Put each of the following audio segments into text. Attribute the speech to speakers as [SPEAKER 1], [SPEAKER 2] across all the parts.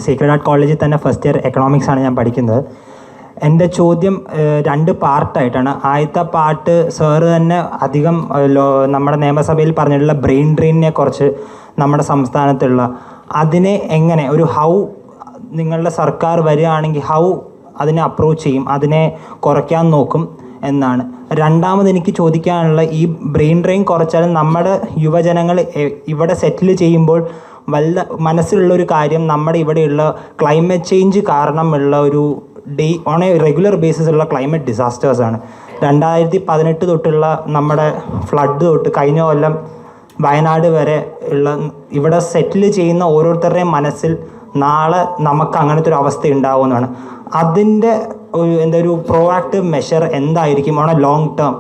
[SPEAKER 1] Secret heart കോളേജിൽ തന്നെ first year economics ആണ് ഞാൻ പഠിക്കുന്നത്. എൻ്റെ ചോദ്യം 2 പാർട്ടായിട്ടാണ്. ആദ്യത്തെ പാർട്ട് സാറ് തന്നെ അധികം നമ്മുടെ നിയമസഭയിൽ പറഞ്ഞിട്ടുള്ള ബ്രെയിൻ ഡ്രെയിനിനെ കുറിച്ച് നമ്മുടെ സംസ്ഥാനത്തുള്ള അതിനെ എങ്ങനെ ഒരു ഹൗ നിങ്ങളുടെ സർക്കാർ വരികയാണെങ്കിൽ ഹൗ അതിനെ അപ്രോച്ച് ചെയ്യും, അതിനെ കുറയ്ക്കാൻ നോക്കും എന്നാണ്. രണ്ടാമത് എനിക്ക് ചോദിക്കാനുള്ള ഈ ബ്രെയിൻ ഡ്രെയിൻ കുറച്ചാൽ നമ്മുടെ യുവജനങ്ങൾ ഇവിടെ സെറ്റിൽ ചെയ്യുമ്പോൾ മനസ്സിലുള്ളൊരു കാര്യം നമ്മുടെ ഇവിടെയുള്ള ക്ലൈമറ്റ് ചേഞ്ച് കാരണമുള്ള ഒരു ഓൺ എ റെഗുലർ ബേസിസുള്ള ക്ലൈമറ്റ് ഡിസാസ്റ്റേഴ്സാണ്. 2018 തൊട്ടുള്ള നമ്മുടെ ഫ്ലഡ് തൊട്ട് കഴിഞ്ഞ കൊല്ലം വയനാട് വരെ ഉള്ള ഇവിടെ സെറ്റിൽ ചെയ്യുന്ന ഓരോരുത്തരുടെയും മനസ്സിൽ നാളെ നമുക്ക് അങ്ങനത്തെ ഒരു അവസ്ഥ ഉണ്ടാവുമെന്നാണ്. അതിൻ്റെ ഒരു പ്രോആക്റ്റീവ് മെഷർ എന്തായിരിക്കും ഓൺ എ ലോങ് ടേം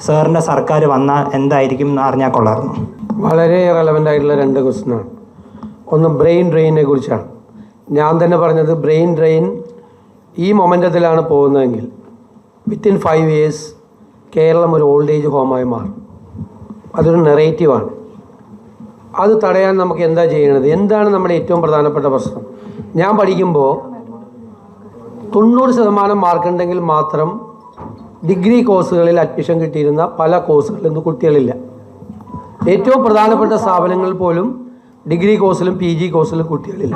[SPEAKER 1] സാറിൻ്റെ സർക്കാർ വന്നാൽ എന്തായിരിക്കും എന്ന് അറിഞ്ഞാൽ കൊള്ളായിരുന്നു.
[SPEAKER 2] വളരെ റെലവൻ്റ് ആയിട്ടുള്ള 2 ക്വസ്റ്റ്യനാണ്. ഒന്ന് ബ്രെയിൻ ഡ്രെയിനെ കുറിച്ചാണ്. ഞാൻ തന്നെ പറഞ്ഞത് ബ്രെയിൻ ഡ്രെയിൻ ഈ മൊമെൻറ്റത്തിലാണ് പോകുന്നതെങ്കിൽ വിത്തിൻ 5 years കേരളം ഒരു ഓൾഡ് ഏജ് ഹോമായി മാറും. അതൊരു നെറേറ്റീവാണ്. അത് തടയാൻ നമുക്ക് എന്താ ചെയ്യണത്? എന്താണ് നമ്മുടെ ഏറ്റവും പ്രധാനപ്പെട്ട പ്രശ്നം? ഞാൻ പഠിക്കുമ്പോൾ 90% മാർക്കുണ്ടെങ്കിൽ മാത്രം ഡിഗ്രി കോഴ്സുകളിൽ അഡ്മിഷൻ കിട്ടിയിരുന്ന പല കോഴ്സുകളിൽ ഇന്ന് കുട്ടികളില്ല. ഏറ്റവും പ്രധാനപ്പെട്ട സ്ഥാപനങ്ങളിൽ പോലും ഡിഗ്രി കോഴ്സിലും PG കോഴ്സിലും കുട്ടികളില്ല.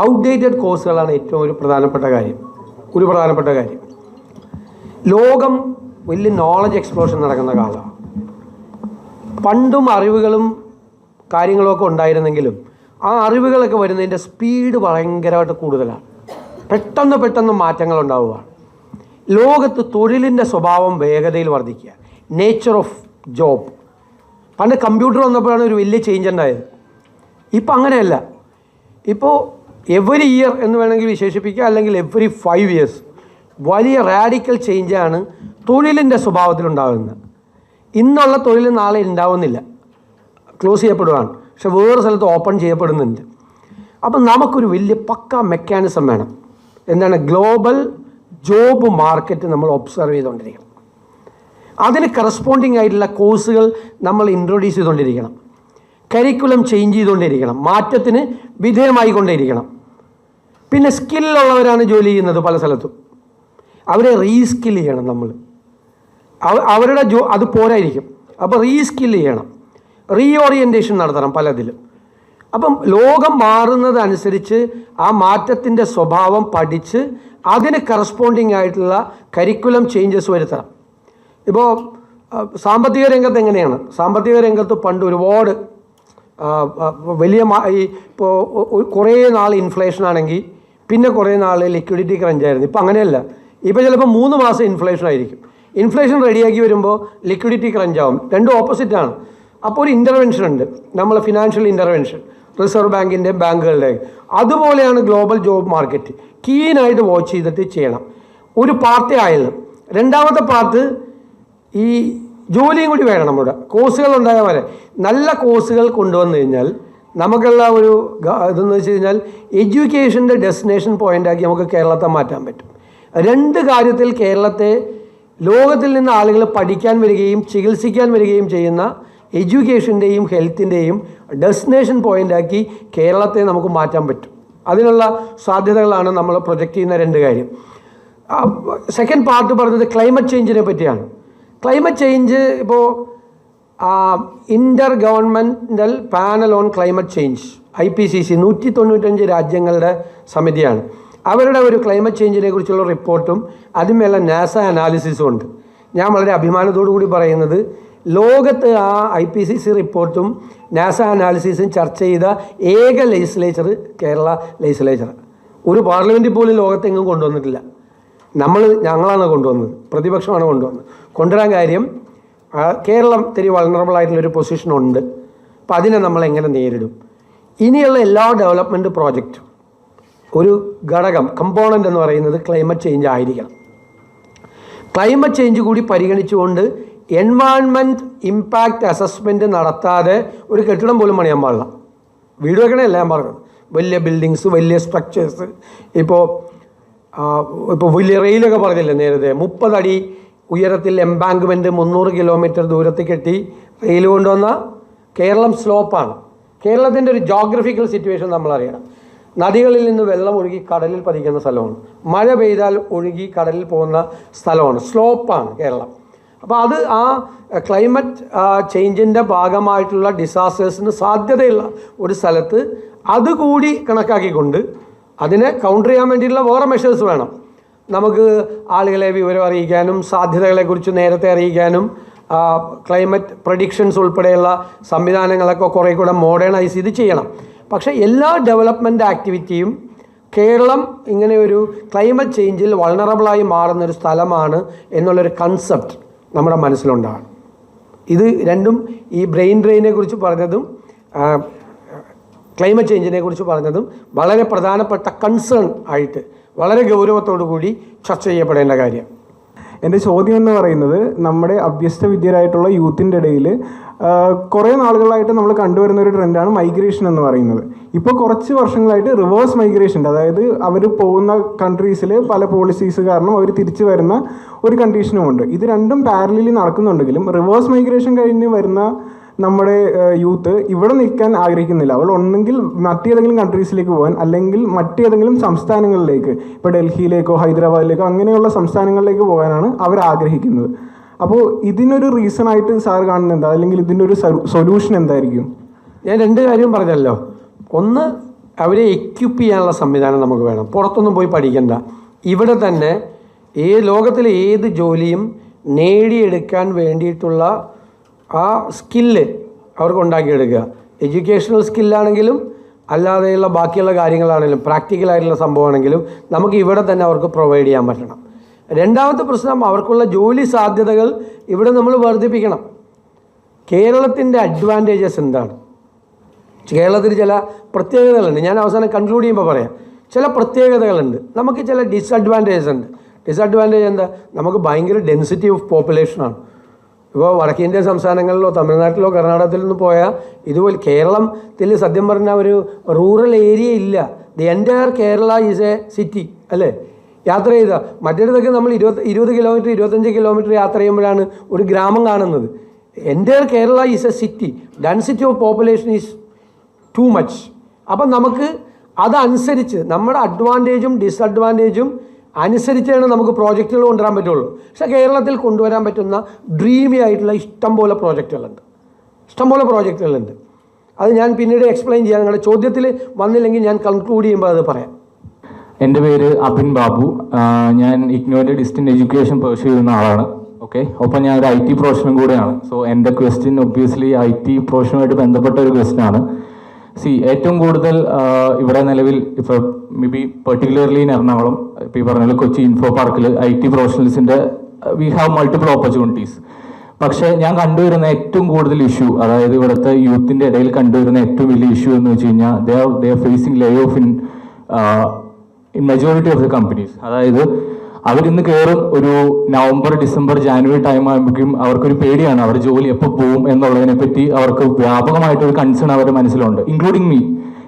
[SPEAKER 2] ഔട്ട്ഡേറ്റഡ് കോഴ്സുകളാണ് ഏറ്റവും ഒരു പ്രധാനപ്പെട്ട കാര്യം. ലോകം വലിയ നോളജ് എക്സ്പ്ലോഷൻ നടക്കുന്ന കാലമാണ്. പണ്ടും അറിവുകളും കാര്യങ്ങളൊക്കെ ഉണ്ടായിരുന്നെങ്കിലും ആ അറിവുകളൊക്കെ വരുന്നതിൻ്റെ സ്പീഡ് ഭയങ്കരമായിട്ട് കൂടുതലാണ്. പെട്ടെന്ന് മാറ്റങ്ങൾ ഉണ്ടാവുകയാണ്. ലോകത്ത് തൊഴിലിൻ്റെ സ്വഭാവം വേഗതയിൽ വർദ്ധിക്കുക. Nature of job. പണ്ട് കമ്പ്യൂട്ടർ വന്നപ്പോഴാണ് ഒരു വലിയ ചേഞ്ച് ഉണ്ടായത്. ഇപ്പം അങ്ങനെയല്ല. ഇപ്പോൾ എവറി ഇയർ എന്ന് വേണമെങ്കിൽ വിശേഷിപ്പിക്കുക, അല്ലെങ്കിൽ എവറി 5 years വലിയ റാഡിക്കൽ ചേഞ്ചാണ് തൊഴിലിൻ്റെ സ്വഭാവത്തിലുണ്ടാകുന്നത്. ഇന്നുള്ള തൊഴിൽ നാളെ ഉണ്ടാവുന്നില്ല, ക്ലോസ് ചെയ്യപ്പെടുകയാണ്. പക്ഷെ വേറെ സ്ഥലത്ത് ഓപ്പൺ ചെയ്യപ്പെടുന്നുണ്ട്. അപ്പം നമുക്കൊരു വലിയ പക്ക മെക്കാനിസം വേണം. എന്താണ്? ഗ്ലോബൽ ജോബ് മാർക്കറ്റ് നമ്മൾ ഒബ്സർവ് ചെയ്തുകൊണ്ടിരിക്കണം. അതിന് കറസ്പോണ്ടിങ് ആയിട്ടുള്ള കോഴ്സുകൾ നമ്മൾ ഇൻട്രൊഡ്യൂസ് ചെയ്തുകൊണ്ടിരിക്കണം. കരിക്കുലം ചേഞ്ച് ചെയ്തുകൊണ്ടിരിക്കണം. മാറ്റത്തിന് വിധേയമായിക്കൊണ്ടേയിരിക്കണം. പിന്നെ സ്കില്ലുള്ളവരാണ് ജോലി ചെയ്യുന്നത് പല സ്ഥലത്തും. അവരെ റീസ്കിൽ ചെയ്യണം നമ്മൾ. അവരുടെ അത് പോരായിരിക്കും. അപ്പോൾ റീസ്കിൽ ചെയ്യണം, റീഓറിയൻറ്റേഷൻ നടത്തണം പലതിലും. അപ്പം ലോകം മാറുന്നതനുസരിച്ച് ആ മാറ്റത്തിൻ്റെ സ്വഭാവം പഠിച്ച് അതിന് കറസ്പോണ്ടിങ് ആയിട്ടുള്ള കരിക്കുലം ചേഞ്ചസ് വരുത്തണം. ഇപ്പോൾ സാമ്പത്തിക രംഗത്ത് എങ്ങനെയാണ്? സാമ്പത്തിക രംഗത്ത് പണ്ട് ഒരുപാട് വലിയ ഇപ്പോൾ കുറേ നാൾ ഇൻഫ്ലേഷൻ ആണെങ്കിൽ പിന്നെ കുറേ നാൾ ലിക്വിഡിറ്റി ക്രഞ്ചായിരുന്നു. ഇപ്പം അങ്ങനെയല്ല. ഇപ്പോൾ ചിലപ്പോൾ 3 മാസം ഇൻഫ്ലേഷൻ ആയിരിക്കും. ഇൻഫ്ലേഷൻ റെഡിയാക്കി വരുമ്പോൾ ലിക്വിഡിറ്റി ക്രഞ്ചാവും. രണ്ടും ഓപ്പോസിറ്റാണ്. അപ്പോൾ ഒരു ഇൻ്റർവെൻഷൻ ഉണ്ട്, നമ്മൾ ഫിനാൻഷ്യൽ ഇൻ്റർവെൻഷൻ, റിസർവ് ബാങ്കിൻ്റെ, ബാങ്കുകളുടെ. അതുപോലെയാണ് ഗ്ലോബൽ ജോബ് മാർക്കറ്റ്. കീനായിട്ട് വാച്ച് ചെയ്തിട്ട് ചെയ്യണം. ഒരു പാർട്ടി ആയാലും. രണ്ടാമത്തെ പാർട്ട് ഈ ജോലിയും കൂടി വേണം. നമ്മുടെ കോഴ്സുകൾ ഉണ്ടായാൽ പോലെ നല്ല കോഴ്സുകൾ കൊണ്ടുവന്നു കഴിഞ്ഞാൽ നമുക്കുള്ള ഒരു ഇതെന്ന് വെച്ച് കഴിഞ്ഞാൽ എഡ്യൂക്കേഷൻ്റെ ഡെസ്റ്റിനേഷൻ പോയിൻ്റാക്കി നമുക്ക് കേരളത്തെ മാറ്റാൻ പറ്റും. 2 കാര്യത്തിൽ കേരളത്തെ ലോകത്തിൽ നിന്ന് ആളുകൾ പഠിക്കാൻ വരികയും ചികിത്സിക്കാൻ വരികയും ചെയ്യുന്ന എഡ്യൂക്കേഷൻ്റെയും ഹെൽത്തിൻ്റെയും ഡെസ്റ്റിനേഷൻ പോയിൻ്റാക്കി കേരളത്തെ നമുക്ക് മാറ്റാൻ പറ്റും. അതിനുള്ള സാധ്യതകളാണ് നമ്മൾ പ്രൊജക്റ്റ് ചെയ്യുന്ന 2 കാര്യം. സെക്കൻഡ് പാർട്ട് പറഞ്ഞത് ക്ലൈമറ്റ് ചേഞ്ചിനെ പറ്റിയാണ്. ക്ലൈമറ്റ് ചേഞ്ച് ഇപ്പോൾ intergovernmental panel on climate change IPCC 195 രാജ്യങ്ങളുടെ സമിതിയാണ്. അവരുടെ ഒരു ക്ലൈമറ്റ് ചേഞ്ചിനെ കുറിച്ചുള്ള റിപ്പോർട്ടും അതുമേലെ നാസ അനാലിസിസും ഉണ്ട്. ഞാൻ വളരെ അഭിമാനത്തോടു കൂടി പറയുന്നത് ലോകത്ത് ആ IPCC റിപ്പോർട്ടും നാസ അനാലിസിസും ചർച്ച ചെയ്ത ഏക ലെജിസ്ലേച്ചർ കേരള ലെജിസ്ലേച്ചർ. ഒരു പാർലമെൻറ്റിൽ പോലും ലോകത്തെങ്ങും കൊണ്ടുവന്നിട്ടില്ല. ഞങ്ങളാണ് കൊണ്ടുവന്നത്, പ്രതിപക്ഷമാണ് കൊണ്ടുവരാൻ കാര്യം കേരളം ഇത്തിരി വൾണറബിൾ ആയിട്ടുള്ളൊരു പൊസിഷനുണ്ട്. അപ്പം അതിനെ നമ്മൾ എങ്ങനെ നേരിടും? ഇനിയുള്ള എല്ലാ ഡെവലപ്മെൻറ്റ് പ്രോജക്റ്റും ഒരു ഘടകം, കമ്പോണൻ്റ് എന്ന് പറയുന്നത് ക്ലൈമറ്റ് ചേഞ്ച് ആയിരിക്കണം. ക്ലൈമറ്റ് ചേഞ്ച് കൂടി പരിഗണിച്ചുകൊണ്ട് എൻവയോൺമെൻറ്റ് ഇമ്പാക്റ്റ് അസസ്മെൻറ്റ് നടത്താതെ ഒരു കെട്ടിടം പോലും പണിയാൻ പാടില്ല. വീട് വെക്കണമല്ല ഞാൻ പറഞ്ഞത്. വലിയ ബിൽഡിങ്സ്, വലിയ സ്ട്രക്ചേഴ്സ്. ഇപ്പോൾ വലിയ റെയിലൊക്കെ പറഞ്ഞില്ലേ നേരത്തെ, 30 അടി ഉയരത്തിൽ എംബാങ്ക്മെൻറ്റ് 300 കിലോമീറ്റർ ദൂരത്തിൽ കെട്ടി റെയിൽ കൊണ്ടുവന്ന കേരളം സ്ലോപ്പാണ്. കേരളത്തിൻ്റെ ഒരു ജോഗ്രഫിക്കൽ സിറ്റുവേഷൻ നമ്മൾ അറിയണം. നദികളിൽ നിന്ന് വെള്ളം ഒഴുകി കടലിൽ പതിക്കുന്ന സ്ഥലമാണ്. മഴ പെയ്താൽ ഒഴുകി കടലിൽ പോകുന്ന സ്ഥലമാണ്. സ്ലോപ്പാണ് കേരളം. അപ്പോൾ അത് ആ ക്ലൈമറ്റ് ചേഞ്ചിൻ്റെ ഭാഗമായിട്ടുള്ള ഡിസാസ്റ്റേഴ്സിന് സാധ്യതയുള്ള ഒരു സ്ഥലത്ത് അതുകൂടി കണക്കാക്കിക്കൊണ്ട് അതിനെ കൗണ്ടർ ചെയ്യാൻ വേണ്ടിയിട്ടുള്ള വേറെ മെഷേഴ്സ് വേണം. നമുക്ക് ആളുകളെ വിവരം അറിയിക്കാനും സാധ്യതകളെക്കുറിച്ച് നേരത്തെ അറിയിക്കാനും ക്ലൈമറ്റ് പ്രഡിക്ഷൻസ് ഉൾപ്പെടെയുള്ള സംവിധാനങ്ങളൊക്കെ കുറേ കൂടെ മോഡേണൈസ് ചെയ്ത് ചെയ്യണം. പക്ഷേ എല്ലാ ഡെവലപ്മെൻറ്റ് ആക്ടിവിറ്റിയും കേരളം ഇങ്ങനെ ഒരു ക്ലൈമറ്റ് ചേഞ്ചിൽ വൾണറബിളായി മാറുന്നൊരു സ്ഥലമാണ് എന്നുള്ളൊരു കൺസെപ്റ്റ് നമ്മുടെ മനസ്സിലുണ്ടാകണം. ഇത് രണ്ടും ഈ ബ്രെയിൻ ഡ്രെയിനെ കുറിച്ച് പറഞ്ഞതും ക്ലൈമറ്റ് ചേഞ്ചിനെ കുറിച്ച് പറഞ്ഞതും വളരെ പ്രധാനപ്പെട്ട കൺസേൺ ആയിട്ട് വളരെ ഗൗരവത്തോടു കൂടി ചർച്ച ചെയ്യപ്പെടേണ്ട കാര്യം.
[SPEAKER 3] എൻ്റെ ചോദ്യം എന്ന് പറയുന്നത്, നമ്മുടെ അഭ്യസ്ത വിദ്യരായിട്ടുള്ള യൂത്തിൻ്റെ ഇടയിൽ കുറേ നാളുകളായിട്ട് നമ്മൾ കണ്ടുവരുന്ന ഒരു ട്രെൻഡാണ് മൈഗ്രേഷൻ എന്ന് പറയുന്നത്. ഇപ്പോൾ കുറച്ച് വർഷങ്ങളായിട്ട് റിവേഴ്സ് മൈഗ്രേഷൻ, അതായത് അവർ പോകുന്ന കൺട്രീസിൽ പല പോളിസീസ് കാരണം അവർ തിരിച്ചു വരുന്ന ഒരു കണ്ടീഷനുമുണ്ട്. ഇത് രണ്ടും പാരലലി നടക്കുന്നുണ്ടെങ്കിലും റിവേഴ്സ് മൈഗ്രേഷൻ കഴിഞ്ഞ് വരുന്ന നമ്മുടെ യൂത്ത് ഇവിടെ നിൽക്കാൻ ആഗ്രഹിക്കുന്നില്ല. അവൾ ഒന്നെങ്കിൽ മറ്റേതെങ്കിലും കൺട്രീസിലേക്ക് പോകാൻ, അല്ലെങ്കിൽ മറ്റേതെങ്കിലും സംസ്ഥാനങ്ങളിലേക്ക്, ഇപ്പോൾ ഡൽഹിയിലേക്കോ ഹൈദരാബാദിലേക്കോ അങ്ങനെയുള്ള സംസ്ഥാനങ്ങളിലേക്ക് പോകാനാണ് അവർ ആഗ്രഹിക്കുന്നത്. അപ്പോൾ ഇതിനൊരു റീസൺ ആയിട്ട് സാർ കാണുന്നത് എന്താ, അല്ലെങ്കിൽ ഇതിൻ്റെ ഒരു സൊല്യൂഷൻ എന്തായിരിക്കും?
[SPEAKER 2] ഞാൻ രണ്ട് കാര്യം പറഞ്ഞല്ലോ. ഒന്ന്, അവരെ എക്യുപ്പ് ചെയ്യാനുള്ള സംവിധാനം നമുക്ക് വേണം. പുറത്തൊന്നും പോയി പഠിക്കണ്ട. ഇവിടെ തന്നെ ലോകത്തിലെ ഏത് ജോലിയും നേടിയെടുക്കാൻ വേണ്ടിയിട്ടുള്ള ആ സ്കില്ല് അവർക്ക് ഉണ്ടാക്കിയെടുക്കുക. എഡ്യൂക്കേഷണൽ സ്കില്ലാണെങ്കിലും അല്ലാതെയുള്ള ബാക്കിയുള്ള കാര്യങ്ങളാണെങ്കിലും പ്രാക്ടിക്കലായിട്ടുള്ള സംഭവമാണെങ്കിലും നമുക്ക് ഇവിടെ തന്നെ അവർക്ക് പ്രൊവൈഡ് ചെയ്യാൻ പറ്റണം. രണ്ടാമത്തെ പ്രശ്നം, അവർക്കുള്ള ജോലി സാധ്യതകൾ ഇവിടെ നമ്മൾ വർദ്ധിപ്പിക്കണം. കേരളത്തിൻ്റെ അഡ്വാൻറ്റേജസ് എന്താണ്? കേരളത്തിൽ ചില പ്രത്യേകതകളുണ്ട്. ഞാൻ അവസാനം കൺക്ലൂഡ് ചെയ്യുമ്പോൾ പറയാം. ചില പ്രത്യേകതകളുണ്ട്. നമുക്ക് ചില ഡിസഡ്വാൻറ്റേജസ് ഉണ്ട്. ഡിസഡ്വാൻറ്റേജ് എന്താ? നമുക്ക് ഭയങ്കര ഡെൻസിറ്റി ഓഫ് പോപ്പുലേഷനാണ്. ഇപ്പോൾ വടക്കേന്ത്യൻ സംസ്ഥാനങ്ങളിലോ തമിഴ്നാട്ടിലോ കർണാടകത്തിൽ നിന്ന് പോയാൽ ഇതുപോലെ കേരളത്തിൽ സത്യം പറഞ്ഞാൽ ഒരു റൂറൽ ഏരിയ ഇല്ല. The entire Kerala is A city അല്ലേ? യാത്ര ചെയ്താൽ മറ്റേടത്തൊക്കെ നമ്മൾ 20 കിലോമീറ്റർ 25 കിലോമീറ്റർ യാത്ര ചെയ്യുമ്പോഴാണ് ഒരു ഗ്രാമം കാണുന്നത്. Entire Kerala is A city. Density of population is too much. അപ്പം നമുക്ക് അതനുസരിച്ച് നമ്മുടെ അഡ്വാൻറ്റേജും ഡിസഡ്വാൻറ്റേജും അനുസരിച്ചാണ് നമുക്ക് പ്രോജക്റ്റുകൾ കൊണ്ടുവരാൻ പറ്റുള്ളൂ. പക്ഷേ കേരളത്തിൽ കൊണ്ടുവരാൻ പറ്റുന്ന ഡ്രീമി ആയിട്ടുള്ള ഇഷ്ടംപോലെ പ്രോജക്റ്റുകളുണ്ട്. അത് ഞാൻ പിന്നീട് എക്സ്പ്ലെയിൻ ചെയ്യാം. നിങ്ങളുടെ ചോദ്യത്തിൽ വന്നില്ലെങ്കിൽ ഞാൻ കൺക്ലൂഡ് ചെയ്യുമ്പോൾ അത് പറയാം.
[SPEAKER 4] എൻ്റെ പേര് അബിൻ ബാബു. ഞാൻ ഇഗ്നോയുടെ ഡിസ്റ്റൻറ്റ് എഡ്യൂക്കേഷൻ പെർസ്യൂ ചെയ്യുന്ന ആളാണ്. ഓക്കെ, ഒപ്പം ഞാൻ ഒരു IT പ്രൊഫഷനും കൂടെയാണ്. സോ എൻ്റെ ക്വസ്റ്റ്യൻ ഒബ്വിയസ്ലി IT പ്രൊഫഷനുമായിട്ട് ബന്ധപ്പെട്ട ഒരു ക്വസ്റ്റ്യനാണ്. ഏറ്റവും കൂടുതൽ ഇവിടെ നിലവിൽ ഇപ്പോൾ may be particularly in Ernakulam, ഇപ്പോൾ ഈ പറഞ്ഞ കൊച്ചി ഇൻഫോ പാർക്കിൽ IT പ്രൊഫഷണൽസിൻ്റെ വി ഹാവ് മൾട്ടിപ്പിൾ ഓപ്പർച്യൂണിറ്റീസ്. പക്ഷേ ഞാൻ കണ്ടുവരുന്ന ഏറ്റവും കൂടുതൽ ഇഷ്യൂ, അതായത് ഇവിടുത്തെ യൂത്തിൻ്റെ ഇടയിൽ കണ്ടുവരുന്ന ഏറ്റവും വലിയ ഇഷ്യൂ എന്ന് വെച്ച് കഴിഞ്ഞാൽ they are facing Leh of in majority of the companies. അതായത് അവരിന്ന് കയറും ഒരു നവംബർ ഡിസംബർ ജാനുവരി ടൈം ആകുമ്പോഴേക്കും അവർക്കൊരു പേടിയാണ് അവർ ജോലി എപ്പോൾ പോവും എന്നുള്ളതിനെ പറ്റി അവർക്ക് വ്യാപകമായിട്ടൊരു കൺസേൺ അവരുടെ മനസ്സിലുണ്ട്, ഇൻക്ലൂഡിങ് മീ,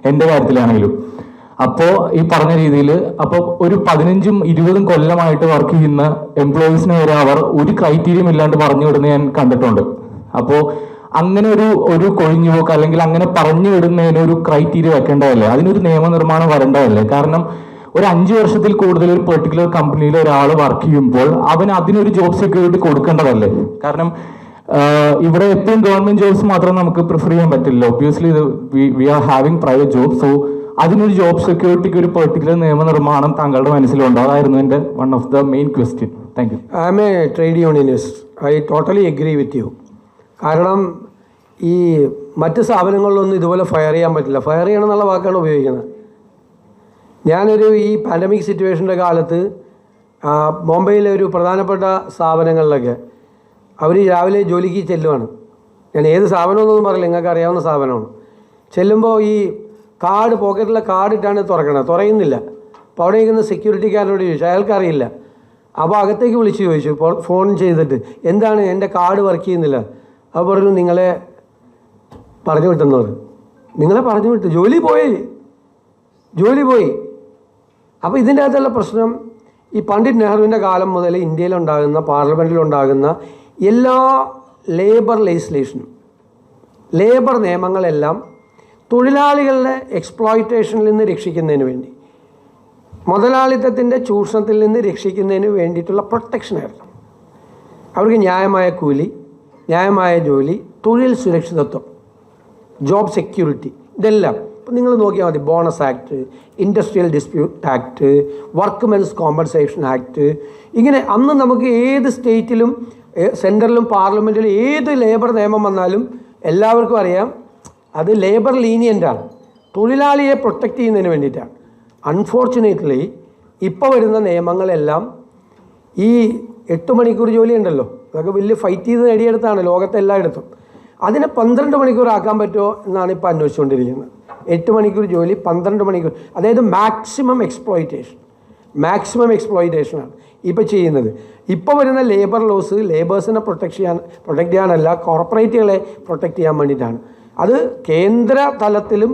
[SPEAKER 4] എൻ്റെ കാര്യത്തിലാണെങ്കിലും. അപ്പോൾ ഈ പറഞ്ഞ രീതിയിൽ അപ്പോൾ ഒരു 15-20 കൊല്ലമായിട്ട് വർക്ക് ചെയ്യുന്ന എംപ്ലോയീസിന് വരെ അവർ ഒരു ക്രൈറ്റീരിയം ഇല്ലാണ്ട് പറഞ്ഞു വിടുന്ന ഞാൻ കണ്ടിട്ടുണ്ട്. അപ്പോൾ അങ്ങനെ ഒരു കൊഴിഞ്ഞുപോക്ക് അല്ലെങ്കിൽ അങ്ങനെ പറഞ്ഞു വിടുന്നതിന് ഒരു ക്രൈറ്റീരിയ വെക്കേണ്ടതല്ലേ? അതിനൊരു നിയമനിർമ്മാണം വരേണ്ടതല്ലേ? കാരണം ഒരു 5 വർഷത്തിൽ കൂടുതൽ ഒരു പെർട്ടിക്കുലർ കമ്പനിയിൽ ഒരാൾ വർക്ക് ചെയ്യുമ്പോൾ അവന് അതിനൊരു ജോബ് സെക്യൂരിറ്റി കൊടുക്കേണ്ടതല്ലേ? കാരണം ഇവിടെ എപ്പോഴും ഗവൺമെന്റ് ജോബ്സ് മാത്രം നമുക്ക് പ്രിഫർ ചെയ്യാൻ പറ്റില്ല. Obviously we are having private job. So അതിനൊരു ജോബ് സെക്യൂരിറ്റിക്ക് ഒരു പെർട്ടിക്കുലർ നിയമനിർമ്മാണം താങ്കളുടെ മനസ്സിലുണ്ടോ? അതായിരുന്നു എൻ്റെ one of the main question. Thank you.
[SPEAKER 2] I am a trade unionist. I totally agree with you. കാരണം ഈ മറ്റ് സ്ഥാപനങ്ങളിലൊന്നും ഇതുപോലെ ഫയർ ചെയ്യാൻ പറ്റില്ല. ഫയർ ചെയ്യണം എന്നുള്ള വാക്കാണ് ഉപയോഗിക്കുന്നത്. ഈ പാൻഡമിക് സിറ്റുവേഷൻ്റെ കാലത്ത് ബോംബെയിലെ ഒരു പ്രധാനപ്പെട്ട സ്ഥാപനങ്ങളിലൊക്കെ അവർ രാവിലെ ജോലിക്ക് ചെല്ലുവാണ്. ഞാൻ ഏത് സ്ഥാപനമെന്നൊന്നും പറയില്ല, നിങ്ങൾക്ക് അറിയാവുന്ന സ്ഥാപനമാണ്. ചെല്ലുമ്പോൾ ഈ പോക്കറ്റിലെ കാർഡ് ഇട്ടാണ് തുറയുന്നില്ല. അപ്പോൾ അവിടെ ഇരിക്കുന്ന സെക്യൂരിറ്റിക്കാരനോട് ചോദിച്ചു, അയാൾക്കറിയില്ല. അപ്പോൾ അകത്തേക്ക് വിളിച്ച് ചോദിച്ചു ഫോൺ ചെയ്തിട്ട്, എന്താണ് എൻ്റെ കാർഡ് വർക്ക് ചെയ്യുന്നില്ല? അപ്പോൾ പറഞ്ഞു, നിങ്ങളെ പറഞ്ഞു വിട്ടെന്നവർ. നിങ്ങളെ പറഞ്ഞു വിട്ടു, ജോലി പോയി. അപ്പോൾ ഇതിൻ്റെ അകത്തുള്ള പ്രശ്നം, ഈ പണ്ഡിറ്റ് നെഹ്റുവിൻ്റെ കാലം മുതൽ ഇന്ത്യയിലുണ്ടാകുന്ന പാർലമെൻറ്റിലുണ്ടാകുന്ന എല്ലാ ലേബർ ലെജിസ്ലേഷനും ലേബർ നിയമങ്ങളെല്ലാം തൊഴിലാളികളുടെ എക്സ്പ്ലോയിറ്റേഷനിൽ നിന്ന് രക്ഷിക്കുന്നതിന് വേണ്ടി, മുതലാളിത്തത്തിൻ്റെ ചൂഷണത്തിൽ നിന്ന് രക്ഷിക്കുന്നതിന് വേണ്ടിയിട്ടുള്ള പ്രൊട്ടക്ഷനായിരുന്നു. അവർക്ക് ന്യായമായ കൂലി, ന്യായമായ ജോലി, തൊഴിൽ സുരക്ഷിതത്വം, ജോബ് സെക്യൂരിറ്റി, ഇതെല്ലാം ഇപ്പം നിങ്ങൾ നോക്കിയാൽ മതി. Bonus act, industrial dispute act, workmen's compensation act, ഇങ്ങനെ അന്ന് നമുക്ക് ഏത് സ്റ്റേറ്റിലും സെൻട്രലിലും പാർലമെൻറ്റിലും ഏത് ലേബർ നിയമം വന്നാലും എല്ലാവർക്കും അറിയാം അത് ലേബർ ലീനിയൻ്റാണ്, തൊഴിലാളിയെ പ്രൊട്ടക്റ്റ് ചെയ്യുന്നതിന് വേണ്ടിയിട്ടാണ്. അൺഫോർച്ചുനേറ്റ്ലി ഇപ്പോൾ വരുന്ന നിയമങ്ങളെല്ലാം ഈ 8 മണിക്കൂർ ജോലി ഉണ്ടല്ലോ, അതൊക്കെ വലിയ ഫൈറ്റ് ചെയ്ത് നേടിയെടുത്താണ് ലോകത്തെ എല്ലായിടത്തും. അതിനെ 12 മണിക്കൂർ ആക്കാൻ പറ്റുമോ എന്നാണ് ഇപ്പോൾ അന്വേഷിച്ചുകൊണ്ടിരിക്കുന്നത്. 8 മണിക്കൂർ ജോലി 12 മണിക്കൂർ, അതായത് മാക്സിമം എക്സ്പ്ലോയിറ്റേഷനാണ് ഇപ്പോൾ ചെയ്യുന്നത്. ഇപ്പോൾ വരുന്ന ലേബർ ലോസ് ലേബേഴ്സിനെ പ്രൊട്ടക്റ്റ് ചെയ്യാനല്ല, കോർപ്പറേറ്റുകളെ പ്രൊട്ടക്റ്റ് ചെയ്യാൻ വേണ്ടിയിട്ടാണ്. അത് കേന്ദ്ര തലത്തിലും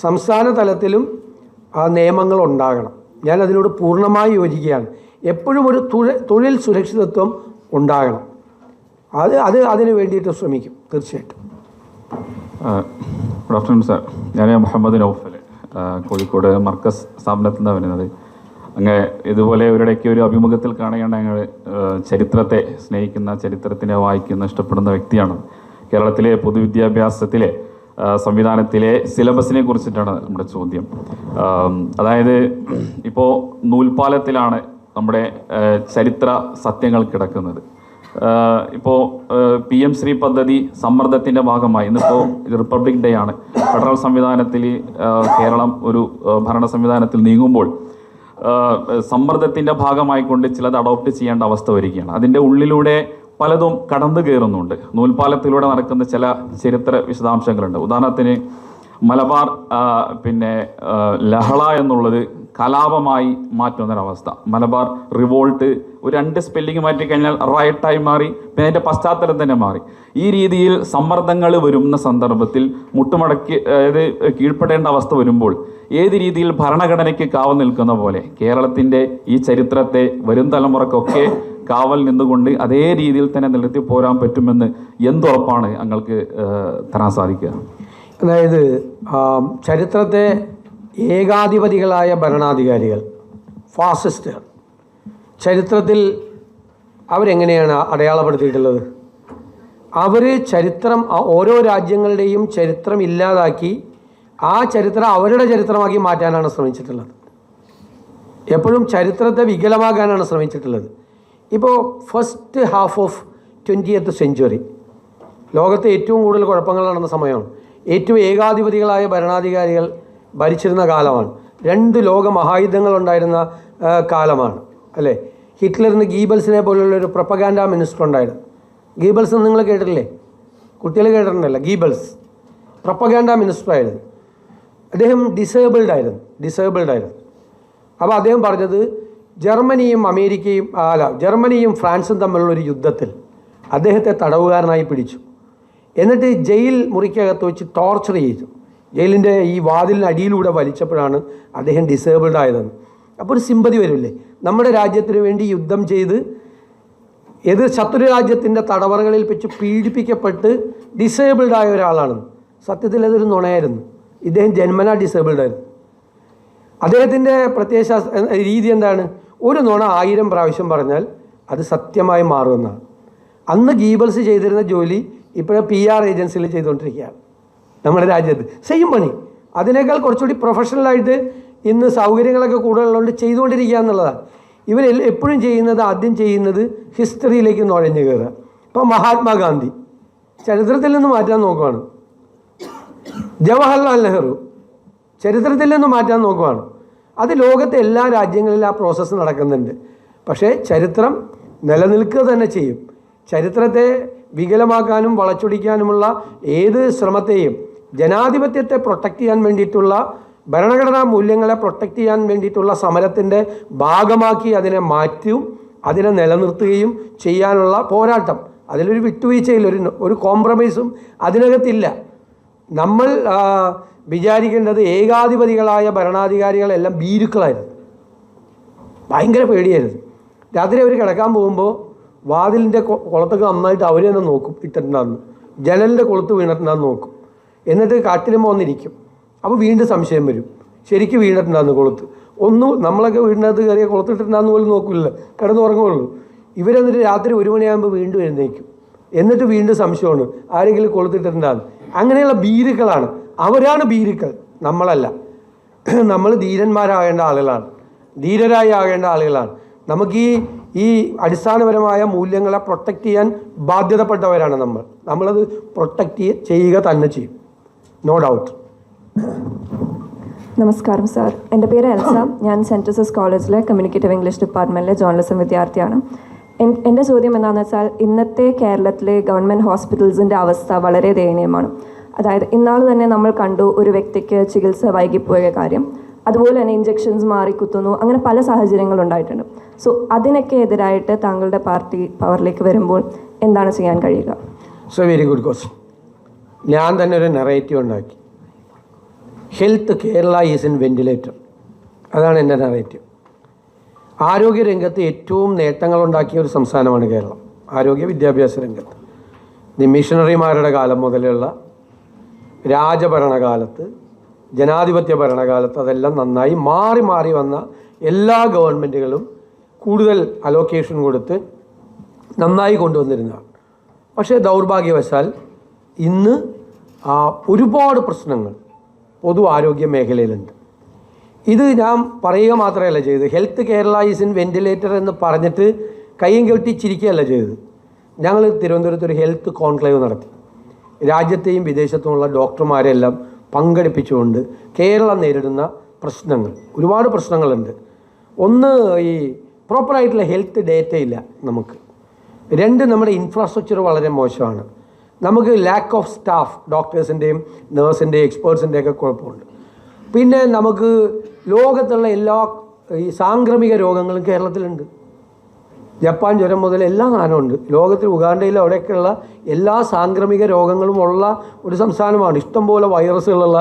[SPEAKER 2] സംസ്ഥാന തലത്തിലും ആ നിയമങ്ങൾ ഉണ്ടാകണം. ഞാൻ അതിനോട് പൂർണ്ണമായി യോജിക്കുകയാണ്. എപ്പോഴും ഒരു തൊഴിൽ സുരക്ഷിതത്വം ഉണ്ടാകണം. അതിന് വേണ്ടിയിട്ട് ശ്രമിക്കും തീർച്ചയായിട്ടും.
[SPEAKER 5] Good afternoon sir. ഞാൻ മുഹമ്മദ് നൗഫൽ, കോഴിക്കോട് മർക്കസ് സ്ഥാപനത്തിൽ നിന്നാണ് വരുന്നത്. അങ്ങനെ ഇതുപോലെ ഒരിടയ്ക്ക് ഒരു അഭിമുഖത്തിൽ കാണുകയാണ്, ഞങ്ങൾ ചരിത്രത്തെ സ്നേഹിക്കുന്ന, ചരിത്രത്തിനെ വായിക്കുന്ന, ഇഷ്ടപ്പെടുന്ന വ്യക്തിയാണ്. കേരളത്തിലെ പൊതുവിദ്യാഭ്യാസത്തിലെ സംവിധാനത്തിലെ സിലബസിനെ കുറിച്ചിട്ടാണ് നമ്മുടെ ചോദ്യം. അതായത് ഇപ്പോൾ നൂൽപ്പാലത്തിലാണ് നമ്മുടെ ചരിത്ര സത്യങ്ങൾ കിടക്കുന്നത്. ഇപ്പോൾ PM ശ്രീ പദ്ധതി സമ്മർദ്ദത്തിൻ്റെ ഭാഗമായി, ഇന്നിപ്പോൾ റിപ്പബ്ലിക് ഡേ ആണ്, ഫെഡറൽ സംവിധാനത്തിൽ കേരളം ഒരു ഭരണ സംവിധാനത്തിൽ നീങ്ങുമ്പോൾ സമ്മർദ്ദത്തിൻ്റെ ഭാഗമായിക്കൊണ്ട് ചിലത് അഡോപ്റ്റ് ചെയ്യേണ്ട അവസ്ഥ വരികയാണ്. അതിൻ്റെ ഉള്ളിലൂടെ പലതും കടന്നു കയറുന്നുണ്ട്. നൂൽപ്പാലത്തിലൂടെ നടക്കുന്ന ചില ചരിത്ര വിശദാംശങ്ങളുണ്ട്. ഉദാഹരണത്തിന് മലബാർ ലഹള എന്നുള്ളത് കലാപമായി മാറ്റുന്നൊരവസ്ഥ. മലബാർ റിവോൾട്ട് ഒരു 2 സ്പെല്ലിങ് മാറ്റിക്കഴിഞ്ഞാൽ റൈറ്റായി മാറി, പിന്നെ അതിൻ്റെ പശ്ചാത്തലം തന്നെ മാറി. ഈ രീതിയിൽ സമ്മർദ്ദങ്ങൾ വരുന്ന സന്ദർഭത്തിൽ മുട്ടുമടക്കി, അതായത് കീഴ്പ്പെടേണ്ട അവസ്ഥ വരുമ്പോൾ ഏത് രീതിയിൽ ഭരണഘടനയ്ക്ക് കാവൽ നിൽക്കുന്ന പോലെ കേരളത്തിൻ്റെ ഈ ചരിത്രത്തെ വരും തലമുറക്കൊക്കെ കാവൽ നിന്നുകൊണ്ട് അതേ രീതിയിൽ തന്നെ നിലനിർത്തി പോരാൻ പറ്റുമെന്ന് എന്തുറപ്പാണ് ഞങ്ങൾക്ക് തരാൻ സാധിക്കുക?
[SPEAKER 2] അതായത് ചരിത്രത്തെ ഏകാധിപതികളായ ഭരണാധികാരികൾ, ഫാസിസ്റ്റുകൾ, ചരിത്രത്തിൽ അവരെങ്ങനെയാണ് അടയാളപ്പെടുത്തിയിട്ടുള്ളത്? അവർ ചരിത്രം, ഓരോ രാജ്യങ്ങളുടെയും ചരിത്രം ഇല്ലാതാക്കി ആ ചരിത്രം അവരുടെ ചരിത്രമാക്കി മാറ്റാനാണ് ശ്രമിച്ചിട്ടുള്ളത്. എപ്പോഴും ചരിത്രത്തെ വികലമാക്കാനാണ് ശ്രമിച്ചിട്ടുള്ളത്. ഇപ്പോൾ first half of 20th century ലോകത്തെ ഏറ്റവും കൂടുതൽ കുഴപ്പങ്ങൾ നടന്ന സമയമാണ്. ഏറ്റവും ഏകാധിപതികളായ ഭരണാധികാരികൾ ഭരിച്ചിരുന്ന കാലമാണ്. 2 ലോക മഹായുദ്ധങ്ങളുണ്ടായിരുന്ന കാലമാണ്, അല്ലേ? ഹിറ്റ്ലറിന് ഗീബൽസിനെ പോലുള്ളൊരു പ്രൊപ്പഗാൻഡ മിനിസ്റ്റർ ഉണ്ടായിരുന്നു. ഗീബൽസ് നിങ്ങൾ കേട്ടിട്ടില്ലേ? കുട്ടികൾ കേട്ടിട്ടുണ്ടല്ലോ. ഗീബൽസ് പ്രൊപ്പഗാൻഡ മിനിസ്റ്ററായിരുന്നു. അദ്ദേഹം ഡിസേബിൾഡ് ആയിരുന്നു. അപ്പോൾ അദ്ദേഹം പറഞ്ഞത് ജർമ്മനിയും ഫ്രാൻസും തമ്മിലുള്ളൊരു യുദ്ധത്തിൽ അദ്ദേഹത്തെ തടവുകാരനായി പിടിച്ചു. എന്നിട്ട് ജയിൽ മുറിക്കകത്ത് വെച്ച് ടോർച്ചർ ചെയ്തു. ജയിലിൻ്റെ ഈ വാതിലിന് അടിയിലൂടെ വലിച്ചപ്പോഴാണ് അദ്ദേഹം ഡിസേബിൾഡ് ആയതെന്ന്. അപ്പോൾ ഒരു സിമ്പതി വരില്ലേ? നമ്മുടെ രാജ്യത്തിന് വേണ്ടി യുദ്ധം ചെയ്ത് ശത്രു രാജ്യത്തിൻ്റെ തടവറകളിൽ വെച്ച് പീഡിപ്പിക്കപ്പെട്ട് ഡിസേബിൾഡ് ആയ ഒരാളാണ്. സത്യത്തിൽ അതൊരു നുണയായിരുന്നു. ഇദ്ദേഹം ജന്മനാ ഡിസേബിൾഡ് ആയിരുന്നു. അദ്ദേഹത്തിൻ്റെ പ്രത്യേക രീതി എന്താണ്? ഒരു നുണ 1000 പ്രാവശ്യം പറഞ്ഞാൽ അത് സത്യമായി മാറുമെന്നാണ്. അന്ന് ഗീബൽസ് ചെയ്തിരുന്ന ജോലി ഇപ്പോഴും PR ഏജൻസിയിൽ ചെയ്തുകൊണ്ടിരിക്കുകയാണ് നമ്മുടെ രാജ്യത്ത്. സെയിം പണി, അതിനേക്കാൾ കുറച്ചുകൂടി പ്രൊഫഷണലായിട്ട് ഇന്ന് സൗകര്യങ്ങളൊക്കെ കൂടുതലുള്ളതുകൊണ്ട് ചെയ്തുകൊണ്ടിരിക്കുക എന്നുള്ളതാണ്. ഇവർ എപ്പോഴും ആദ്യം ചെയ്യുന്നത് ഹിസ്റ്ററിയിലേക്ക് നുഴഞ്ഞു കയറുക. ഇപ്പോൾ മഹാത്മാഗാന്ധി ചരിത്രത്തിൽ നിന്ന് മാറ്റാൻ നോക്കുകയാണ്. ജവഹർലാൽ നെഹ്റു ചരിത്രത്തിൽ നിന്ന് മാറ്റാൻ നോക്കുകയാണ്. അത് ലോകത്തെ എല്ലാ രാജ്യങ്ങളിലും ആ പ്രോസസ്സ് നടക്കുന്നുണ്ട്. പക്ഷേ ചരിത്രം നിലനിൽക്കുക തന്നെ ചെയ്യും. ചരിത്രത്തെ വികലമാക്കാനും വളച്ചൊടിക്കാനുമുള്ള ഏത് ശ്രമത്തെയും ജനാധിപത്യത്തെ പ്രൊട്ടക്റ്റ് ചെയ്യാൻ വേണ്ടിയിട്ടുള്ള, ഭരണഘടനാ മൂല്യങ്ങളെ പ്രൊട്ടക്റ്റ് ചെയ്യാൻ വേണ്ടിയിട്ടുള്ള സമരത്തിൻ്റെ ഭാഗമാക്കി അതിനെ മാറ്റും, അതിനെ നിലനിർത്തുകയും ചെയ്യാനുള്ള പോരാട്ടം. അതിലൊരു വിട്ടുവീഴ്ചയില്ല, ഒരു കോംപ്രമൈസും അതിനകത്തില്ല. നമ്മൾ വിചാരിക്കേണ്ടത് ഏകാധിപതികളായ ഭരണാധികാരികളെല്ലാം ഭീരുക്കളായിരുന്നു, ഭയങ്കര പേടിയായിരുന്നു. രാത്രി അവർ കിടക്കാൻ പോകുമ്പോൾ വാതിലിൻ്റെ കുളത്തൊക്കെ നന്നായിട്ട് അവർ തന്നെ നോക്കും, ഇട്ടിട്ടുണ്ടാകുന്നു. ജനലിൻ്റെ കൊളുത്ത് വീണിട്ടുണ്ടാകുന്ന നോക്കും. എന്നിട്ട് കാട്ടിലുമ്പോൾ വന്നിരിക്കും. അപ്പോൾ വീണ്ടും സംശയം വരും, ശരിക്കും വീണിട്ടുണ്ടാകുന്നു കൊളുത്ത്. ഒന്നും നമ്മളൊക്കെ വീടിനകത്ത് കയറിയ കൊളുത്തിട്ടുണ്ടാകുന്ന പോലും നോക്കില്ല, കിടന്നുറങ്ങുള്ളൂ. ഇവരെന്നിട്ട് രാത്രി 1 മണിയാകുമ്പോൾ വീണ്ടും എഴുന്നേക്കും, എന്നിട്ട് വീണ്ടും സംശയമാണ് ആരെങ്കിലും കൊളുത്തിട്ടുണ്ടാകും. അങ്ങനെയുള്ള ഭീരുക്കളാണ്, അവരാണ് ഭീരുക്കൾ, നമ്മളല്ല. നമ്മൾ ധീരന്മാരാകേണ്ട ആളുകളാണ്, ധീരരായി ആകേണ്ട ആളുകളാണ്. നമുക്ക് ഈ അടിസ്ഥാനപരമായ മൂല്യങ്ങളെ പ്രൊട്ടക്റ്റ് ചെയ്യാൻ ബാധ്യതപ്പെട്ടവരാണ് നമ്മളത് പ്രൊട്ടക്റ്റ് ചെയ്യുക തന്നെ ചെയ്യും, നോ ഡൗട്ട്.
[SPEAKER 6] നമസ്കാരം സാർ, എൻ്റെ പേര് എൽസ. ഞാൻ സെൻറ്റ് ജോസഫ്സ് കോളേജിലെ കമ്മ്യൂണിക്കേറ്റീവ് ഇംഗ്ലീഷ് ഡിപ്പാർട്ട്മെൻറ്റിലെ ജേർണലിസം വിദ്യാർത്ഥിയാണ്. എൻ്റെ ചോദ്യം എന്താണെന്ന് വെച്ചാൽ, ഇന്നത്തെ കേരളത്തിലെ ഗവൺമെൻറ് ഹോസ്പിറ്റൽസിൻ്റെ അവസ്ഥ വളരെ ദയനീയമാണ്. അതായത് ഇന്നാൾ തന്നെ നമ്മൾ കണ്ടു ഒരു വ്യക്തിക്ക് ചികിത്സ വൈകിപ്പോയ കാര്യം, അതുപോലെ തന്നെ ഇഞ്ചെക്ഷൻസ് മാറിക്കുത്തുന്നു, അങ്ങനെ പല സാഹചര്യങ്ങളുണ്ടായിട്ടുണ്ട്. സോ അതിനൊക്കെ എതിരായിട്ട് താങ്കളുടെ പാർട്ടി പവറിലേക്ക് വരുമ്പോൾ എന്താണ് ചെയ്യാൻ കഴിയുക?
[SPEAKER 2] Very good question. ഞാൻ തന്നെ ഒരു നെറേറ്റീവ് ഉണ്ടാക്കി, health Kerala is in ventilator. അതാണ് എൻ്റെ നെറേറ്റീവ്. ആരോഗ്യരംഗത്ത് ഏറ്റവും നേട്ടങ്ങളുണ്ടാക്കിയ ഒരു സംസ്ഥാനമാണ് കേരളം, ആരോഗ്യ വിദ്യാഭ്യാസ രംഗത്ത്. മിഷണറിമാരുടെ കാലം മുതലുള്ള രാജഭരണകാലത്ത്, ജനാധിപത്യ ഭരണകാലത്ത് അതെല്ലാം നന്നായി മാറി മാറി വന്ന എല്ലാ ഗവൺമെൻറ്റുകളും കൂടുതൽ അലോക്കേഷൻ കൊടുത്ത് നന്നായി കൊണ്ടുവന്നിരുന്നതാണ്. പക്ഷേ ദൗർഭാഗ്യവശാൽ ഇന്ന് ഒരുപാട് പ്രശ്നങ്ങൾ പൊതു ആരോഗ്യ മേഖലയിലുണ്ട്. ഇത് ഞാൻ പറയുക മാത്രമല്ല ചെയ്തത്, health Kerala is in ventilator എന്ന് പറഞ്ഞിട്ട് കയ്യും കെട്ടിച്ചിരിക്കുകയല്ല ചെയ്തത്. ഞങ്ങൾ തിരുവനന്തപുരത്ത് ഒരു ഹെൽത്ത് കോൺക്ലേവ് നടത്തി. രാജ്യത്തെയും വിദേശത്തുമുള്ള ഡോക്ടർമാരെല്ലാം പങ്കെടുപ്പിച്ചുകൊണ്ട് കേരളം നേരിടുന്ന പ്രശ്നങ്ങൾ, ഒരുപാട് പ്രശ്നങ്ങളുണ്ട്. ഒന്ന്, ഈ പ്രോപ്പറായിട്ടുള്ള ഹെൽത്ത് ഡേറ്റ ഇല്ല നമുക്ക്. 2, നമ്മുടെ ഇൻഫ്രാസ്ട്രക്ചർ വളരെ മോശമാണ്. നമുക്ക് ലാക്ക് ഓഫ് സ്റ്റാഫ്, ഡോക്ടേഴ്സിൻ്റെയും നേഴ്സിൻ്റെയും എക്സ്പേർട്സിൻ്റെയൊക്കെ കുഴപ്പമുണ്ട്. പിന്നെ നമുക്ക് ലോകത്തുള്ള എല്ലാ ഈ സാംക്രമിക രോഗങ്ങളും കേരളത്തിലുണ്ട്. ജപ്പാൻ ജ്വരം മുതൽ എല്ലാ സാധനമുണ്ട് ലോകത്തിൽ. ഉഗാണ്ടയിലും അവിടെയൊക്കെയുള്ള എല്ലാ സാംക്രമിക രോഗങ്ങളും ഉള്ള ഒരു സംസ്ഥാനമാണ്. ഇഷ്ടംപോലെ വൈറസുകളുള്ള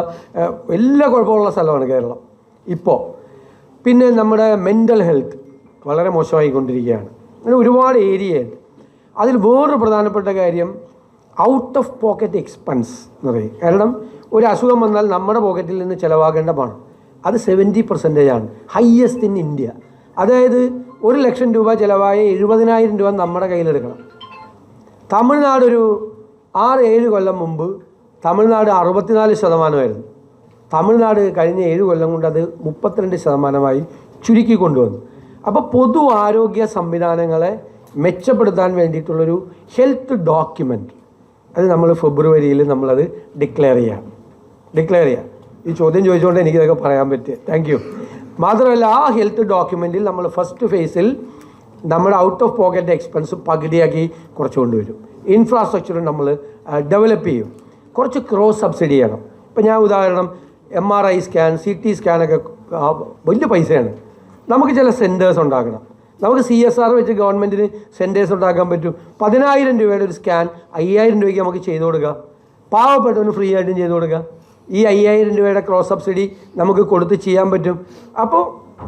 [SPEAKER 2] എല്ലാ കുഴപ്പമുള്ള സ്ഥലമാണ് കേരളം ഇപ്പോൾ. പിന്നെ നമ്മുടെ മെൻ്റൽ ഹെൽത്ത് വളരെ മോശമായിക്കൊണ്ടിരിക്കുകയാണ്. അങ്ങനെ ഒരുപാട് ഏരിയയുണ്ട്. അതിൽ വേറൊരു പ്രധാനപ്പെട്ട കാര്യം ഔട്ട് ഓഫ് പോക്കറ്റ് എക്സ്പെൻസ് എന്ന് പറയും. കാരണം ഒരു അസുഖം വന്നാൽ നമ്മുടെ പോക്കറ്റിൽ നിന്ന് ചിലവാകേണ്ട പണം അത് 70% ആണ്, ഹയ്യസ്റ്റ് ഇൻ ഇന്ത്യ. അതായത് 1 ലക്ഷം രൂപ ചിലവായ 70,000 രൂപ നമ്മുടെ കയ്യിലെടുക്കണം. തമിഴ്നാട് ഒരു 6-7 കൊല്ലം മുമ്പ് തമിഴ്നാട് 64%. തമിഴ്നാട് കഴിഞ്ഞ 7 കൊല്ലം കൊണ്ട് അത് 32% ചുരുക്കി കൊണ്ടുവന്നു. അപ്പോൾ പൊതു ആരോഗ്യ സംവിധാനങ്ങളെ മെച്ചപ്പെടുത്താൻ വേണ്ടിയിട്ടുള്ളൊരു ഹെൽത്ത് ഡോക്യുമെൻ്റ് അത് നമ്മൾ ഫെബ്രുവരിയിൽ നമ്മളത് ഡിക്ലെയർ ചെയ്യാം. ഈ ചോദ്യം ചോദിച്ചുകൊണ്ട് എനിക്കിതൊക്കെ പറയാൻ പറ്റുക. Thank you. മാത്രമല്ല, ആ ഹെൽത്ത് ഡോക്യുമെൻറ്റിൽ നമ്മൾ ഫസ്റ്റ് ഫേസിൽ നമ്മുടെ ഔട്ട് ഓഫ് പോക്കറ്റ് എക്സ്പെൻസ് പകുതിയാക്കി കുറച്ച് കൊണ്ടുവരും. ഇൻഫ്രാസ്ട്രക്ചർ നമ്മൾ ഡെവലപ്പ് ചെയ്യും. കുറച്ച് ക്രോസ് സബ്സിഡി ചെയ്യണം. ഇപ്പം ഞാൻ ഉദാഹരണം, MRI സ്കാൻ, CT സ്കാനൊക്കെ വലിയ പൈസയാണ്. നമുക്ക് ചില സെൻറ്റേഴ്സ് ഉണ്ടാക്കണം. നമുക്ക് CSR വെച്ച് ഗവൺമെൻറ്റിന് സെൻറ്റേഴ്സ് ഉണ്ടാക്കാൻ പറ്റും. 10,000 രൂപയുടെ ഒരു സ്കാൻ 5,000 രൂപയ്ക്ക് നമുക്ക് ചെയ്തു കൊടുക്കുക. പാവപ്പെട്ടവന് ഫ്രീ ആയിട്ടും ചെയ്തു കൊടുക്കുക. ഈ 5,000 രൂപയുടെ ക്രോസ് സബ്സിഡി നമുക്ക് കൊടുത്ത് ചെയ്യാൻ പറ്റും.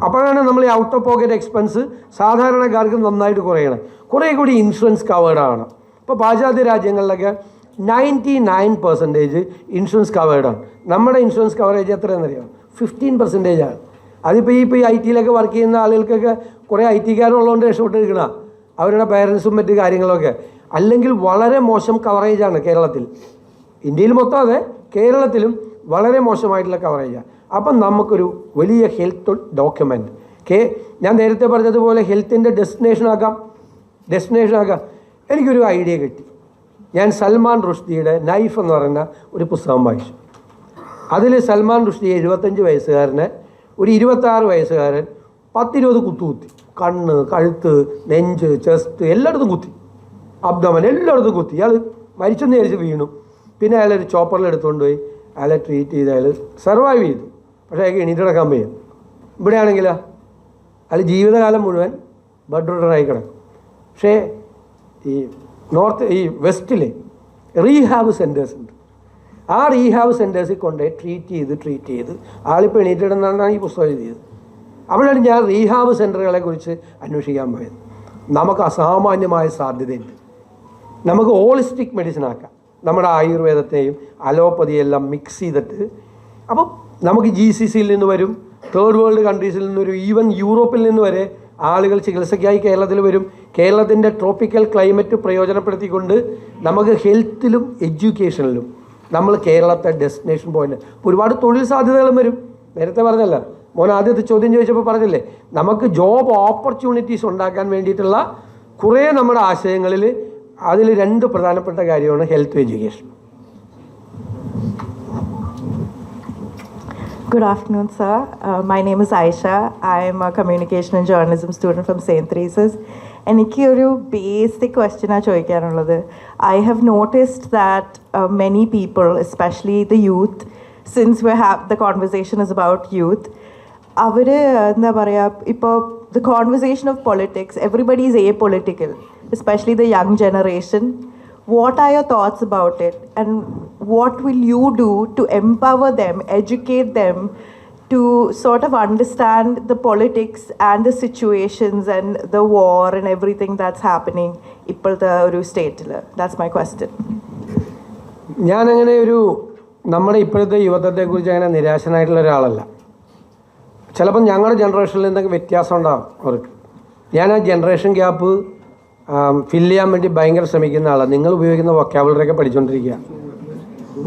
[SPEAKER 2] അപ്പോഴാണ് നമ്മൾ ഈ ഔട്ട് ഓഫ് പോക്കറ്റ് എക്സ്പെൻസ് സാധാരണക്കാർക്ക് നന്നായിട്ട് കുറയണം. കുറേ കൂടി ഇൻഷുറൻസ് കവേർഡ് ആവണം. ഇപ്പോൾ പാശ്ചാത്യ രാജ്യങ്ങളിലൊക്കെ 99% ഇൻഷുറൻസ് കവേർഡാണ്. നമ്മുടെ ഇൻഷുറൻസ് കവറേജ് എത്രയാണെന്നറിയാം? 15% ആണ്. അതിപ്പോൾ ഈ IT-യിലൊക്കെ വർക്ക് ചെയ്യുന്ന ആളുകൾക്കൊക്കെ കുറേ IT-കാരുള്ളതുകൊണ്ട് രക്ഷപ്പെട്ടിരിക്കണ അവരുടെ പേരൻസും മറ്റ് കാര്യങ്ങളൊക്കെ. അല്ലെങ്കിൽ വളരെ മോശം കവറേജാണ് കേരളത്തിൽ. ഇന്ത്യയിൽ മൊത്തം അതെ, കേരളത്തിലും വളരെ മോശമായിട്ടുള്ള കവറേജാണ്. അപ്പം നമുക്കൊരു വലിയ ഹെൽത്ത് ഡോക്യുമെൻറ്റ് ഞാൻ നേരത്തെ പറഞ്ഞതുപോലെ ഹെൽത്തിൻ്റെ ഡെസ്റ്റിനേഷൻ ആക്കാം. എനിക്കൊരു ഐഡിയ കിട്ടി. ഞാൻ സൽമാൻ റുഷ്ദിയുടെ നൈഫ് എന്ന് പറയുന്ന ഒരു പുസ്തകം വായിച്ചു. അതിൽ സൽമാൻ റുഷ്ദി 75 വയസ്സുകാരനെ ഒരു 26 വയസ്സുകാരൻ 10-20 കുത്തി. കണ്ണ്, കഴുത്ത്, നെഞ്ച്, ചെസ്റ്റ് എല്ലായിടത്തും കുത്തി, അബ്ഡോമൻ എല്ലായിടത്തും കുത്തി. അയാൾ മരിച്ചെന്ന് വിചാരിച്ച് വീണു. പിന്നെ അയാളൊരു ചോപ്പറിൽ എടുത്തുകൊണ്ട് പോയി അയാളെ ട്രീറ്റ് ചെയ്ത് അയാൾ സർവൈവ് ചെയ്തു. പക്ഷേ അയാൾക്ക് എണീറ്റ് നടക്കാൻ വയ്യ. ഇവിടെയാണെങ്കിലോ അയാൾ ജീവിതകാലം മുഴുവൻ ബെഡ് റിഡനായി കിടക്കും. പക്ഷേ ഈ വെസ്റ്റിൽ റീഹാബ് സെൻറ്റേഴ്സ് ഉണ്ട്. ആ റീഹാബ് സെൻറ്റേഴ്സിൽ കൊണ്ടുപോയി ട്രീറ്റ് ചെയ്ത് ആളിപ്പോൾ എണീറ്റിടുന്നാണ് ഈ പുസ്തകം എഴുതിയത്. അവിടെയാണ് ഞാൻ റീഹാബ് സെൻറ്ററുകളെ കുറിച്ച് അന്വേഷിക്കാൻ പോയത്. നമുക്ക് അസാമാന്യമായ സാധ്യതയുണ്ട്. നമുക്ക് ഹോളിസ്റ്റിക് മെഡിസിൻ ആക്കാം. നമ്മുടെ ആയുർവേദത്തെയും അലോപ്പതിയെല്ലാം മിക്സ് ചെയ്തിട്ട് അപ്പം നമുക്ക് GCC നിന്ന് വരും, തേർഡ് വേൾഡ് കൺട്രീസിൽ നിന്ന് വരും, ഈവൻ യൂറോപ്പിൽ നിന്ന് വരെ ആളുകൾ ചികിത്സയ്ക്കായി കേരളത്തിൽ വരും. കേരളത്തിൻ്റെ ട്രോപ്പിക്കൽ ക്ലൈമറ്റ് പ്രയോജനപ്പെടുത്തിക്കൊണ്ട് നമുക്ക് ഹെൽത്തിലും എഡ്യൂക്കേഷനിലും നമ്മൾ കേരളത്തെ ഡെസ്റ്റിനേഷൻ പോയിന്റ്, ഒരുപാട് തൊഴിൽ സാധ്യതകളും വരും. നേരത്തെ പറഞ്ഞല്ല, മോൻ ആദ്യത്തെ ചോദ്യം ചോദിച്ചപ്പോൾ പറഞ്ഞില്ലേ, നമുക്ക് ജോബ് ഓപ്പർച്യൂണിറ്റീസ് ഉണ്ടാക്കാൻ വേണ്ടിയിട്ടുള്ള കുറേ നമ്മുടെ ആശയങ്ങളിൽ അതിൽ 2 പ്രധാനപ്പെട്ട കാര്യമാണ് health, education.
[SPEAKER 7] Good afternoon, sir. My name is Aisha. I am a communication and journalism student from St. Teresa's. എനിക്ക് ഒരു ബേസിക് ക്വസ്റ്റ്യനാണ് ചോദിക്കാനുള്ളത്. I have noticed that many people, especially the youth, since the conversation is about youth, അവർ എന്താ പറയുക, ഇപ്പോൾ the conversation of politics, everybody is apolitical, especially the young generation. What are your thoughts about it, and what will you do to empower them, educate them to sort of understand the politics and the situations and the war and everything that's happening ഇപ്പോഴത്തെ ഒരു സ്റ്റേറ്റിൽ? That's my question.
[SPEAKER 2] ഞാനങ്ങനെ നമ്മുടെ ഇപ്പോഴത്തെ യുവത്വത്തെക്കുറിച്ച് അങ്ങനെ നിരാശനായിട്ടുള്ള ഒരാളല്ല. ചിലപ്പോൾ ഞങ്ങളുടെ ജനറേഷനിൽ എന്തെങ്കിലും വ്യത്യാസം ഉണ്ടാകും അവർക്ക്. ഞാൻ ആ ജനറേഷൻ ഗ്യാപ്പ് ഫില്ല് ചെയ്യാൻ വേണ്ടി ഭയങ്കര ശ്രമിക്കുന്ന ആളാണ്. നിങ്ങൾ ഉപയോഗിക്കുന്ന വൊക്കാബുലറിയൊക്കെ പഠിച്ചുകൊണ്ടിരിക്കുക.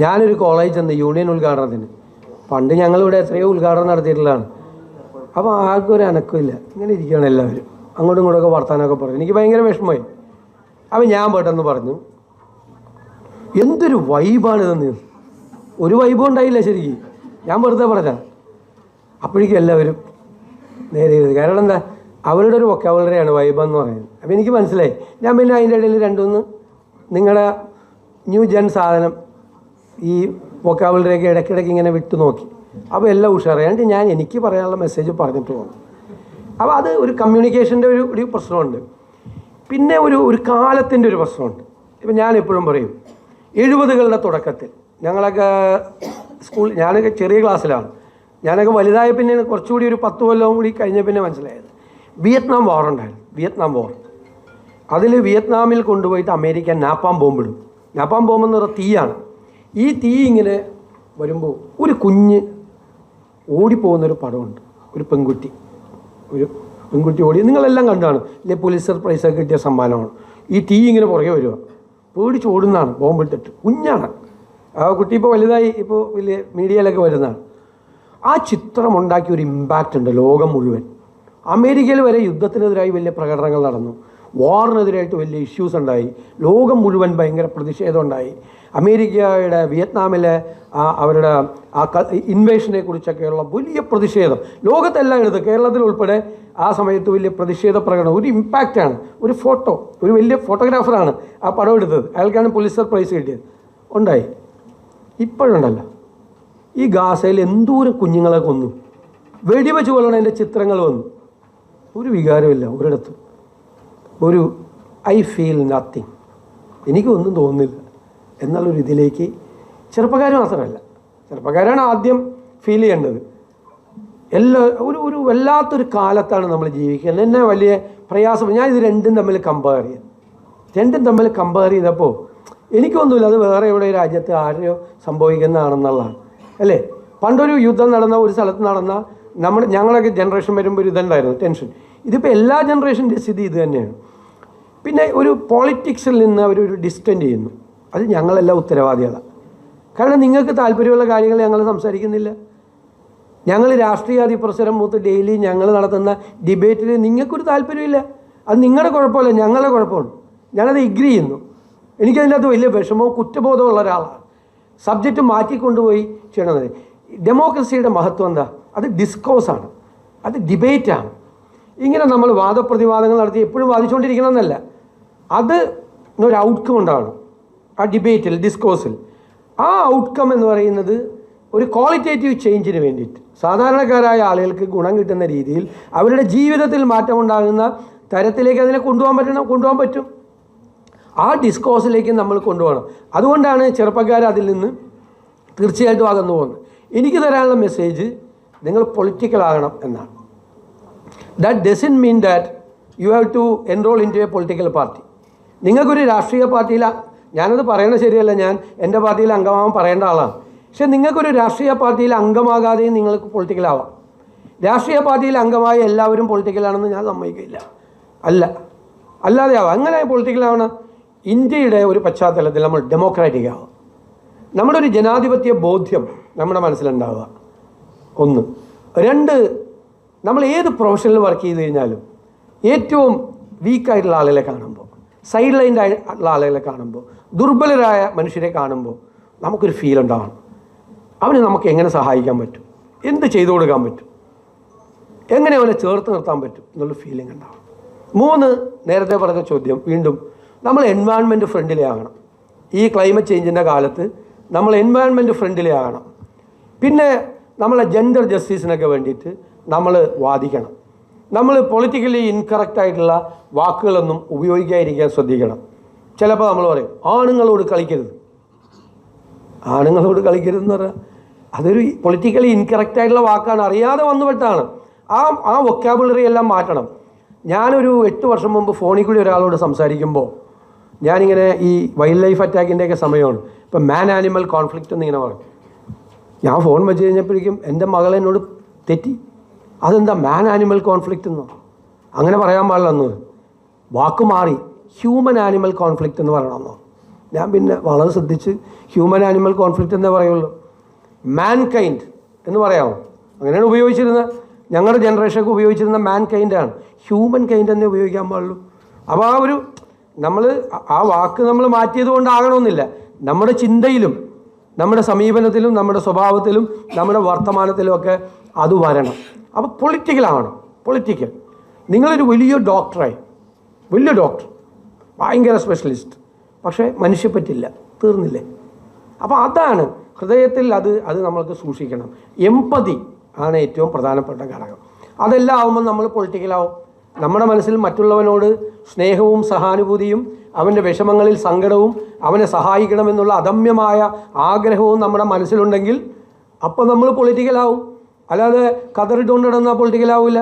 [SPEAKER 2] ഞാനൊരു കോളേജ് ചെന്ന് യൂണിയൻ ഉദ്ഘാടനത്തിന്, പണ്ട് ഞങ്ങളിവിടെ എത്രയോ ഉദ്ഘാടനം നടത്തിയിട്ടുള്ളതാണ്. അപ്പോൾ ആർക്കും ഒരു അനക്കമില്ല, ഇങ്ങനെ ഇരിക്കുകയാണ് എല്ലാവരും, അങ്ങോട്ടും ഇങ്ങോട്ടൊക്കെ വർത്താനമൊക്കെ പറയും. എനിക്ക് ഭയങ്കര വിഷമമായി. അപ്പോൾ ഞാൻ പെട്ടെന്ന് പറഞ്ഞു, എന്തൊരു വൈബാണിതെന്ന്. ഒരു വൈബും ഉണ്ടായില്ല ശരിക്കും, ഞാൻ വെറുതെ പറഞ്ഞ. അപ്പോഴേക്കും എല്ലാവരും നേരെ ചെയ്തു. കാരണം എന്താ, അവരുടെ ഒരു വൊക്കാബുലറിയാണ് വൈബെന്ന് പറയുന്നത്. അപ്പോൾ എനിക്ക് മനസ്സിലായി. ഞാൻ പിന്നെ അതിൻ്റെ ഇടയിൽ 2-3 നിങ്ങളുടെ ന്യൂ ജെൻ സാധനം ഈ വൊക്കാബുലറിയൊക്കെ ഇടയ്ക്കിടയ്ക്ക് ഇങ്ങനെ വിട്ടു നോക്കി. അപ്പോൾ എല്ലാം ഉഷാറിയാണ്ട് ഞാൻ എനിക്ക് പറയാനുള്ള മെസ്സേജ് പറഞ്ഞിട്ട് പോകും. അപ്പോൾ അത് ഒരു കമ്മ്യൂണിക്കേഷൻ്റെ ഒരു പ്രശ്നമുണ്ട്. പിന്നെ ഒരു കാലത്തിൻ്റെ ഒരു പ്രശ്നമുണ്ട്. ഇപ്പം ഞാൻ എപ്പോഴും പറയും, 70കളുടെ തുടക്കത്തിൽ ഞങ്ങളൊക്കെ ഞാനൊക്കെ ചെറിയ ക്ലാസ്സിലാണ്. ഞാനൊക്കെ വലുതായ പിന്നെ കുറച്ചുകൂടി ഒരു 10 കൊല്ലവും കൂടി കഴിഞ്ഞ പിന്നെ മനസ്സിലായത്, വിയറ്റ്നാം വാർ ഉണ്ടായിരുന്നു. വിയറ്റ്നാം വാർ, അതിൽ വിയറ്റ്നാമിൽ കൊണ്ടുപോയിട്ട് അമേരിക്ക നാപ്പാം ബോംബിടും. നാപ്പാം ബോംബെന്ന് പറഞ്ഞാൽ തീയാണ്. ഈ തീ ഇങ്ങനെ വരുമ്പോൾ ഒരു കുഞ്ഞ് ഓടിപ്പോകുന്നൊരു പടമുണ്ട്. ഒരു പെൺകുട്ടി ഓടി, നിങ്ങളെല്ലാം കണ്ടാണ് ഇല്ലേ, പുലിസർ പ്രൈസൊക്കെ കിട്ടിയ സമ്മാനമാണ്. ഈ തീ ഇങ്ങനെ പുറകെ വരിക, പേടിച്ച് ഓടുന്നതാണ്, ബോംബിട്ടിട്ട്. കുഞ്ഞാണ് ആ കുട്ടി, ഇപ്പോൾ വലുതായി, ഇപ്പോൾ വലിയ മീഡിയയിലൊക്കെ വരുന്നതാണ്. ആ ചിത്രം ഉണ്ടാക്കിയ ഒരു ഇമ്പാക്റ്റ് ഉണ്ട് ലോകം മുഴുവൻ. അമേരിക്കയിൽ വരെ യുദ്ധത്തിനെതിരായി വലിയ പ്രകടനങ്ങൾ നടന്നു, വാറിനെതിരായിട്ട് വലിയ ഇഷ്യൂസ് ഉണ്ടായി, ലോകം മുഴുവൻ ഭയങ്കര പ്രതിഷേധം ഉണ്ടായി. അമേരിക്കയുടെ വിയറ്റ്നാമിലെ അവരുടെ ആ ഇൻവേഷനെ കുറിച്ചൊക്കെയുള്ള വലിയ പ്രതിഷേധം ലോകത്തെല്ലാം എടുത്ത്, കേരളത്തിൽ ഉൾപ്പെടെ ആ സമയത്ത് വലിയ പ്രതിഷേധ പ്രകടനം. ഒരു ഇമ്പാക്റ്റാണ്. ഒരു വലിയ ഫോട്ടോഗ്രാഫറാണ് ആ പടം എടുത്തത്, അയാൾക്കാണ് പുലിസർ പ്രൈസ് കിട്ടിയത്. ഉണ്ടായി. ഇപ്പോഴുണ്ടല്ലോ ഈ ഗാസയിൽ എന്തോരം കുഞ്ഞുങ്ങളെ കൊന്നു, വെടിവെച്ച് കൊല്ലണതിൻ്റെ ചിത്രങ്ങൾ വന്നു. ഒരു വികാരമില്ല ഒരിടത്തും. ഐ ഫീൽ നത്തിങ്, എനിക്കൊന്നും തോന്നുന്നില്ല എന്നുള്ളൊരു ഇതിലേക്ക് ചെറുപ്പക്കാർ മാത്രമല്ല, ചെറുപ്പക്കാരാണ് ആദ്യം ഫീൽ ചെയ്യേണ്ടത്. ഒരു വല്ലാത്തൊരു കാലത്താണ് നമ്മൾ ജീവിക്കുന്നത്. എന്നെ വലിയ പ്രയാസം. ഞാൻ ഇത് രണ്ടും തമ്മിൽ കമ്പയർ ചെയ്തപ്പോൾ എനിക്കൊന്നുമില്ല, അത് വേറെ എവിടെ രാജ്യത്ത് ആരെയോ സംഭവിക്കുന്നതാണെന്നുള്ളതാണ് അല്ലേ. പണ്ടൊരു യുദ്ധം നടന്ന ഒരു സ്ഥലത്ത് നടന്ന ഞങ്ങളൊക്കെ ജനറേഷൻ വരുമ്പോൾ ഒരു ഇതുണ്ടായിരുന്നു, ടെൻഷൻ. ഇതിപ്പോൾ എല്ലാ ജനറേഷൻ്റെ സ്ഥിതി ഇത് തന്നെയാണ്. പിന്നെ ഒരു പോളിറ്റിക്സിൽ നിന്ന് അവരൊരു ഡിസ്റ്റൻറ്റ് ചെയ്യുന്നു. അത് ഞങ്ങളെല്ലാം ഉത്തരവാദികളാണ്. കാരണം നിങ്ങൾക്ക് താല്പര്യമുള്ള കാര്യങ്ങൾ ഞങ്ങൾ സംസാരിക്കുന്നില്ല. ഞങ്ങൾ രാഷ്ട്രീയാധിപ്രസരം മൂത്ത് ഡെയിലി ഞങ്ങൾ നടത്തുന്ന ഡിബേറ്റിൽ നിങ്ങൾക്കൊരു താല്പര്യമില്ല. അത് നിങ്ങളുടെ കുഴപ്പമല്ല, ഞങ്ങളുടെ കുഴപ്പമാണ്. ഞാനത് എഗ്രി ചെയ്യുന്നു. എനിക്കതിനകത്ത് വലിയ വിഷമവും കുറ്റബോധമുള്ള ഒരാളാണ്. സബ്ജക്റ്റ് മാറ്റിക്കൊണ്ടുപോയി ചെയ്യണത്. ഡെമോക്രസിയുടെ മഹത്വം എന്താ? അത് ഡിസ്കോഴ്സാണ്, അത് ഡിബേറ്റാണ്. ഇങ്ങനെ നമ്മൾ വാദപ്രതിവാദങ്ങൾ നടത്തി എപ്പോഴും വാദിച്ചുകൊണ്ടിരിക്കണമെന്നല്ല, അത് ഒരു ഔട്ട്കം ഉണ്ടാവണം ആ ഡിബേറ്റിൽ, ഡിസ്കോഴ്സിൽ. ആ ഔട്ട്കം എന്ന് പറയുന്നത് ഒരു ക്വാളിറ്റേറ്റീവ് ചേഞ്ചിന് വേണ്ടിയിട്ട് സാധാരണക്കാരായ ആളുകൾക്ക് ഗുണം കിട്ടുന്ന രീതിയിൽ അവരുടെ ജീവിതത്തിൽ മാറ്റമുണ്ടാകുന്ന തരത്തിലേക്ക് അതിനെ കൊണ്ടുപോകാൻ പറ്റും. ആ ഡിസ്കോഴ്സിലേക്ക് നമ്മൾ കൊണ്ടുപോകണം. അതുകൊണ്ടാണ് ചെറുപ്പക്കാർ അതിൽ നിന്ന് തീർച്ചയായിട്ടും അകന്നു പോകുന്നത്. എനിക്ക് തരാനുള്ള മെസ്സേജ്, നിങ്ങൾ പൊളിറ്റിക്കൽ ആകണം എന്നാണ്. That doesn't mean that you have to enrol into a political party. നിങ്ങൾക്കൊരു രാഷ്ട്രീയ പാർട്ടിയിൽ, ഞാനത് പറയണത് ശരിയല്ല, ഞാൻ എൻ്റെ പാർട്ടിയിൽ അംഗമാവാൻ പറയേണ്ട ആളാണ്. പക്ഷെ നിങ്ങൾക്കൊരു രാഷ്ട്രീയ പാർട്ടിയിൽ അംഗമാകാതെയും നിങ്ങൾക്ക് പൊളിറ്റിക്കലാവാം. രാഷ്ട്രീയ പാർട്ടിയിൽ അംഗമായ എല്ലാവരും പൊളിറ്റിക്കലാണെന്ന് ഞാൻ സമ്മതിക്കില്ല. അല്ലാതെ ആവാം. എങ്ങനെ പൊളിറ്റിക്കലാവണം? ഇന്ത്യയുടെ ഒരു പശ്ചാത്തലത്തിൽ നമ്മൾ ഡെമോക്രാറ്റിക് ആവുക, നമ്മുടെ ഒരു ജനാധിപത്യ ബോധ്യം നമ്മുടെ മനസ്സിലുണ്ടാവുക. 1. 2, നമ്മൾ ഏത് പ്രൊഫഷനിൽ വർക്ക് ചെയ്ത് കഴിഞ്ഞാലും ഏറ്റവും വീക്കായിട്ടുള്ള ആളുകളെ കാണുമ്പോൾ, സൈഡ് ലൈൻഡ് ആയിട്ടുള്ള ആളുകളെ കാണുമ്പോൾ, ദുർബലരായ മനുഷ്യരെ കാണുമ്പോൾ നമുക്കൊരു ഫീൽ ഉണ്ടാവണം. അവന് നമുക്ക് എങ്ങനെ സഹായിക്കാൻ പറ്റും, എന്ത് ചെയ്തു കൊടുക്കാൻ പറ്റും, എങ്ങനെ അവനെ ചേർത്ത് നിർത്താൻ പറ്റും എന്നുള്ള ഫീലിംഗ് ഉണ്ടാവണം. 3, നേരത്തെ പറഞ്ഞ ചോദ്യം വീണ്ടും, നമ്മൾ എൻവയൺമെൻറ്റ് ഫ്രണ്ട്ലി ആകണം. ഈ ക്ലൈമറ്റ് ചേഞ്ചിൻ്റെ കാലത്ത് നമ്മൾ എൻവയൺമെൻറ്റ് ഫ്രണ്ട്ലി ആകണം. പിന്നെ നമ്മളെ ജെൻഡർ ജസ്റ്റിസിനൊക്കെ വേണ്ടിയിട്ട് നമ്മൾ വാദിക്കണം. നമ്മൾ പൊളിറ്റിക്കലി ഇൻകറക്റ്റായിട്ടുള്ള വാക്കുകളൊന്നും ഉപയോഗിക്കാതിരിക്കാൻ ശ്രദ്ധിക്കണം. ചിലപ്പോൾ നമ്മൾ പറയും ആണുങ്ങളോട് കളിക്കരുത്. ആണുങ്ങളോട് കളിക്കരുതെന്ന് പറഞ്ഞാൽ അതൊരു പൊളിറ്റിക്കലി ഇൻകറക്റ്റായിട്ടുള്ള വാക്കാണ്, അറിയാതെ വന്നുപെട്ടാണ്. ആ വൊക്കാബുലറി എല്ലാം മാറ്റണം. ഞാനൊരു 8 വർഷം മുമ്പ് ഫോണിൽ കൂടി ഒരാളോട് സംസാരിക്കുമ്പോൾ ഞാനിങ്ങനെ ഈ വൈൽഡ് ലൈഫ് അറ്റാക്കിൻ്റെയൊക്കെ സമയമാണ്. ഇപ്പം മാൻ ആനിമൽ കോൺഫ്ലിക്റ്റ് എന്നിങ്ങനെ പറയും. ഞാൻ ഫോൺ വെച്ച് കഴിഞ്ഞപ്പോഴേക്കും എൻ്റെ മകൾ എന്നോട് തെറ്റി. അതെന്താ മാൻ ആനിമൽ കോൺഫ്ലിക്റ്റ് എന്നോ? അങ്ങനെ പറയാൻ പാടില്ലെന്ന് വാക്ക് മാറി, ഹ്യൂമൻ ആനിമൽ കോൺഫ്ലിക്റ്റ് എന്ന് പറയണമെന്നോ? ഞാൻ പിന്നെ വളരെ ശ്രദ്ധിച്ച് ഹ്യൂമൻ ആനിമൽ കോൺഫ്ലിക്റ്റ് എന്നേ പറയുള്ളൂ. മാൻ കൈൻഡ് എന്ന് പറയാമോ? അങ്ങനെയാണ് ഉപയോഗിച്ചിരുന്നത്. ഞങ്ങളുടെ ജനറേഷനൊക്കെ ഉപയോഗിച്ചിരുന്ന മാൻ കൈൻഡാണ്. ഹ്യൂമൻ കൈൻഡ് എന്നേ ഉപയോഗിക്കാൻ പാടുള്ളൂ. അപ്പോൾ ആ വാക്ക് നമ്മൾ മാറ്റിയത് കൊണ്ടാകണമെന്നില്ല. നമ്മുടെ ചിന്തയിലും നമ്മുടെ സമീപനത്തിലും നമ്മുടെ സ്വഭാവത്തിലും നമ്മുടെ വർത്തമാനത്തിലും ഒക്കെ അത് വരണം. അപ്പോൾ പൊളിറ്റിക്കലാവണം. പൊളിറ്റിക്കൽ. നിങ്ങളൊരു വലിയ ഡോക്ടറായി, വലിയ ഡോക്ടർ, ഭയങ്കര സ്പെഷ്യലിസ്റ്റ്, പക്ഷേ മനുഷ്യപ്പറ്റില്ല, തീർന്നില്ലേ? അപ്പോൾ അതാണ് ഹൃദയത്തിൽ അത് നമ്മൾക്ക് സൂക്ഷിക്കണം. എമ്പതി ആണ് ഏറ്റവും പ്രധാനപ്പെട്ട ഘടകം. അതെല്ലാം ആവുമ്പോൾ നമ്മൾ പൊളിറ്റിക്കലാവും. നമ്മുടെ മനസ്സിൽ മറ്റുള്ളവനോട് സ്നേഹവും സഹാനുഭൂതിയും അവൻ്റെ വിഷമങ്ങളിൽ സങ്കടവും അവനെ സഹായിക്കണമെന്നുള്ള അദമ്യമായ ആഗ്രഹവും നമ്മുടെ മനസ്സിലുണ്ടെങ്കിൽ അപ്പോൾ നമ്മൾ പൊളിറ്റിക്കലാവും. അല്ലാതെ കതറിട്ടുകൊണ്ട് നടന്നാൽ പൊളിറ്റിക്കലാവില്ല.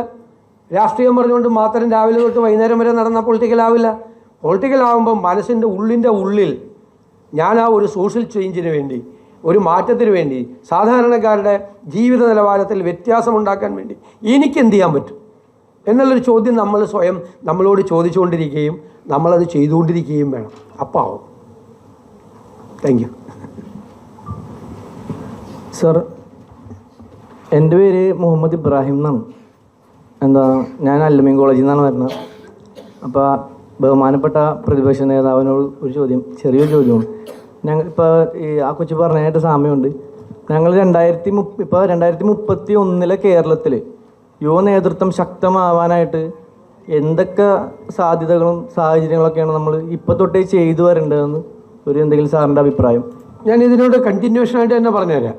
[SPEAKER 2] രാഷ്ട്രീയം പറഞ്ഞുകൊണ്ട് മാത്രം രാവിലെ തൊട്ട് വൈകുന്നേരം വരെ നടന്നാൽ പൊളിറ്റിക്കലാവില്ല. പൊളിറ്റിക്കലാവുമ്പം മനസ്സിൻ്റെ ഉള്ളിൽ ഞാൻ ആ ഒരു സോഷ്യൽ ചേഞ്ചിന് വേണ്ടി, ഒരു മാറ്റത്തിന് വേണ്ടി, സാധാരണക്കാരുടെ ജീവിത നിലവാരത്തിൽ വ്യത്യാസമുണ്ടാക്കാൻ വേണ്ടി എനിക്കെന്ത് ചെയ്യാൻ പറ്റും എന്നുള്ളൊരു ചോദ്യം നമ്മൾ സ്വയം നമ്മളോട് ചോദിച്ചുകൊണ്ടിരിക്കുകയും നമ്മളത് ചെയ്തുകൊണ്ടിരിക്കുകയും വേണം. അപ്പോൾ ആവും. Thank you.
[SPEAKER 8] സർ, എൻ്റെ പേര് മുഹമ്മദ് ഇബ്രാഹിം എന്നാണ്. ഞാൻ അൽമീൻ കോളേജിൽ നിന്നാണ് വരുന്നത്. അപ്പോൾ ബഹുമാനപ്പെട്ട പ്രതിപക്ഷ നേതാവിനോട് ഒരു ചോദ്യം, ചെറിയൊരു ചോദ്യമാണ്. ഞങ്ങളിപ്പോൾ ആ കൊച്ചു പറഞ്ഞായിട്ട് സാമ്യമുണ്ട്. ഞങ്ങൾ 2031 കേരളത്തിൽ യുവ നേതൃത്വം ശക്തമാവാനായിട്ട് എന്തൊക്കെ സാധ്യതകളും സാഹചര്യങ്ങളൊക്കെയാണ് നമ്മൾ ഇപ്പോൾ തൊട്ടേ ചെയ്തു വരേണ്ടതെന്ന് എന്തെങ്കിലും സാറിൻ്റെ അഭിപ്രായം?
[SPEAKER 2] ഞാൻ ഇതിനോട് കണ്ടിന്യൂഷനായിട്ട് തന്നെ പറഞ്ഞുതരാം.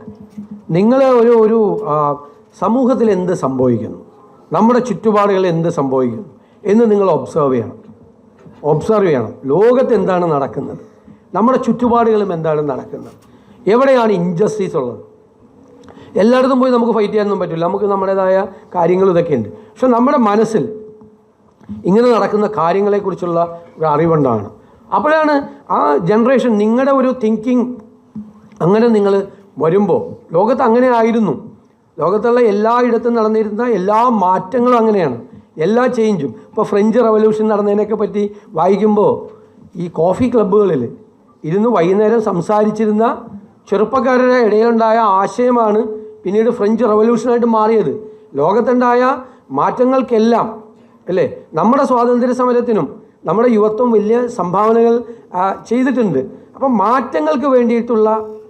[SPEAKER 2] നിങ്ങൾ ഒരു സമൂഹത്തിൽ എന്ത് സംഭവിക്കുന്നു, നമ്മുടെ ചുറ്റുപാടുകളിൽ എന്ത് സംഭവിക്കുന്നു എന്ന് നിങ്ങൾ ഒബ്സർവ് ചെയ്യണം. ലോകത്ത് എന്താണ് നടക്കുന്നത്, നമ്മുടെ ചുറ്റുപാടുകളും എന്താണ് നടക്കുന്നത്, എവിടെയാണ് ഇൻജസ്റ്റിസ് ഉള്ളത്. എല്ലായിടത്തും പോയി നമുക്ക് ഫൈറ്റ് ചെയ്യാനൊന്നും പറ്റില്ല. നമുക്ക് നമ്മുടേതായ കാര്യങ്ങൾ ഇതൊക്കെ ഉണ്ട്. പക്ഷെ നമ്മുടെ മനസ്സിൽ ഇങ്ങനെ നടക്കുന്ന കാര്യങ്ങളെക്കുറിച്ചുള്ള ഒരു അറിവുണ്ടാണ്. അപ്പോഴാണ് ആ ജനറേഷൻ, നിങ്ങളുടെ ഒരു തിങ്കിങ് അങ്ങനെ നിങ്ങൾ വരുമ്പോൾ, ലോകത്ത് അങ്ങനെ ആയിരുന്നു. ലോകത്തുള്ള എല്ലായിടത്തും നടന്നിരുന്ന എല്ലാ മാറ്റങ്ങളും അങ്ങനെയാണ്, എല്ലാ ചേഞ്ചും. ഇപ്പോൾ ഫ്രഞ്ച് റവല്യൂഷൻ നടന്നതിനൊക്കെ പറ്റി വായിക്കുമ്പോൾ ഈ കോഫി ക്ലബ്ബുകളിൽ ഇരുന്ന് വൈകുന്നേരം സംസാരിച്ചിരുന്ന ചെറുപ്പക്കാരുടെ ഇടയിലുണ്ടായ ആശയമാണ് പിന്നീട് ഫ്രഞ്ച് റവല്യൂഷനായിട്ട് മാറിയത്. ലോകത്തുണ്ടായ മാറ്റങ്ങൾക്കെല്ലാം അല്ലേ, നമ്മുടെ സ്വാതന്ത്ര്യ സമരത്തിനും നമ്മുടെ യുവത്വം വലിയ സംഭാവനകൾ ചെയ്തിട്ടുണ്ട്. അപ്പം മാറ്റങ്ങൾക്ക് വേണ്ടിയിട്ടുള്ള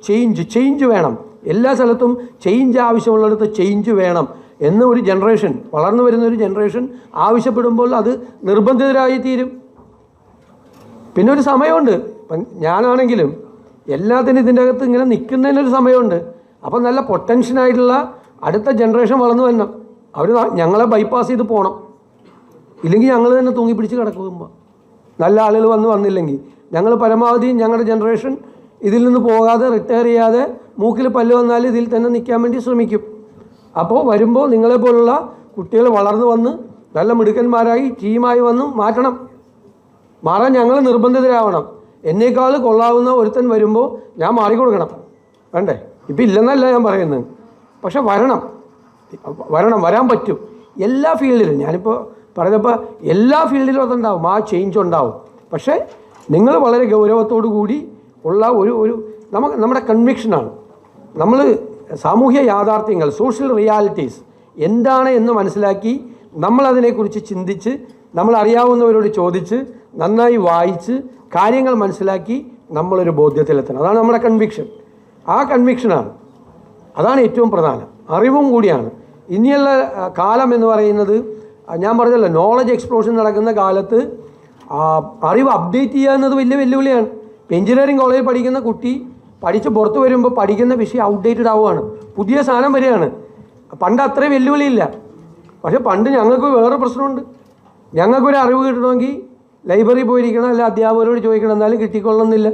[SPEAKER 2] ചേഞ്ച് വേണം. എല്ലാ സ്ഥലത്തും ചേഞ്ച് ആവശ്യമുള്ളിടത്ത് ചേഞ്ച് വേണം എന്ന് ഒരു ജനറേഷൻ, വളർന്നു വരുന്ന ഒരു ജനറേഷൻ ആവശ്യപ്പെടുമ്പോൾ അത് നിർബന്ധിതരായി തീരും. പിന്നെ ഒരു സമയമുണ്ട്. ഞാനാണെങ്കിലും എല്ലാത്തിനും ഇതിൻ്റെ അകത്ത് ഇങ്ങനെ നിൽക്കുന്നതിനൊരു സമയമുണ്ട്. അപ്പം നല്ല പൊട്ടൻഷ്യനായിട്ടുള്ള അടുത്ത ജനറേഷൻ വളർന്നു വരണം. അവർ ഞങ്ങളെ ബൈപ്പാസ് ചെയ്ത് പോകണം. ഇല്ലെങ്കിൽ ഞങ്ങൾ തന്നെ തൂങ്ങിപ്പിടിച്ച് കിടക്കുമ്പോൾ, നല്ല ആളുകൾ വന്നില്ലെങ്കിൽ ഞങ്ങൾ പരമാവധി ഞങ്ങളുടെ ജനറേഷൻ ഇതിൽ നിന്ന് പോകാതെ, റിട്ടയർ ചെയ്യാതെ, മൂക്കിൽ പല്ല് വന്നാൽ ഇതിൽ തന്നെ നിൽക്കാൻ വേണ്ടി ശ്രമിക്കും. അപ്പോൾ വരുമ്പോൾ നിങ്ങളെപ്പോലുള്ള കുട്ടികൾ വളർന്നു വന്ന് നല്ല മിടുക്കന്മാരായി ടീമായി വന്ന് മാറാൻ ഞങ്ങൾ നിർബന്ധിതരാവണം. എന്നേക്കാൾ കൊള്ളാവുന്ന ഒരുത്തൻ വരുമ്പോൾ ഞാൻ മാറിക്കൊടുക്കണം. വേണ്ടേ? ഇപ്പം ഇല്ലെന്നല്ല ഞാൻ പറയുന്നത്, പക്ഷെ വരാൻ പറ്റും എല്ലാ ഫീൽഡിലും. ഞാനിപ്പോൾ പറഞ്ഞപ്പോൾ എല്ലാ ഫീൽഡിലും അതുണ്ടാവും, ആ ചേഞ്ച് ഉണ്ടാവും. പക്ഷേ നിങ്ങൾ വളരെ ഗൗരവത്തോടു കൂടി ഉള്ള ഒരു നമ്മുടെ കൺവിക്ഷനാണ്. നമ്മൾ സാമൂഹ്യ യാഥാർത്ഥ്യങ്ങൾ, സോഷ്യൽ റിയാലിറ്റീസ് എന്താണ് എന്ന് മനസ്സിലാക്കി നമ്മളതിനെക്കുറിച്ച് ചിന്തിച്ച്, നമ്മൾ അറിയാവുന്നവരോട് ചോദിച്ച്, നന്നായി വായിച്ച് കാര്യങ്ങൾ മനസ്സിലാക്കി നമ്മളൊരു ബോധ്യത്തിലെത്തണം. അതാണ് നമ്മുടെ കൺവിക്ഷൻ. ആ കൺവിക്ഷനാണ്, അതാണ് ഏറ്റവും പ്രധാനം. അറിവും കൂടിയാണ്. ഇനിയുള്ള കാലം എന്ന് പറയുന്നത്, ഞാൻ പറഞ്ഞല്ലോ, നോളജ് എക്സ്പ്ലോഷൻ നടക്കുന്ന കാലത്ത് അറിവ് അപ്ഡേറ്റ് ചെയ്യുക എന്നത് വലിയ വെല്ലുവിളിയാണ്. ഇപ്പോൾ എഞ്ചിനീയറിംഗ് കോളേജിൽ പഠിക്കുന്ന കുട്ടി പഠിച്ച് പുറത്ത് വരുമ്പോൾ പഠിക്കുന്ന വിഷയം ഔട്ട്ഡേറ്റഡ് ആവുകയാണ്, പുതിയ സാധനം വരികയാണ്. പണ്ട് അത്രയും വെല്ലുവിളിയില്ല. പക്ഷേ പണ്ട് ഞങ്ങൾക്ക് വേറെ പ്രശ്നമുണ്ട്. ഞങ്ങൾക്കൊരു അറിവ് കിട്ടണമെങ്കിൽ ലൈബ്രറി പോയിരിക്കണം, അല്ല അധ്യാപകരോട് ചോദിക്കണം, എന്നാലും കിട്ടിക്കൊള്ളണമെന്നില്ല.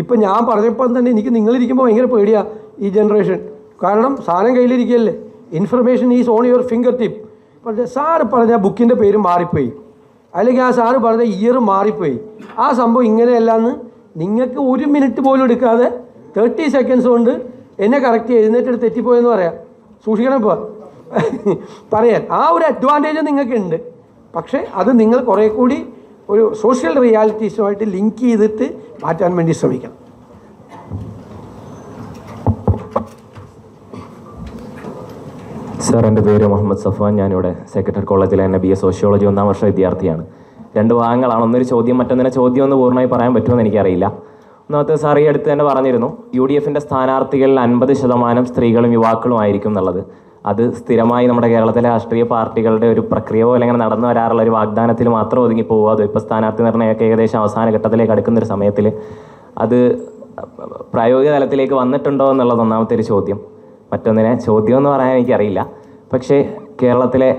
[SPEAKER 2] ഇപ്പം ഞാൻ പറഞ്ഞപ്പോൾ തന്നെ എനിക്ക് നിങ്ങളിരിക്കുമ്പോൾ ഭയങ്കര പേടിയാണ് ഈ ജനറേഷൻ. കാരണം സാധനം കയ്യിലിരിക്കുകയല്ലേ, information is on your finger tip. പക്ഷേ സാറ് പറഞ്ഞ ബുക്കിൻ്റെ പേര് മാറിപ്പോയി, അല്ലെങ്കിൽ ആ സാറ് പറഞ്ഞ ഇയർ മാറിപ്പോയി, ആ സംഭവം ഇങ്ങനെയല്ലാന്ന് നിങ്ങൾക്ക് 1 മിനിറ്റ് പോലും എടുക്കാതെ 30 സെക്കൻഡ്സ് കൊണ്ട് എന്നെ കറക്റ്റ് എഴുന്നേറ്റെടുത്ത് തെറ്റിപ്പോയെന്ന് പറയാം. സൂക്ഷിക്കണം ഇപ്പോൾ പറയാൻ. ആ ഒരു അഡ്വാൻറ്റേജ് നിങ്ങൾക്കുണ്ട്. പക്ഷേ അത് നിങ്ങൾ കുറേ കൂടി ഒരു സോഷ്യൽ റിയാലിറ്റീസുമായിട്ട് ലിങ്ക് ചെയ്തിട്ട് മാറ്റാൻ വേണ്ടി ശ്രമിക്കണം.
[SPEAKER 9] സാർ, എൻ്റെ പേര് മുഹമ്മദ് സഫാൻ. ഞാനിവിടെ സെക്രട്ടറി കോളേജിലെ BA സോഷ്യോളജി 1ാം വർഷ വിദ്യാർത്ഥിയാണ്. 2 ഭാഗങ്ങളാണ്. ഒന്നൊരു ചോദ്യം, മറ്റൊന്നിനെ ചോദ്യം ഒന്ന് പൂർണ്ണമായി പറയാൻ പറ്റുമെന്ന് എനിക്കറിയില്ല. ഒന്നാമത്തെ, സാർ ഈ അടുത്ത് തന്നെ പറഞ്ഞിരുന്നു UDFൻ്റെ സ്ഥാനാർത്ഥികളിൽ 50% സ്ത്രീകളും യുവാക്കളും ആയിരിക്കും എന്നുള്ളത്. അത് സ്ഥിരമായി നമ്മുടെ കേരളത്തിലെ രാഷ്ട്രീയ പാർട്ടികളുടെ ഒരു പ്രക്രിയ പോലെ ഇങ്ങനെ നടന്നു വരാറുള്ള ഒരു വാഗ്ദാനത്തിൽ മാത്രം ഒതുങ്ങി പോകുക. അത് ഇപ്പോൾ സ്ഥാനാർത്ഥി നിർണ്ണയമൊക്കെ ഏകദേശം അവസാന ഘട്ടത്തിലേക്ക് അടുക്കുന്നൊരു സമയത്തിൽ അത് പ്രായോഗിക തലത്തിലേക്ക് വന്നിട്ടുണ്ടോ എന്നുള്ളത് ഒന്നാമത്തെ ഒരു ചോദ്യം. മറ്റൊന്നിനെ ചോദ്യം എന്ന് പറയാൻ എനിക്കറിയില്ല. പക്ഷേ കേരളത്തിലെ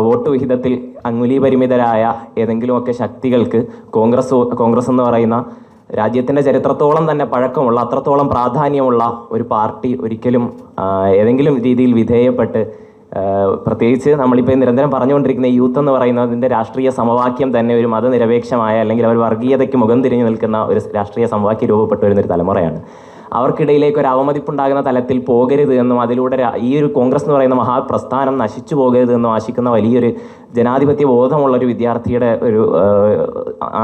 [SPEAKER 9] വോട്ട് വിഹിതത്തിൽ അംഗുലീപരിമിതരായ ഏതെങ്കിലുമൊക്കെ ശക്തികൾക്ക് കോൺഗ്രസ് എന്ന് പറയുന്ന രാജ്യത്തിൻ്റെ ചരിത്രത്തോളം തന്നെ പഴക്കമുള്ള, അത്രത്തോളം പ്രാധാന്യമുള്ള ഒരു പാർട്ടി ഒരിക്കലും ഏതെങ്കിലും രീതിയിൽ വിധേയപ്പെട്ട്, പ്രത്യേകിച്ച് നമ്മളിപ്പോൾ നിരന്തരം പറഞ്ഞുകൊണ്ടിരിക്കുന്ന യൂത്ത് എന്ന് പറയുന്നതിൻ്റെ രാഷ്ട്രീയ സമവാക്യം തന്നെ ഒരു മതനിരപേക്ഷമായ, അല്ലെങ്കിൽ അവർ വർഗീയതയ്ക്ക് മുഖം തിരിഞ്ഞു നിൽക്കുന്ന ഒരു രാഷ്ട്രീയ സമവാക്യം രൂപപ്പെട്ടു വരുന്നൊരു തലമുറയാണ്. അവർക്കിടയിലേക്ക് ഒരു അവമതിപ്പുണ്ടാകുന്ന തലത്തിൽ പോകരുത് എന്നും, അതിലൂടെ ഈ ഒരു കോൺഗ്രസ് എന്ന് പറയുന്ന മഹാപ്രസ്ഥാനം നശിച്ചു പോകരുത് എന്നും ആശിക്കുന്ന വലിയൊരു ജനാധിപത്യ ബോധമുള്ളൊരു വിദ്യാർത്ഥിയുടെ ഒരു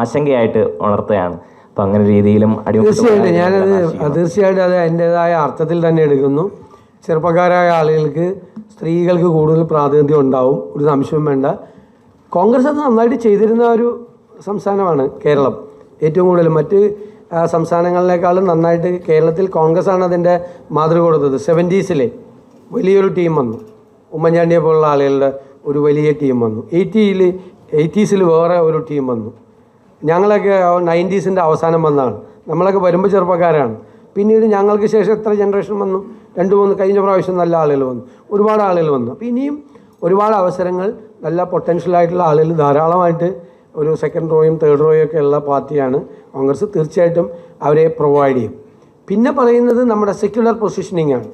[SPEAKER 9] ആശങ്കയായിട്ട് ഉണർത്തുകയാണ്. അപ്പം അങ്ങനെ രീതിയിലും
[SPEAKER 2] തീർച്ചയായിട്ടും തീർച്ചയായിട്ടും അത് അതിൻ്റെതായ അർത്ഥത്തിൽ തന്നെ എടുക്കുന്നു. ചെറുപ്പക്കാരായ ആളുകൾക്ക്, സ്ത്രീകൾക്ക് കൂടുതൽ പ്രാതിനിധ്യം ഉണ്ടാവും, ഒരു സംശയവും വേണ്ട. കോൺഗ്രസ് അത് നന്നായിട്ട് ചെയ്തിരുന്ന ഒരു സംസ്ഥാനമാണ് കേരളം. ഏറ്റവും കൂടുതൽ മറ്റ് സംസ്ഥാനങ്ങളിലേക്കാളും നന്നായിട്ട് കേരളത്തിൽ കോൺഗ്രസ്സാണ് അതിൻ്റെ മാതൃക കൊടുത്തത്. 70s വലിയൊരു ടീം വന്നു, ഉമ്മൻചാണ്ടിയെ പോലുള്ള ആളുകളുടെ ഒരു വലിയ ടീം വന്നു. 80s വേറെ ഒരു ടീം വന്നു. ഞങ്ങളൊക്കെ 90s അവസാനം വന്നതാണ്. നമ്മളൊക്കെ വരുമ്പോൾ ചെറുപ്പക്കാരാണ്. പിന്നീട് ഞങ്ങൾക്ക് ശേഷം എത്ര ജനറേഷൻ വന്നു? 2-3 കഴിഞ്ഞ പ്രാവശ്യം നല്ല ആളുകൾ വന്നു, ഒരുപാട് ആളുകൾ വന്നു. അപ്പോൾ ഇനിയും ഒരുപാട് അവസരങ്ങൾ, നല്ല പൊട്ടൻഷ്യലായിട്ടുള്ള ആളുകൾ ധാരാളമായിട്ട് ഒരു 2nd റോയും 3rd റോയും ഒക്കെ ഉള്ള പാർട്ടിയാണ് കോൺഗ്രസ്. തീർച്ചയായിട്ടും അവരെ പ്രൊവൈഡ് ചെയ്യും. പിന്നെ പറയുന്നത് നമ്മുടെ സെക്യുലർ പൊസിഷനിങ് ആണ്,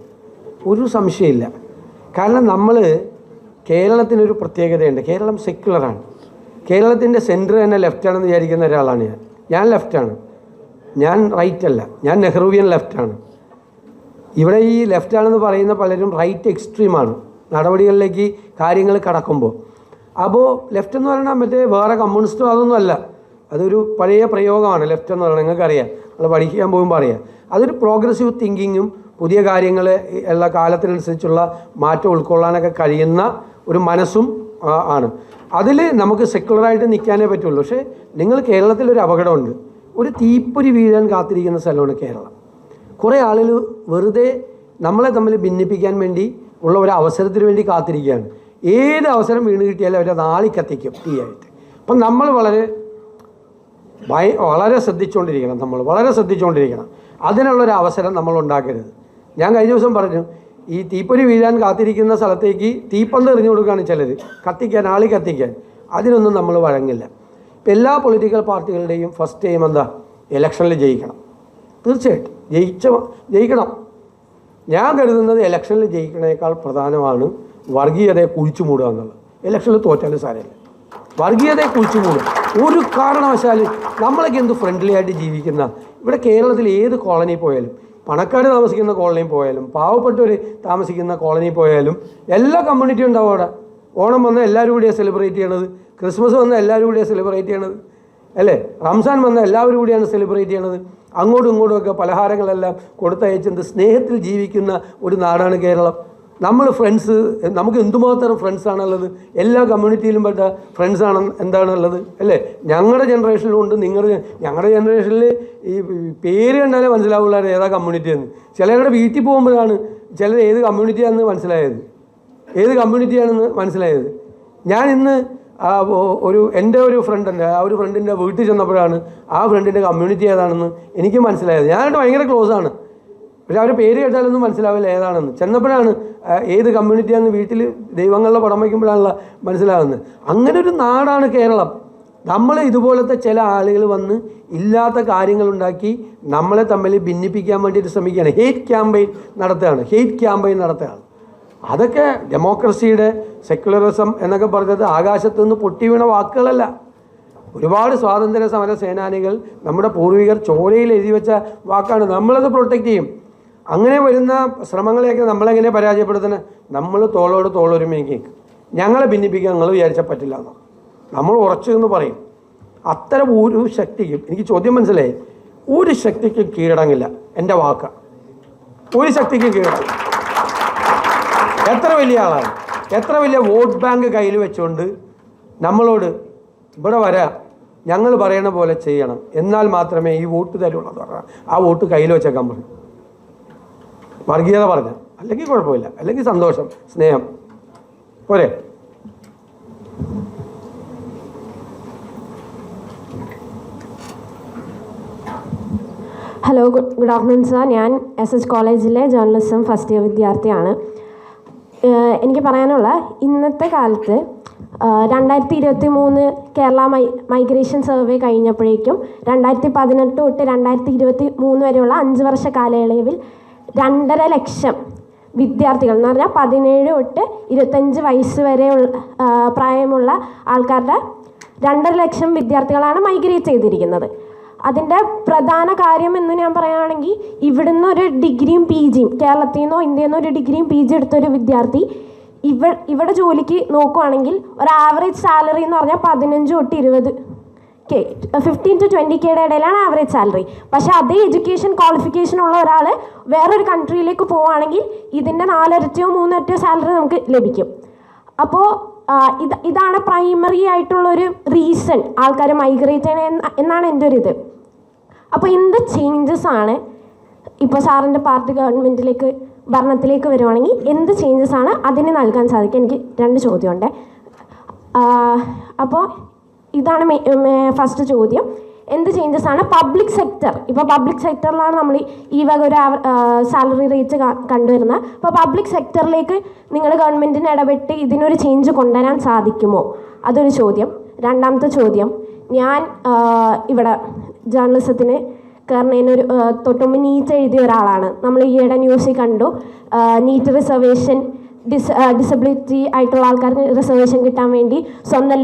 [SPEAKER 2] ഒരു സംശയമില്ല. കാരണം നമ്മൾ കേരളത്തിനൊരു പ്രത്യേകതയുണ്ട്, കേരളം സെക്യുലറാണ്. കേരളത്തിൻ്റെ സെൻറ്റർ തന്നെ ലെഫ്റ്റാണെന്ന് വിചാരിക്കുന്ന ഒരാളാണ് ഞാൻ ലെഫ്റ്റാണ്, ഞാൻ റൈറ്റ് അല്ല, ഞാൻ നെഹ്റുവിയൻ ലെഫ്റ്റാണ്. ഇവിടെ ഈ ലെഫ്റ്റാണെന്ന് പറയുന്ന പലരും റൈറ്റ് എക്സ്ട്രീമാണ് നടപടികളിലേക്ക് കാര്യങ്ങൾ കടക്കുമ്പോൾ. അപ്പോൾ ലെഫ്റ്റ് എന്ന് പറഞ്ഞാൽ മറ്റേ വേറെ കമ്മ്യൂണിസ്റ്റോ അതൊന്നും അല്ല, അതൊരു പഴയ പ്രയോഗമാണ് ലെഫ്റ്റ് എന്ന് പറയുന്നത്. നിങ്ങൾക്കറിയാം, നമ്മൾ പഠിക്കാൻ പോകുമ്പോൾ അറിയാം. അതൊരു പ്രോഗ്രസീവ് തിങ്കിങ്ങും പുതിയ കാര്യങ്ങൾ ഉള്ള കാലത്തിനനുസരിച്ചുള്ള മാറ്റം ഉൾക്കൊള്ളാനൊക്കെ കഴിയുന്ന ഒരു മനസ്സും ആണ്. അതിൽ നമുക്ക് സെക്യുലറായിട്ട് നിൽക്കാനേ പറ്റുള്ളൂ. പക്ഷേ നിങ്ങൾ കേരളത്തിലൊരു അപകടമുണ്ട്, ഒരു തീപ്പൊരി വീഴാൻ കാത്തിരിക്കുന്ന സ്ഥലമാണ് കേരളം. കുറേ ആളുകൾ വെറുതെ നമ്മളെ തമ്മിൽ ഭിന്നിപ്പിക്കാൻ വേണ്ടി ഉള്ള ഒരു അവസരത്തിന് വേണ്ടി കാത്തിരിക്കുകയാണ്. ഏത് അവസരം വീണ് കിട്ടിയാലും അവരെ നാളി കത്തിക്കും തീയായിട്ട്. അപ്പം നമ്മൾ വളരെ ശ്രദ്ധിച്ചുകൊണ്ടിരിക്കണം, നമ്മൾ വളരെ ശ്രദ്ധിച്ചുകൊണ്ടിരിക്കണം. അതിനുള്ളൊരു അവസരം നമ്മൾ ഉണ്ടാക്കരുത്. ഞാൻ കഴിഞ്ഞ ദിവസം പറഞ്ഞു, ഈ തീപ്പൊരി വീഴാൻ കാത്തിരിക്കുന്ന സ്ഥലത്തേക്ക് തീപ്പന്ത് എറിഞ്ഞു കൊടുക്കുകയാണ് ചിലർ, കത്തിക്കാൻ, ആളി കത്തിക്കാൻ. അതിനൊന്നും നമ്മൾ വഴങ്ങില്ല. ഇപ്പം എല്ലാ പൊളിറ്റിക്കൽ പാർട്ടികളുടെയും ഫസ്റ്റ് എയിം എന്താ? ഇലക്ഷനിൽ ജയിക്കണം. തീർച്ചയായിട്ടും ജയിക്കണം. ഞാൻ കരുതുന്നത് ഇലക്ഷനിൽ ജയിക്കണേക്കാൾ പ്രധാനമാണ് വർഗീയതയെ കുഴിച്ചു മൂടുക എന്നുള്ളത്. ഇലക്ഷനിൽ തോറ്റാലും സാരമില്ല, വർഗീയതയെ കുഴിച്ചു മൂടുക. ഒരു കാരണവശാലും നമ്മളൊക്കെ എന്ത് ഫ്രണ്ട്ലി ആയിട്ട് ജീവിക്കുന്ന, ഇവിടെ കേരളത്തിൽ ഏത് കോളനി പോയാലും പണക്കാർ താമസിക്കുന്ന കോളനിയിൽ പോയാലും പാവപ്പെട്ടവർ താമസിക്കുന്ന കോളനിയിൽ പോയാലും എല്ലാ കമ്മ്യൂണിറ്റിയും ഉണ്ടാവും അവിടെ. ഓണം വന്നാൽ എല്ലാവരും കൂടിയാണ് സെലിബ്രേറ്റ് ചെയ്യണത്, ക്രിസ്മസ് വന്നാൽ എല്ലാവരും കൂടിയാണ് സെലിബ്രേറ്റ് ചെയ്യണത്, അല്ലേ? റംസാൻ വന്നാൽ എല്ലാവരും കൂടിയാണ് സെലിബ്രേറ്റ് ചെയ്യണത്. അങ്ങോട്ടും ഇങ്ങോട്ടുമൊക്കെ പലഹാരങ്ങളെല്ലാം കൊടുത്തയച്ചത് സ്നേഹത്തിൽ ജീവിക്കുന്ന ഒരു നാടാണ് കേരളം. നമ്മൾ ഫ്രണ്ട്സ്, നമുക്ക് എന്തുമാത്രം ഫ്രണ്ട്സാണുള്ളത്, എല്ലാ കമ്മ്യൂണിറ്റിയിലും പെട്ട ഫ്രണ്ട്സാണ് എന്താണുള്ളത്, അല്ലേ? ഞങ്ങളുടെ ജനറേഷനിലുണ്ട്, ഞങ്ങളുടെ ജനറേഷനിൽ ഈ പേര് കണ്ടാലേ മനസ്സിലാവുള്ള ഏതാ കമ്മ്യൂണിറ്റി എന്ന്. ചിലരുടെ വീട്ടിൽ പോകുമ്പോഴാണ് ചിലർ ഏത് കമ്മ്യൂണിറ്റിയാണെന്ന് മനസ്സിലായത്. ഞാൻ ഇന്ന് എൻ്റെ ഒരു ഫ്രണ്ടുണ്ട്, ആ ഒരു ഫ്രണ്ടിൻ്റെ വീട്ടിൽ ചെന്നപ്പോഴാണ് ആ ഫ്രണ്ടിൻ്റെ കമ്മ്യൂണിറ്റി ഏതാണെന്ന് എനിക്ക് മനസ്സിലായത്. ഞാനായിട്ട് ഭയങ്കര ക്ലോസ് ആണ്, പക്ഷെ അവരുടെ പേര് കേട്ടാലൊന്നും മനസ്സിലാവില്ല ഏതാണെന്ന്. ചെന്നപ്പോഴാണ് ഏത് കമ്മ്യൂണിറ്റിയാണെന്ന് വീട്ടിൽ ദൈവങ്ങളുടെ പടം വയ്ക്കുമ്പോഴാണല്ലോ മനസ്സിലാകുന്നത്. അങ്ങനെ ഒരു നാടാണ് കേരളം. നമ്മൾ ഇതുപോലത്തെ ചില ആളുകൾ വന്ന് ഇല്ലാത്ത കാര്യങ്ങളുണ്ടാക്കി നമ്മളെ തമ്മിൽ ഭിന്നിപ്പിക്കാൻ വേണ്ടിയിട്ട് ശ്രമിക്കുകയാണ്. ഹെയ്റ്റ് ക്യാമ്പയിൻ നടത്തുകയാണ്. അതൊക്കെ ഡെമോക്രസിയുടെ സെക്യുലറിസം എന്നൊക്കെ പറഞ്ഞത് ആകാശത്തു നിന്ന് പൊട്ടി വീണ വാക്കുകളല്ല. ഒരുപാട് സ്വാതന്ത്ര്യ സമര സേനാനികൾ, നമ്മുടെ പൂർവികർ ചോരയിൽ എഴുതി വെച്ച വാക്കാണ്. നമ്മളത് പ്രൊട്ടക്റ്റ് ചെയ്യും. അങ്ങനെ വരുന്ന ശ്രമങ്ങളെയൊക്കെ നമ്മളെങ്ങനെ പരാജയപ്പെടുത്തുന്നത്? നമ്മൾ തോളോട് തോളൊരുമയ്ക്ക് ഞങ്ങളെ ഭിന്നിപ്പിക്കാൻ നിങ്ങൾ വിചാരിച്ചാൽ പറ്റില്ല എന്നോ നമ്മൾ ഉറച്ചു എന്ന് പറയും. അത്തരം ഒരു ശക്തിക്കും, എനിക്ക് ചോദ്യം മനസ്സിലായി, ഒരു ശക്തിക്കും കീഴടങ്ങില്ല എൻ്റെ വാക്ക്. ഒരു ശക്തിക്കും കീഴടങ്ങില്ല. എത്ര വലിയ ആളാണ്, എത്ര വലിയ വോട്ട് ബാങ്ക് കയ്യിൽ വെച്ചുകൊണ്ട് നമ്മളോട് ഇവിടെ വരാം, ഞങ്ങൾ പറയണ പോലെ ചെയ്യണം, എന്നാൽ മാത്രമേ ഈ വോട്ട് തരുള്ളൂ എന്ന് പറഞ്ഞാൽ ആ വോട്ട് കയ്യിൽ വെച്ചേക്കാൻ പറഞ്ഞു. വർഗീയത പറഞ്ഞ, അല്ലെങ്കിൽ കുഴപ്പമില്ല, അല്ലെങ്കിൽ സന്തോഷം, സ്നേഹം പോരെ.
[SPEAKER 10] Hello, good afternoon sir. ഞാൻ SS കോളേജിലെ ജേർണലിസം ഫസ്റ്റ് ഇയർ വിദ്യാർത്ഥിയാണ്. എനിക്ക് പറയാനുള്ള, ഇന്നത്തെ കാലത്ത് 2023 കേരള മൈഗ്രേഷൻ സർവേ കഴിഞ്ഞപ്പോഴേക്കും 2018 തൊട്ട് 2023 വരെയുള്ള 5 വർഷ കാലയളവിൽ 2.5 ലക്ഷം വിദ്യാർത്ഥികൾ എന്ന് പറഞ്ഞാൽ 17 തൊട്ട് 25 വയസ്സ് വരെയുള്ള പ്രായമുള്ള ആൾക്കാരുടെ 2.5 ലക്ഷം വിദ്യാർത്ഥികളാണ് മൈഗ്രേറ്റ് ചെയ്തിരിക്കുന്നത്. അതിൻ്റെ പ്രധാന കാര്യം എന്ന് ഞാൻ പറയുകയാണെങ്കിൽ, ഇവിടുന്ന് ഒരു ഡിഗ്രിയും PGയും, കേരളത്തിൽ നിന്നോ ഇന്ത്യയിൽ നിന്നോ ഒരു ഡിഗ്രിയും PG എടുത്തൊരു വിദ്യാർത്ഥി ഇവിടെ ജോലിക്ക് നോക്കുവാണെങ്കിൽ ഒരു ആവറേജ് സാലറി എന്ന് പറഞ്ഞാൽ 15 തൊട്ട് 20K, 15 to 20Kയുടെ ഇടയിലാണ് ആവറേജ് സാലറി. പക്ഷേ അതേ എഡ്യൂക്കേഷൻ ക്വാളിഫിക്കേഷൻ ഉള്ള ഒരാൾ വേറൊരു കൺട്രിയിലേക്ക് പോവുകയാണെങ്കിൽ ഇതിൻ്റെ 4 ഇരട്ടിയോ 3 ഇരട്ടിയോ സാലറി നമുക്ക് ലഭിക്കും. അപ്പോൾ ഇതാണ് പ്രൈമറി ആയിട്ടുള്ളൊരു റീസൺ ആൾക്കാർ മൈഗ്രേറ്റ് ചെയ്യണം എന്നാണ് എൻ്റെ ഒരു ഇത്. അപ്പോൾ എന്ത് ചേഞ്ചസ് ആണ് ഇപ്പോൾ സാറിൻ്റെ പാർട്ടി ഭരണത്തിലേക്ക് വരുവാണെങ്കിൽ എന്ത് ചേഞ്ചസ് ആണ് അതിന് നൽകാൻ സാധിക്കുക? എനിക്ക് 2 ചോദ്യമുണ്ട്. അപ്പോൾ ഇതാണ് ഫസ്റ്റ് ചോദ്യം. എന്ത് ചേഞ്ചസ് ആണ് പബ്ലിക് സെക്ടർ, ഇപ്പോൾ പബ്ലിക് സെക്ടറിലാണ് നമ്മൾ ഈ വക ഒരു സാലറി റേറ്റ് കണ്ടുവരുന്നത്. അപ്പോൾ പബ്ലിക് സെക്ടറിലേക്ക് നിങ്ങൾ ഗവൺമെൻറ്റിന് ഇടപെട്ട് ഇതിനൊരു ചേഞ്ച് കൊണ്ടുവരാൻ സാധിക്കുമോ? അതൊരു ചോദ്യം. രണ്ടാമത്തെ ചോദ്യം, ഞാൻ ഇവിടെ ജേർണലിസത്തിന് കയറുന്നതിനൊരു തൊട്ടുമുമ്പ് നീറ്റ് എഴുതിയ ഒരാളാണ്. നമ്മൾ ഈയിടെ ന്യൂസിൽ കണ്ടു, നീറ്റ് റിസർവേഷൻ ഡിസബിലിറ്റി ആയിട്ടുള്ള ആൾക്കാർക്ക് റിസർവേഷൻ കിട്ടാൻ വേണ്ടി സ്വന്തം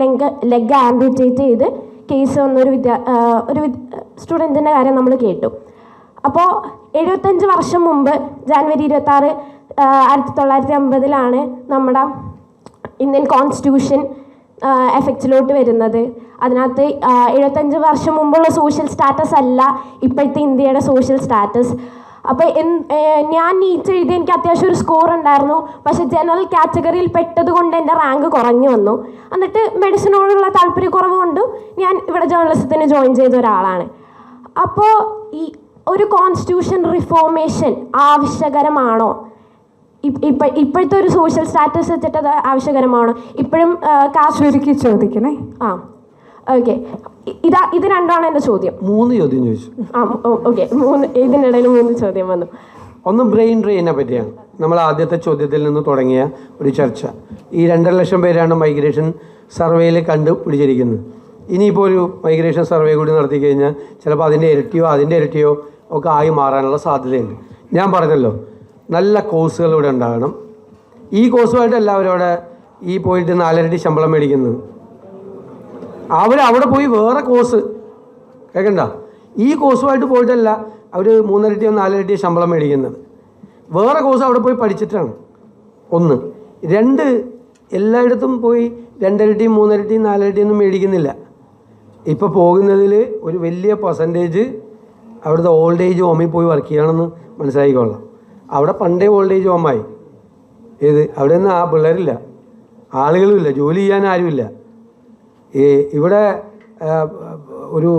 [SPEAKER 10] ലെഗ് ആംപ്യൂട്ടേറ്റ് ചെയ്ത് കേസ് വന്നൊരു സ്റ്റുഡൻറ്റിൻ്റെ കാര്യം നമ്മൾ കേട്ടു. അപ്പോൾ 75 വർഷം മുമ്പ് ജാനുവരി 26, 1950 നമ്മുടെ ഇന്ത്യൻ കോൺസ്റ്റിറ്റ്യൂഷൻ എഫക്റ്റിലോട്ട് വരുന്നത്. അതിനകത്ത് 75 വർഷം മുമ്പുള്ള സോഷ്യൽ സ്റ്റാറ്റസ് അല്ല ഇപ്പോഴത്തെ ഇന്ത്യയുടെ സോഷ്യൽ സ്റ്റാറ്റസ്. അപ്പോൾ ഞാൻ നീറ്റ് എഴുതി, എനിക്ക് അത്യാവശ്യം ഒരു സ്കോർ ഉണ്ടായിരുന്നു. പക്ഷേ ജനറൽ കാറ്റഗറിയിൽ പെട്ടത് കൊണ്ട് എൻ്റെ റാങ്ക് കുറഞ്ഞു വന്നു. എന്നിട്ട് മെഡിസിനോടുള്ള താല്പര്യക്കുറവ് കൊണ്ട് ഞാൻ ഇവിടെ ജേർണലിസത്തിന് ജോയിൻ ചെയ്ത ഒരാളാണ്. അപ്പോൾ ഈ ഒരു കോൺസ്റ്റിറ്റ്യൂഷൻ റിഫോർമേഷൻ ആവശ്യകരമാണോ? ഇപ്പോഴത്തെ ഒരു സോഷ്യൽ സ്റ്റാറ്റസ് വെച്ചിട്ട് അത് ആവശ്യകരമാണോ? ഇപ്പോഴും
[SPEAKER 11] ചുരുക്കി ചോദിക്കണേ.
[SPEAKER 10] ഓക്കെ, ഇത് രണ്ടാണ് എൻ്റെ ചോദ്യം.
[SPEAKER 2] 3 ചോദ്യം ചോദിച്ചു.
[SPEAKER 10] ഓക്കെ, ഇതിനിടയിൽ 3 ചോദ്യം വന്നു.
[SPEAKER 2] ഒന്ന് ബ്രെയിൻ ഡ്രെയിനെ പറ്റിയാണ്. നമ്മൾ ആദ്യത്തെ ചോദ്യത്തിൽ നിന്ന് തുടങ്ങിയ ഒരു ചർച്ച. ഈ 2.5 ലക്ഷം പേരാണ് മൈഗ്രേഷൻ സർവേയിൽ കണ്ടുപിടിച്ചിരിക്കുന്നത്. ഇനിയിപ്പോൾ ഒരു മൈഗ്രേഷൻ സർവേ കൂടി നടത്തി കഴിഞ്ഞാൽ ചിലപ്പോൾ അതിൻ്റെ ഇരട്ടിയോ ഒക്കെ ആയി മാറാനുള്ള സാധ്യതയുണ്ട്. ഞാൻ പറഞ്ഞല്ലോ, നല്ല കോഴ്സുകൾ ഇവിടെ ഉണ്ടാകണം. ഈ കോഴ്സുമായിട്ട് എല്ലാവരും അവിടെ ഈ പോയിട്ട് 4 ഇരട്ടി ശമ്പളം മേടിക്കുന്നത്. അവിടെ പോയി വേറെ കോഴ്സ് കേൾക്കണ്ട. ഈ കോഴ്സുമായിട്ട് പോയിട്ടല്ല അവർ 3.5 4 ശമ്പളം മേടിക്കുന്നത്. വേറെ കോഴ്സ് അവിടെ പോയി പഠിച്ചിട്ടാണ്. 1. 2, എല്ലായിടത്തും പോയി 2.5 3.5 4 ഒന്നും മേടിക്കുന്നില്ല. ഇപ്പോൾ പോകുന്നതിൽ ഒരു വലിയ പെർസെൻറ്റേജ് അവിടുത്തെ ഓൾഡ് ഏജ് ഹോമിൽ പോയി വർക്ക് ചെയ്യണമെന്ന് മനസ്സിലാക്കിക്കൊള്ളാം. അവിടെ പണ്ടേ ഓൾഡ് ഏജ് ഹോമായി. അവിടെ നിന്ന് ആ പിള്ളേരില്ല, ആളുകളുമില്ല, ജോലി ചെയ്യാൻ ആരുമില്ല. ഇവിടെ ഒരു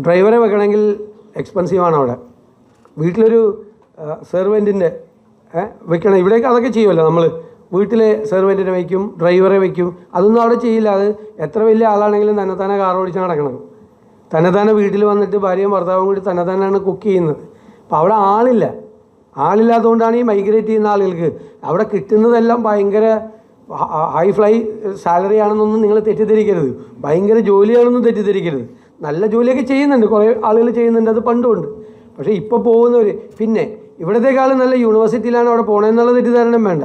[SPEAKER 2] ഡ്രൈവറെ വെക്കണമെങ്കിൽ എക്സ്പെൻസീവാണ് അവിടെ. വീട്ടിലൊരു സെർവൻറ്റിൻ്റെ വെക്കണം. ഇവിടേക്ക് അതൊക്കെ ചെയ്യുമല്ലോ നമ്മൾ. വീട്ടിലെ സെർവൻറ്റിനെ വയ്ക്കും, ഡ്രൈവറെ വയ്ക്കും. അതൊന്നും അവിടെ ചെയ്യില്ല. അത് എത്ര വലിയ ആളാണെങ്കിലും തന്നെത്താനെ കാർ ഓടിച്ച് നടക്കണം. തന്നെത്താനെ വീട്ടിൽ വന്നിട്ട് ഭാര്യയും ഭർത്താവും കൂടി തന്നെത്താനാണ് കുക്ക് ചെയ്യുന്നത്. അപ്പോൾ അവിടെ ആളില്ലാത്തതുകൊണ്ടാണ് ഈ മൈഗ്രേറ്റ് ചെയ്യുന്ന ആളുകൾക്ക് അവിടെ കിട്ടുന്നതെല്ലാം ഭയങ്കര ഹൈ ഫ്ലൈ സാലറി ആണെന്നൊന്നും നിങ്ങൾ തെറ്റിദ്ധരിക്കരുത്. ഭയങ്കര ജോലിയാണെന്നും തെറ്റിദ്ധരിക്കരുത്. നല്ല ജോലിയൊക്കെ ചെയ്യുന്നുണ്ട്, കുറേ ആളുകൾ ചെയ്യുന്നുണ്ട്, അത് പണ്ടുമുണ്ട്. പക്ഷേ ഇപ്പോൾ പോകുന്നവർ പിന്നെ ഇവിടത്തേക്കാളും നല്ല യൂണിവേഴ്സിറ്റിയിലാണ് അവിടെ പോകണമെന്നുള്ള തെറ്റിദ്ധാരണം വേണ്ട.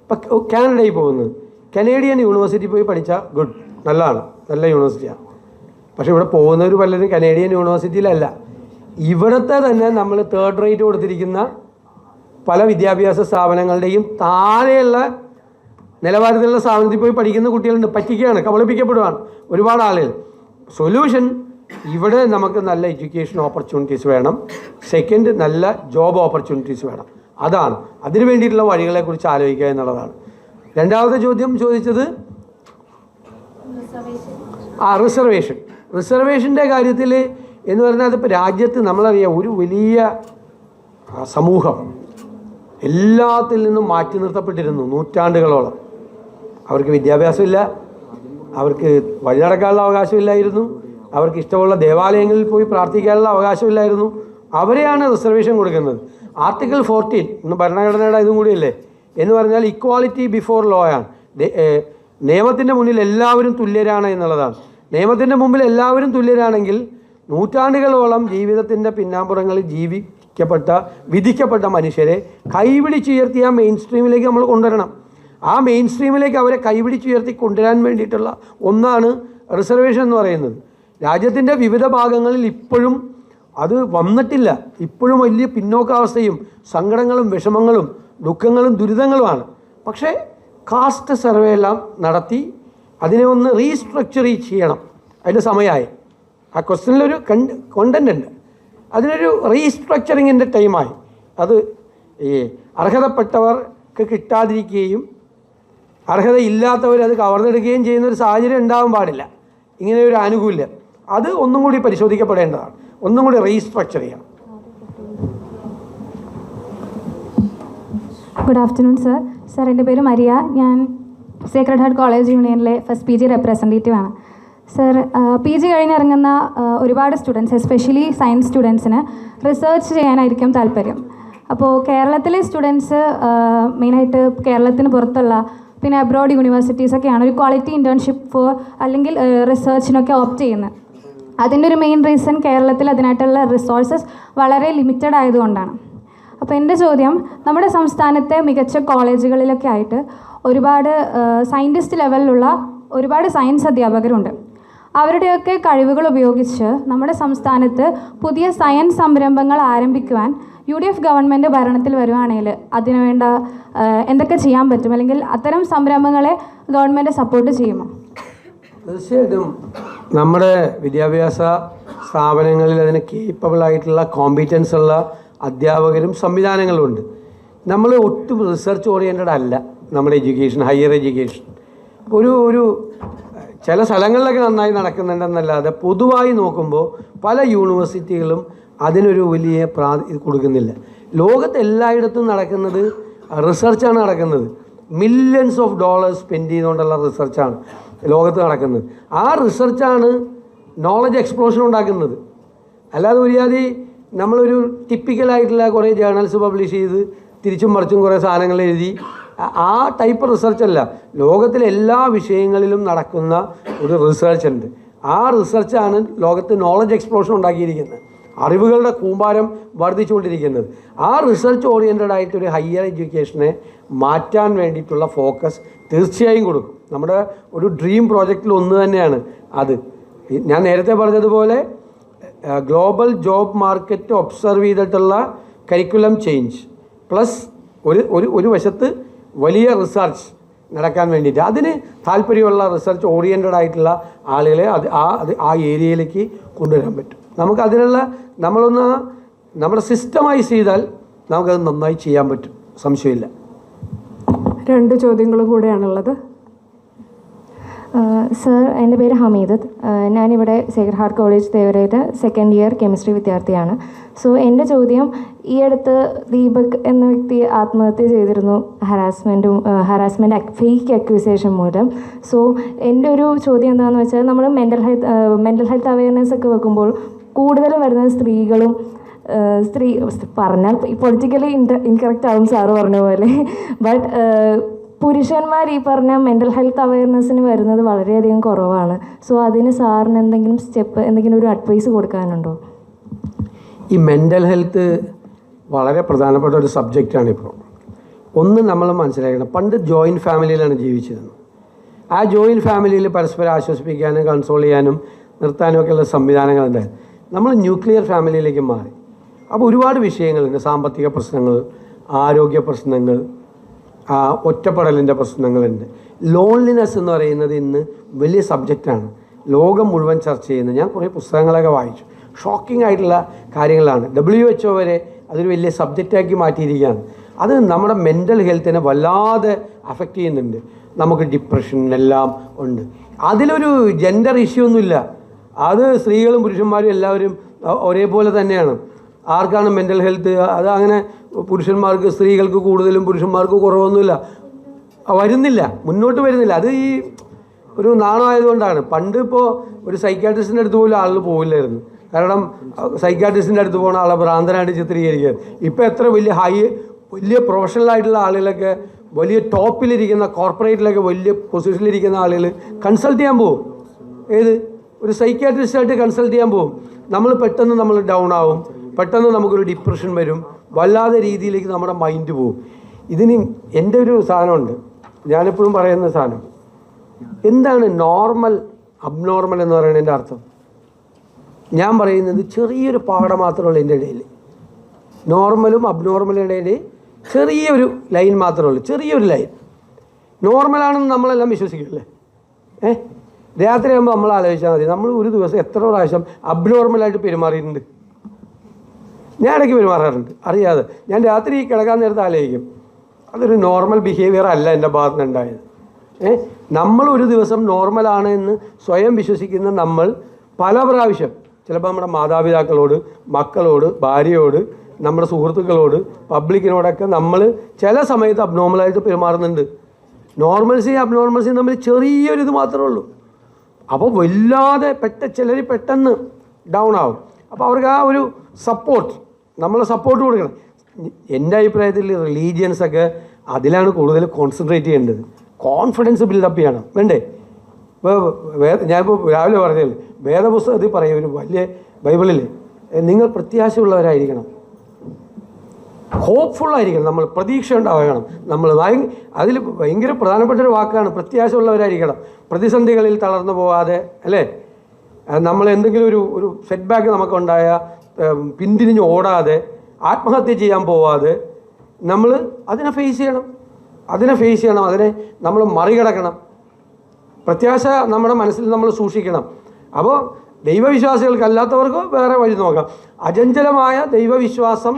[SPEAKER 2] ഇപ്പം കാനഡയിൽ പോകുന്നത്, കനേഡിയൻ യൂണിവേഴ്സിറ്റി പോയി പഠിച്ചാൽ ഗുഡ്, നല്ലതാണ്, നല്ല യൂണിവേഴ്സിറ്റിയാണ്. പക്ഷേ ഇവിടെ പോകുന്നവർ പലരും കനേഡിയൻ യൂണിവേഴ്സിറ്റിയിലല്ല, ഇവിടുത്തെ തന്നെ നമ്മൾ 3rd റേറ്റ് കൊടുത്തിരിക്കുന്ന പല വിദ്യാഭ്യാസ സ്ഥാപനങ്ങളുടെയും താഴെയുള്ള നിലവാരത്തിലുള്ള സ്ഥാപനത്തിൽ പോയി പഠിക്കുന്ന കുട്ടികളുണ്ട്. പറ്റിക്കുകയാണ്, കബളിപ്പിക്കപ്പെടുകയാണ് ഒരുപാട് ആളുകൾ. സൊല്യൂഷൻ, ഇവിടെ നമുക്ക് നല്ല എഡ്യൂക്കേഷൻ ഓപ്പർച്യൂണിറ്റീസ് വേണം. സെക്കൻഡ്, നല്ല ജോബ് ഓപ്പർച്യൂണിറ്റീസ് വേണം. അതാണ്, അതിനു വേണ്ടിയിട്ടുള്ള വഴികളെക്കുറിച്ച് ആലോചിക്കുക എന്നുള്ളതാണ്. രണ്ടാമത്തെ ചോദ്യം ചോദിച്ചത് റിസർവേഷൻ്റെ കാര്യത്തിൽ എന്ന് പറഞ്ഞാൽ അതിപ്പോൾ രാജ്യത്ത് നമ്മളറിയാം ഒരു വലിയ സമൂഹം എല്ലാത്തിൽ നിന്നും മാറ്റി നിർത്തപ്പെട്ടിരുന്നു നൂറ്റാണ്ടുകളോളം. അവർക്ക് വിദ്യാഭ്യാസമില്ല, അവർക്ക് വഴി നടക്കാനുള്ള അവകാശമില്ലായിരുന്നു, അവർക്ക് ഇഷ്ടമുള്ള ദേവാലയങ്ങളിൽ പോയി പ്രാർത്ഥിക്കാനുള്ള അവകാശമില്ലായിരുന്നു. അവരെയാണ് റിസർവേഷൻ കൊടുക്കുന്നത്. ആർട്ടിക്കിൾ 14 ഇന്ന് ഭരണഘടനയുടെ ഇതും കൂടിയല്ലേ എന്ന് പറഞ്ഞാൽ ഇക്വാളിറ്റി ബിഫോർ ലോ ആണ്. നിയമത്തിൻ്റെ മുന്നിൽ എല്ലാവരും തുല്യരാണ് എന്നുള്ളതാണ്. നിയമത്തിൻ്റെ മുമ്പിൽ എല്ലാവരും തുല്യരാണെങ്കിൽ നൂറ്റാണ്ടുകളോളം ജീവിതത്തിൻ്റെ പിന്നാമ്പുറങ്ങളിൽ വിധിക്കപ്പെട്ട മനുഷ്യരെ കൈപിടിച്ചുയർത്തി ആ മെയിൻ സ്ട്രീമിലേക്ക് നമ്മൾ കൊണ്ടുവരണം. ആ മെയിൻ സ്ട്രീമിലേക്ക് അവരെ കൈപിടിച്ചുയർത്തി കൊണ്ടുവരാൻ വേണ്ടിയിട്ടുള്ള ഒന്നാണ് റിസർവേഷൻ എന്ന് പറയുന്നത്. രാജ്യത്തിൻ്റെ വിവിധ ഭാഗങ്ങളിൽ ഇപ്പോഴും അത് വന്നിട്ടില്ല. ഇപ്പോഴും വലിയ പിന്നോക്കാവസ്ഥയും സങ്കടങ്ങളും വിഷമങ്ങളും ദുഃഖങ്ങളും ദുരിതങ്ങളുമാണ്. പക്ഷേ കാസ്റ്റ് സർവേ എല്ലാം നടത്തി അതിനെ ഒന്ന് റീസ്ട്രക്ചർ ചെയ്യണം. അതിൻ്റെ സമയമായി. ആ ക്വസ്റ്റ്യനിലൊരു കണ്ടൻ്റ് ഉണ്ട്, അതിനൊരു റീസ്ട്രക്ചറിങ്ങിൻ്റെ ടൈമായി. അത് അർഹതപ്പെട്ടവർക്ക് കിട്ടാതിരിക്കുകയും അർഹതയില്ലാത്തവർ അത് കവർന്നെടുക്കുകയും ചെയ്യുന്നൊരു സാഹചര്യം ഉണ്ടാകാൻ പാടില്ല. ഇങ്ങനെ ഒരു ആനുകൂല്യം അത് ഒന്നും കൂടി പരിശോധിക്കപ്പെടേണ്ടതാണ്, ഒന്നും കൂടി റീസ്ട്രക്ചർ ചെയ്യണം.
[SPEAKER 12] Good afternoon sir. സർ, എൻ്റെ പേര് മരിയ. ഞാൻ സേക്രഡ് ഹാർട്ട് കോളേജ് യൂണിയനിലെ ഫസ്റ്റ് PG റെപ്രസെൻറ്റേറ്റീവ് ആണ്. സർ, PG കഴിഞ്ഞിറങ്ങുന്ന ഒരുപാട് സ്റ്റുഡൻസ്, എസ്പെഷ്യലി സയൻസ് സ്റ്റുഡൻസിന് റിസർച്ച് ചെയ്യാനായിരിക്കും താല്പര്യം. അപ്പോൾ കേരളത്തിലെ സ്റ്റുഡൻസ് മെയിനായിട്ട് കേരളത്തിന് പുറത്തുള്ള പിന്നെ അബ്രോഡ് യൂണിവേഴ്സിറ്റീസൊക്കെയാണ് ഒരു ക്വാളിറ്റി ഇൻറ്റേൺഷിപ്പ് അല്ലെങ്കിൽ റിസർച്ചിനൊക്കെ ഓപ്റ്റ് ചെയ്യുന്നത്. അതിൻ്റെ ഒരു മെയിൻ റീസൺ കേരളത്തിൽ അതിനായിട്ടുള്ള റിസോഴ്സസ് വളരെ ലിമിറ്റഡ് ആയതുകൊണ്ടാണ്. അപ്പോൾ എൻ്റെ ചോദ്യം, നമ്മുടെ സംസ്ഥാനത്തെ മികച്ച കോളേജുകളിലൊക്കെ ആയിട്ട് ഒരുപാട് സയൻറ്റിസ്റ്റ് ലെവലിലുള്ള ഒരുപാട് സയൻസ് അധ്യാപകരുണ്ട്. അവരുടെയൊക്കെ കഴിവുകൾ ഉപയോഗിച്ച് നമ്മുടെ സംസ്ഥാനത്ത് പുതിയ സയൻസ് സംരംഭങ്ങൾ ആരംഭിക്കുവാൻ UDF ഗവൺമെൻറ് ഭരണത്തിൽ വരുവാണെങ്കിൽ അതിനുവേണ്ട എന്തൊക്കെ ചെയ്യാൻ പറ്റും, അല്ലെങ്കിൽ അത്തരം സംരംഭങ്ങളെ ഗവൺമെൻറ് സപ്പോർട്ട് ചെയ്യുമോ?
[SPEAKER 2] തീർച്ചയായിട്ടും നമ്മുടെ വിദ്യാഭ്യാസ സ്ഥാപനങ്ങളിൽ അതിന് കേപ്പബിളായിട്ടുള്ള കോമ്പീറ്റൻസ് ഉള്ള അധ്യാപകരും സംവിധാനങ്ങളുമുണ്ട്. നമ്മൾ ഒട്ടും റിസർച്ച് ഓറിയൻറ്റഡ് അല്ല നമ്മുടെ എഡ്യൂക്കേഷൻ, ഹയർ എഡ്യൂക്കേഷൻ. ഒരു ചില സ്ഥലങ്ങളിലൊക്കെ നന്നായി നടക്കുന്നുണ്ടെന്നല്ലാതെ പൊതുവായി നോക്കുമ്പോൾ പല യൂണിവേഴ്സിറ്റികളും അതിനൊരു വലിയ കൊടുക്കുന്നില്ല. ലോകത്ത് എല്ലായിടത്തും നടക്കുന്നത് റിസർച്ചാണ് നടക്കുന്നത്. മില്യൺസ് ഓഫ് ഡോളേഴ്സ് സ്പെൻഡ് ചെയ്തുകൊണ്ടുള്ള റിസർച്ചാണ് ലോകത്ത് നടക്കുന്നത്. ആ റിസർച്ചാണ് നോളജ് എക്സ്പ്ലോഷൻ ഉണ്ടാക്കുന്നത്. അല്ലാതെ ഒരുജാതി നമ്മളൊരു ടിപ്പിക്കലായിട്ടുള്ള കുറേ ജേർണൽസ് പബ്ലിഷ് ചെയ്ത് തിരിച്ചും മറിച്ചും കുറേ സാധനങ്ങൾ എഴുതി ആ ടൈപ്പ് റിസർച്ചല്ല. ലോകത്തിലെ എല്ലാ വിഷയങ്ങളിലും നടക്കുന്ന ഒരു റിസർച്ച് ഉണ്ട്. ആ റിസർച്ചാണ് ലോകത്ത് നോളജ് എക്സ്പ്ലോഷൻ ഉണ്ടാക്കിയിരിക്കുന്നത്, അറിവുകളുടെ കൂമ്പാരം വർദ്ധിച്ചുകൊണ്ടിരിക്കുന്നത്. ആ റിസർച്ച് ഓറിയൻറ്റഡ് ആയിട്ടൊരു ഹയർ എഡ്യൂക്കേഷനെ മാറ്റാൻ വേണ്ടിയിട്ടുള്ള ഫോക്കസ് തീർച്ചയായും കൊടുക്കും. നമ്മുടെ ഒരു ഡ്രീം പ്രോജക്റ്റിൽ ഒന്ന് തന്നെയാണ് അത്. ഞാൻ നേരത്തെ പറഞ്ഞതുപോലെ ഗ്ലോബൽ ജോബ് മാർക്കറ്റ് ഒബ്സർവ് ചെയ്തിട്ടുള്ള കരിക്കുലം ചേഞ്ച് പ്ലസ് ഒരു വശത്ത് വലിയ റിസർച്ച് നടക്കാൻ വേണ്ടിയിട്ട് അതിന് താല്പര്യമുള്ള റിസർച്ച് ഓറിയൻറ്റഡ് ആയിട്ടുള്ള ആളുകളെ ആ ഏരിയയിലേക്ക് കൊണ്ടുവരാൻ പറ്റും. നമുക്കതിനുള്ള നമ്മുടെ സിസ്റ്റമൈസ് ചെയ്താൽ നമുക്കത് നന്നായി ചെയ്യാൻ പറ്റും, സംശയമില്ല.
[SPEAKER 11] 2 ചോദ്യങ്ങൾ കൂടെയാണുള്ളത്.
[SPEAKER 6] സർ, എൻ്റെ പേര് ഹമീദ്. ഞാനിവിടെ സേക്രഡ് ഹാർട്ട് കോളേജ് തേവരയുടെ 2nd ഇയർ കെമിസ്ട്രി വിദ്യാർത്ഥിയാണ്. സോ എൻ്റെ ചോദ്യം, ഈ അടുത്ത് ദീപക് എന്ന വ്യക്തി ആത്മഹത്യ ചെയ്തിരുന്നു ഹറാസ്മെൻറ്റ് ഫേക്ക് അക്യൂസേഷൻ മൂലം. സോ എൻ്റെ ഒരു ചോദ്യം എന്താണെന്ന് വെച്ചാൽ, നമ്മൾ മെൻ്റൽ ഹെൽത്ത് അവയർനെസ് ഒക്കെ വെക്കുമ്പോൾ കൂടുതലും വരുന്നത് സ്ത്രീകളും പറഞ്ഞാൽ പൊളിറ്റിക്കലി ഇൻകറക്റ്റ് ആവും സാറ് പറഞ്ഞ പോലെ, ബട്ട് പുരുഷന്മാർ ഈ പറഞ്ഞ മെൻ്റൽ ഹെൽത്ത് അവയർനെസ്സിന് വരുന്നത് വളരെയധികം കുറവാണ്. സോ അതിന് സാറിന് എന്തെങ്കിലും ഒരു അഡ്വൈസ് കൊടുക്കാനുണ്ടോ?
[SPEAKER 2] ഈ മെൻ്റൽ ഹെൽത്ത് വളരെ പ്രധാനപ്പെട്ട ഒരു സബ്ജക്റ്റാണ്. ഇപ്പോൾ നമ്മൾ മനസ്സിലാക്കണം, പണ്ട് ജോയിൻറ്റ് ഫാമിലിയിലാണ് ജീവിച്ചിരുന്നത്. ആ ജോയിൻറ്റ് ഫാമിലിയിൽ പരസ്പരം ആശ്വസിപ്പിക്കാനും കൺസോൾ ചെയ്യാനും നിർത്താനും ഒക്കെയുള്ള സംവിധാനങ്ങളുണ്ടായിരുന്നു. നമ്മൾ ന്യൂക്ലിയർ ഫാമിലിയിലേക്ക് മാറി. അപ്പോൾ ഒരുപാട് വിഷയങ്ങളുണ്ട്. സാമ്പത്തിക പ്രശ്നങ്ങൾ, ആരോഗ്യ പ്രശ്നങ്ങൾ, ഒറ്റപ്പെടലിൻ്റെ പ്രശ്നങ്ങളുണ്ട്. ലോൺലിനെസ് എന്ന് പറയുന്നത് ഇന്ന് വലിയ സബ്ജക്റ്റാണ്, ലോകം മുഴുവൻ ചർച്ച ചെയ്യുന്നത്. ഞാൻ കുറേ പുസ്തകങ്ങളൊക്കെ വായിച്ചു. ഷോക്കിംഗ് ആയിട്ടുള്ള കാര്യങ്ങളാണ്. WHO വരെ അതൊരു വലിയ സബ്ജക്റ്റാക്കി മാറ്റിയിരിക്കുകയാണ്. അത് നമ്മുടെ മെൻ്റൽ ഹെൽത്തിനെ വല്ലാതെ അഫക്റ്റ് ചെയ്യുന്നുണ്ട്. നമുക്ക് ഡിപ്രഷൻ എല്ലാം ഉണ്ട്. അതിലൊരു ജെൻഡർ ഇഷ്യൂ ഒന്നുമില്ല. അത് സ്ത്രീകളും പുരുഷന്മാരും എല്ലാവരും ഒരേപോലെ തന്നെയാണ്. ആർക്കാണ് മെൻ്റൽ ഹെൽത്ത്, അത് അങ്ങനെ പുരുഷന്മാർക്ക് സ്ത്രീകൾക്ക് കൂടുതലും പുരുഷന്മാർക്ക് കുറവൊന്നുമില്ല, മുന്നോട്ട് വരുന്നില്ല. അത് ഈ ഒരു നാണമായതുകൊണ്ടാണ്. പണ്ട് ഇപ്പോൾ ഒരു സൈക്കാട്രിസ്റ്റിൻ്റെ അടുത്ത് പോലും ആളുകൾ പോവില്ലായിരുന്നു. കാരണം സൈക്കാട്രിസ്റ്റിൻ്റെ അടുത്ത് പോകുന്ന ആളെ ഭ്രാന്തനായിട്ട് ചിത്രീകരിക്കുക. ഇപ്പോൾ എത്ര വലിയ പ്രൊഫഷണലായിട്ടുള്ള ആളുകളൊക്കെ, വലിയ ടോപ്പിലിരിക്കുന്ന കോർപ്പറേറ്റിലൊക്കെ വലിയ പൊസിഷനിലിരിക്കുന്ന ആളുകൾ കൺസൾട്ട് ചെയ്യാൻ പോകും. ഒരു സൈക്കാട്രിസ്റ്റായിട്ട് കൺസൾട്ട് ചെയ്യാൻ പോകും. പെട്ടെന്ന് നമ്മൾ ഡൗൺ ആവും, പെട്ടെന്ന് നമുക്കൊരു ഡിപ്രഷൻ വരും, വല്ലാതെ രീതിയിലേക്ക് നമ്മുടെ മൈൻഡ് പോകും. ഇതിന് എൻ്റെ ഒരു സാധനമുണ്ട്, ഞാനെപ്പോഴും പറയുന്ന സാധനം. എന്താണ് നോർമൽ അബ്നോർമൽ എന്ന് പറയുന്നതിൻ്റെ അർത്ഥം? ഞാൻ പറയുന്നത് ചെറിയൊരു പാട മാത്രമുള്ളൂ എൻ്റെ ഇടയിൽ. നോർമലും അബ്നോർമലും ഇടയിൽ ചെറിയൊരു ലൈൻ മാത്രമേ ഉള്ളൂ, ചെറിയൊരു ലൈൻ. നോർമലാണെന്ന് നമ്മളെല്ലാം വിശ്വസിക്കില്ലേ? രാത്രിയാകുമ്പോൾ നമ്മൾ ആലോചിച്ചാൽ മതി, നമ്മൾ ഒരു ദിവസം എത്ര പ്രാവശ്യം അബ്നോർമലായിട്ട് പെരുമാറിയിട്ടുണ്ട്. ഞാൻ ഇടയ്ക്ക് പെരുമാറാറുണ്ട് അറിയാതെ. ഞാൻ രാത്രി കിടക്കാൻ നേരത്തെ ആലോചിക്കും, അതൊരു നോർമൽ ബിഹേവിയർ അല്ല എൻ്റെ ഭാഗത്ത് നിന്നുണ്ടായത്. നമ്മൾ ഒരു ദിവസം നോർമലാണ് എന്ന് സ്വയം വിശ്വസിക്കുന്ന നമ്മൾ പല പ്രാവശ്യം ചിലപ്പോൾ നമ്മുടെ മാതാപിതാക്കളോട്, മക്കളോട്, ഭാര്യയോട്, നമ്മുടെ സുഹൃത്തുക്കളോട്, പബ്ലിക്കിനോടൊക്കെ നമ്മൾ ചില സമയത്ത് അബ്നോർമലായിട്ട് പെരുമാറുന്നുണ്ട്. നോർമൽസിയും അബ്നോർമൽസിയും തമ്മിൽ ചെറിയൊരിത് മാത്രമേ ഉള്ളൂ. അപ്പോൾ വല്ലാതെ ചിലർ പെട്ടെന്ന് ഡൗൺ ആവും. അപ്പോൾ അവർക്ക് ആ ഒരു നമ്മൾ സപ്പോർട്ട് കൊടുക്കണം. എൻ്റെ അഭിപ്രായത്തിൽ റിലീജിയൻസൊക്കെ അതിലാണ് കൂടുതൽ കോൺസെൻട്രേറ്റ് ചെയ്യേണ്ടത്. കോൺഫിഡൻസ് ബിൽഡപ്പ് ചെയ്യണം, വേണ്ടേ? ഇപ്പോൾ ഞാനിപ്പോൾ രാവിലെ പറഞ്ഞില്ലേ, വേദപുസ്തകത്തിൽ പറയും ഒരു വലിയ ബൈബിളിൽ, നിങ്ങൾ പ്രത്യാശയുള്ളവരായിരിക്കണം, ഹോപ്പ്ഫുള്ളായിരിക്കണം, നമ്മൾ പ്രതീക്ഷ ഉണ്ടാവണം. അതിൽ ഭയങ്കര പ്രധാനപ്പെട്ട ഒരു വാക്കാണ് പ്രത്യാശ ഉള്ളവരായിരിക്കണം. പ്രതിസന്ധികളിൽ തളർന്നു പോവാതെ, അല്ലേ? നമ്മൾ എന്തെങ്കിലും ഒരു സെറ്റ് ബാക്ക് നമുക്കുണ്ടായ പിന്തിരിഞ്ഞ് ഓടാതെ, ആത്മഹത്യ ചെയ്യാൻ പോവാതെ നമ്മൾ അതിനെ ഫേസ് ചെയ്യണം. അതിനെ നമ്മൾ മറികടക്കണം. പ്രത്യാശ നമ്മുടെ മനസ്സിൽ നമ്മൾ സൂക്ഷിക്കണം. അപ്പോൾ ദൈവവിശ്വാസികൾക്കല്ലാത്തവർക്ക് വേറെ വഴി നോക്കാം. അചഞ്ചലമായ ദൈവവിശ്വാസം,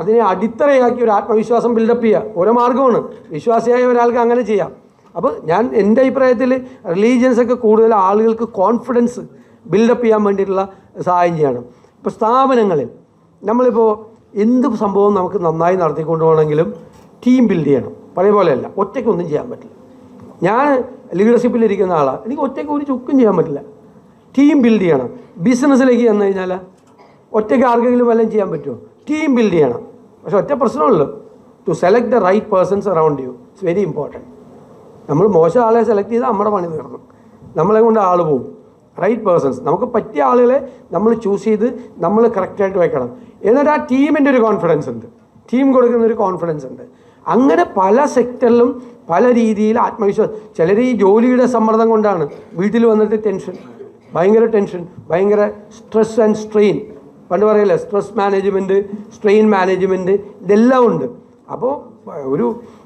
[SPEAKER 2] അതിനെ അടിത്തറയാക്കി ഒരു ആത്മവിശ്വാസം ബിൽഡപ്പ് ചെയ്യുക ഓരോ മാർഗ്ഗമാണ്. വിശ്വാസിയായ ഒരാൾക്ക് അങ്ങനെ ചെയ്യാം. അപ്പോൾ എൻ്റെ അഭിപ്രായത്തിൽ റിലീജിയൻസൊക്കെ കൂടുതൽ ആളുകൾക്ക് കോൺഫിഡൻസ് ബിൽഡപ്പ് ചെയ്യാൻ വേണ്ടിയിട്ടുള്ള സഹായം ചെയ്യണം. ഇപ്പോൾ സ്ഥാപനങ്ങളിൽ നമ്മളിപ്പോൾ എന്ത് സംഭവം നമുക്ക് നന്നായി നടത്തിക്കൊണ്ടു പോകണമെങ്കിലും ടീം ബിൽഡ് ചെയ്യണം. പഴയ പോലെയല്ല, ഒറ്റയ്ക്കൊന്നും ചെയ്യാൻ പറ്റില്ല. ഞാൻ ലീഡർഷിപ്പിലിരിക്കുന്ന ആളാണ്, എനിക്ക് ഒറ്റയ്ക്ക് ഒരു ചുക്കും ചെയ്യാൻ പറ്റില്ല. ടീം ബിൽഡ് ചെയ്യണം. ബിസിനസ്സിലേക്ക് ചെന്ന് കഴിഞ്ഞാൽ ഒറ്റയ്ക്ക് ആർക്കെങ്കിലും വല്ലതും ചെയ്യാൻ പറ്റുമോ? ടീം ബിൽഡ് ചെയ്യണം. പക്ഷെ ഒറ്റ പ്രശ്നമുള്ളൂ, to select the right persons around you. It's very important. നമ്മൾ മോശം ആളെ സെലക്ട് ചെയ്താൽ നമ്മുടെ പണി തീർന്നു, നമ്മളെ കൊണ്ട് ആൾ പോവും. റൈറ്റ് പേഴ്സൺസ്, നമുക്ക് പറ്റിയ ആളുകളെ നമ്മൾ ചൂസ് ചെയ്ത് നമ്മൾ കറക്റ്റായിട്ട് വെക്കണം. എന്നിട്ട് ആ ടീമിൻ്റെ ഒരു കോൺഫിഡൻസ് ഉണ്ട്, ടീം കൊടുക്കുന്ന ഒരു കോൺഫിഡൻസ് ഉണ്ട്. അങ്ങനെ പല സെക്ടറിലും പല രീതിയിൽ ആത്മവിശ്വാസം. ചിലർ ഈ ജോലിയുടെ സമ്മർദ്ദം കൊണ്ടാണ് വീട്ടിൽ വന്നിട്ട് ടെൻഷൻ, ഭയങ്കര ടെൻഷൻ, ഭയങ്കര സ്ട്രെസ് ആൻഡ് സ്ട്രെയിൻ. പണ്ട് പറയില്ലേ സ്ട്രെസ് മാനേജ്മെൻറ്റ്, സ്ട്രെയിൻ മാനേജ്മെൻറ്റ്, ഇതെല്ലാം ഉണ്ട്. അപ്പോൾ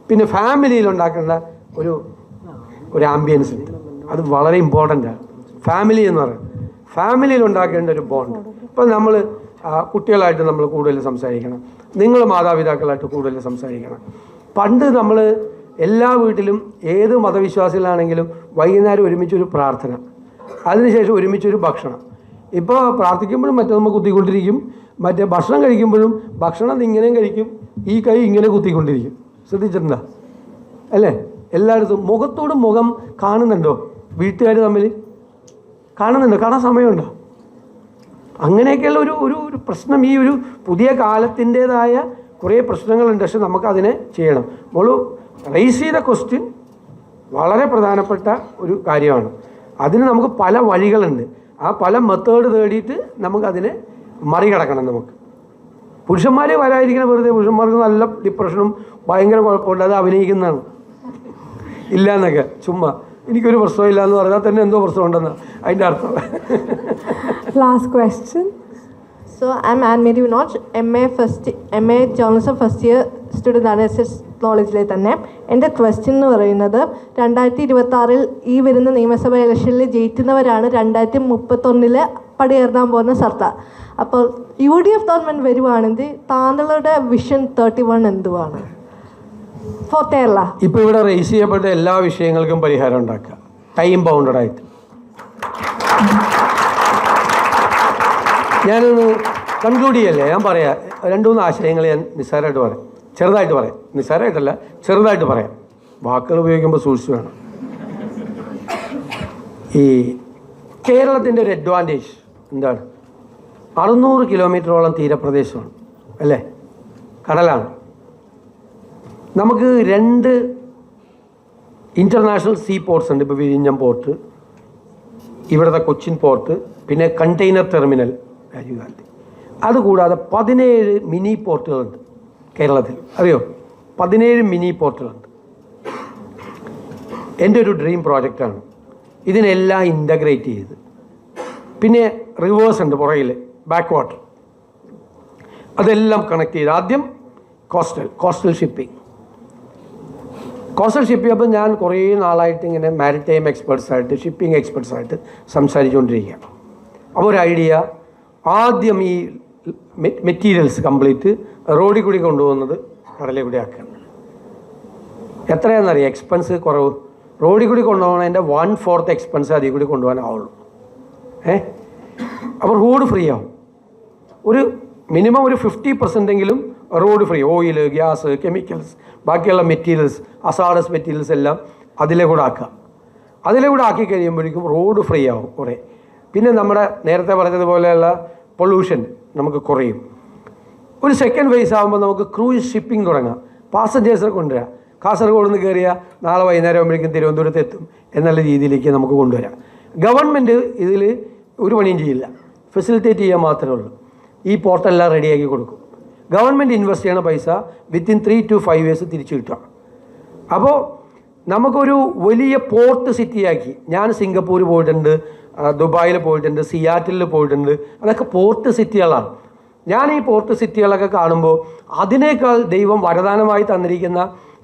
[SPEAKER 2] പിന്നെ ഫാമിലിയിൽ ഉണ്ടാക്കേണ്ട ഒരു ആംബിയൻസ് ഉണ്ട്. അത് വളരെ ഇമ്പോർട്ടൻ്റാണ്. ഫാമിലി എന്ന് പറയുന്നത് ഫാമിലിയിൽ ഉണ്ടാക്കേണ്ട ഒരു ബോണ്ട്. ഇപ്പം നമ്മൾ കുട്ടികളായിട്ട് നമ്മൾ കൂടുതൽ സംസാരിക്കണം, നിങ്ങൾ മാതാപിതാക്കളായിട്ട് കൂടുതൽ സംസാരിക്കണം. പണ്ട് നമ്മൾ എല്ലാ വീട്ടിലും ഏത് മതവിശ്വാസികളാണെങ്കിലും വൈകുന്നേരം ഒരുമിച്ചൊരു പ്രാർത്ഥന, അതിനുശേഷം ഒരുമിച്ചൊരു ഭക്ഷണം. ഇപ്പോൾ പ്രാർത്ഥിക്കുമ്പോഴും മറ്റേ നമ്മൾ കുത്തിക്കൊണ്ടിരിക്കും, മറ്റേ ഭക്ഷണം കഴിക്കുമ്പോഴും ഭക്ഷണം ഇങ്ങനെയും കഴിക്കും, ഈ കൈ ഇങ്ങനെ കുത്തിക്കൊണ്ടിരിക്കും. ശ്രദ്ധിച്ചിട്ടുണ്ടോ? അല്ലേ? എല്ലായിടത്തും മുഖത്തോട് മുഖം കാണുന്നുണ്ടോ? വീട്ടുകാർ തമ്മിൽ കാണുന്നുണ്ടോ? കാണാൻ സമയമുണ്ടോ? അങ്ങനെയൊക്കെയുള്ള ഒരു പ്രശ്നം, ഈ ഒരു പുതിയ കാലത്തിൻ്റേതായ കുറേ പ്രശ്നങ്ങളുണ്ട്. പക്ഷെ നമുക്കതിനെ ചെയ്യണം. നമ്മൾ റേസ് ചെയ്ത ക്വസ്റ്റ്യൻ വളരെ പ്രധാനപ്പെട്ട ഒരു കാര്യമാണ്. അതിന് നമുക്ക് പല വഴികളുണ്ട്. ആ പല മെത്തേഡ് തേടിയിട്ട് നമുക്കതിനെ മറികടക്കണം. നമുക്ക് പുരുഷന്മാർ വരാതിരിക്കണം. വെറുതെ പുരുഷന്മാർക്ക് നല്ല ഡിപ്രഷനും ഭയങ്കര കുഴപ്പമുണ്ട്, അത് അഭിനയിക്കുന്നതാണ്. ഇല്ല എന്നൊക്കെ ചുമ്മാ എനിക്കൊരു പ്രശ്നമില്ല എന്ന് പറഞ്ഞാൽ തന്നെ എന്തോ പ്രശ്നമുണ്ടെന്നാണ് അതിൻ്റെ അർത്ഥം.
[SPEAKER 11] Last question.
[SPEAKER 13] So I M an Mary Vinoj, MA journalism first year student ആണ് SS കോളേജിലെ തന്നെ. എൻ്റെ ക്വസ്റ്റ്യൻ എന്ന് പറയുന്നത് 2026 ഈ വരുന്ന നിയമസഭാ ഇലക്ഷനിൽ ജയിക്കുന്നവരാണ് 2031 പടിയേറാൻ പോകുന്ന സർക്കാർ. അപ്പോൾ UDF ഗവൺമെൻറ് വരുവാണെങ്കിൽ താങ്കളുടെ വിഷൻ 31 എന്തുവാണ് ഫോർ കേരള?
[SPEAKER 2] ഇപ്പോൾ ഇവിടെ റേസ് ചെയ്യപ്പെട്ട എല്ലാ വിഷയങ്ങൾക്കും പരിഹാരം ഉണ്ടാക്കുക, ടൈം ബൗണ്ടഡ് ആയിട്ട്. ഞാനൊന്ന് കൺക്ലൂഡ് ചെയ്യല്ലേ, ഞാൻ പറയാം. 2-3 ആശയങ്ങൾ ഞാൻ നിസ്സാരമായിട്ട് പറയാം, ചെറുതായിട്ട് പറയാം. നിസ്സാരമായിട്ടല്ല, ചെറുതായിട്ട് പറയാം. വാക്കുകൾ ഉപയോഗിക്കുമ്പോൾ സൂക്ഷിച്ച് വേണം. ഈ കേരളത്തിൻ്റെ ഒരു അഡ്വാൻറ്റേജ് എന്താണ്? 600 കിലോമീറ്ററോളം തീരപ്രദേശമാണ്, അല്ലേ? കടലാണ്. നമുക്ക് 2 ഇൻ്റർനാഷണൽ സീ പോർട്ട്സ് ഉണ്ട്. ഇപ്പോൾ വിഴിഞ്ഞം പോർട്ട്, ഇവിടുത്തെ കൊച്ചിൻ പോർട്ട്, പിന്നെ കണ്ടെയ്നർ ടെർമിനൽ രാജീവ് ഗാന്ധി. അതുകൂടാതെ 17 മിനി പോർട്ടുകളുണ്ട് കേരളത്തിൽ. അറിയോ? 17 മിനി പോർട്ടുകളുണ്ട്. എൻ്റെ ഒരു ഡ്രീം പ്രോജക്റ്റാണ് ഇതിനെല്ലാം ഇൻ്റഗ്രേറ്റ് ചെയ്ത്. പിന്നെ റിവേഴ്സ് ഉണ്ട് പുറകിൽ, ബാക്ക് വാട്ടർ, അതെല്ലാം കണക്ട് ചെയ്ത്. ആദ്യം കോസ്റ്റൽ ഷിപ്പിംഗ്. അപ്പോൾ ഞാൻ കുറേ നാളായിട്ട് ഇങ്ങനെ മാരിടൈം എക്സ്പെർട്സായിട്ട്, ഷിപ്പിംഗ് എക്സ്പെർട്സായിട്ട് സംസാരിച്ചുകൊണ്ടിരിക്കുകയാണ്. അപ്പോൾ ഒരു ഐഡിയ, ആദ്യം ഈ മെറ്റീരിയൽസ് കംപ്ലീറ്റ് റോഡിൽ കൂടി കൊണ്ടുപോകുന്നത് കടലിൽ കൂടി ആക്കുകയാണ്. എത്രയാണെന്നറിയാം എക്സ്പെൻസ് കുറവ്? റോഡിൽ കൂടി കൊണ്ടുപോകണതിൻ്റെ 1/4 എക്സ്പെൻസ് അതിൽ കൂടി കൊണ്ടുപോകാനാവുള്ളൂ. അപ്പോൾ റോഡ് ഫ്രീ ആവും. മിനിമം ഒരു 50% road free. Oil, gas, chemicals, ബാക്കിയുള്ള മെറ്റീരിയൽസ്, അസാഡസ് മെറ്റീരിയൽസ് എല്ലാം അതിലെ കൂടെ ആക്കുക. അതിലെ കൂടെ ആക്കി കഴിയുമ്പോഴേക്കും റോഡ് ഫ്രീ ആവും കുറേ. പിന്നെ നമ്മുടെ നേരത്തെ പറഞ്ഞതുപോലെയുള്ള പൊല്യൂഷൻ നമുക്ക് കുറയും. ഒരു സെക്കൻഡ് ഫേസ് ആകുമ്പോൾ നമുക്ക് ക്രൂയിസ് ഷിപ്പിംഗ് തുടങ്ങാം. പാസഞ്ചേഴ്സിനെ കൊണ്ടുവരാം. കാസർഗോഡ് നിന്ന് കയറിയാൽ നാളെ വൈകുന്നേരം ആകുമ്പോഴേക്കും തിരുവനന്തപുരത്ത് എത്തും എന്നുള്ള രീതിയിലേക്ക് നമുക്ക് കൊണ്ടുവരാം. ഗവൺമെൻറ് ഇതിൽ ഒരു പണിയും ചെയ്യില്ല, ഫെസിലിറ്റേറ്റ് ചെയ്യാൻ മാത്രമേ ഉള്ളൂ. ഈ പോർട്ടെല്ലാം റെഡിയാക്കി കൊടുക്കും. ഗവൺമെൻറ് ഇൻവെസ്റ്റ് ചെയ്യണ പൈസ വിത്തിൻ 3 to 5 years തിരിച്ചു കിട്ടുക. അപ്പോൾ നമുക്കൊരു വലിയ പോർട്ട് സിറ്റിയാക്കി. ഞാൻ സിംഗപ്പൂർ പോയിട്ടുണ്ട്, ദുബായിൽ പോയിട്ടുണ്ട്, സിയാറ്റിലിൽ പോയിട്ടുണ്ട്. അതൊക്കെ പോർട്ട് സിറ്റികളാണ്. ഞാൻ ഈ പോർട്ട് സിറ്റികളൊക്കെ കാണുമ്പോൾ അതിനേക്കാൾ ദൈവം വരദാനമായി തന്നിരിക്കുന്ന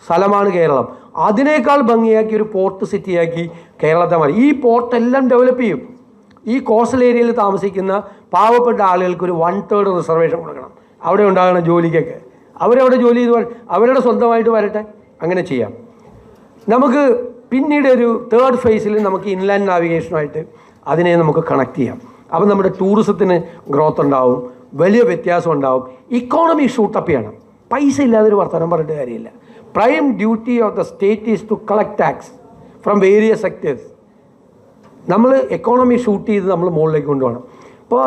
[SPEAKER 2] സ്ഥലമാണ് കേരളം. അതിനേക്കാൾ ഭംഗിയാക്കി ഒരു പോർട്ട് സിറ്റിയാക്കി കേരളത്തെ മാറി. ഈ പോർട്ടെല്ലാം ഡെവലപ്പ് ചെയ്യും. ഈ കോസ്റ്റൽ ഏരിയയിൽ താമസിക്കുന്ന പാവപ്പെട്ട ആളുകൾക്ക് ഒരു 1/3 റിസർവേഷൻ കൊടുക്കണം. അവിടെ ഉണ്ടാകുന്ന ജോലിക്കൊക്കെ അവരവിടെ ജോലി ചെയ്ത് അവരുടെ സ്വന്തമായിട്ട് വരട്ടെ, അങ്ങനെ ചെയ്യാം. നമുക്ക് പിന്നീട് ഒരു 3rd ഫേസിൽ നമുക്ക് ഇൻലാൻഡ് നാവിഗേഷനുമായിട്ട് അതിനെ നമുക്ക് കണക്ട് ചെയ്യാം. അപ്പോൾ നമ്മുടെ ടൂറിസത്തിന് ഗ്രോത്ത് ഉണ്ടാവും, വലിയ വ്യത്യാസം ഉണ്ടാവും. ഇക്കോണമി ഷൂട്ടപ്പ് ചെയ്യണം. പൈസ ഇല്ലാതൊരു വർത്തമാനം പറഞ്ഞിട്ട് കാര്യമില്ല. Prime duty of the state is to collect tax from various sectors. നമ്മൾ എക്കോണമി ഷൂട്ട് ചെയ്ത് നമ്മൾ മുകളിലേക്ക് കൊണ്ടുപോകണം. ഇപ്പോൾ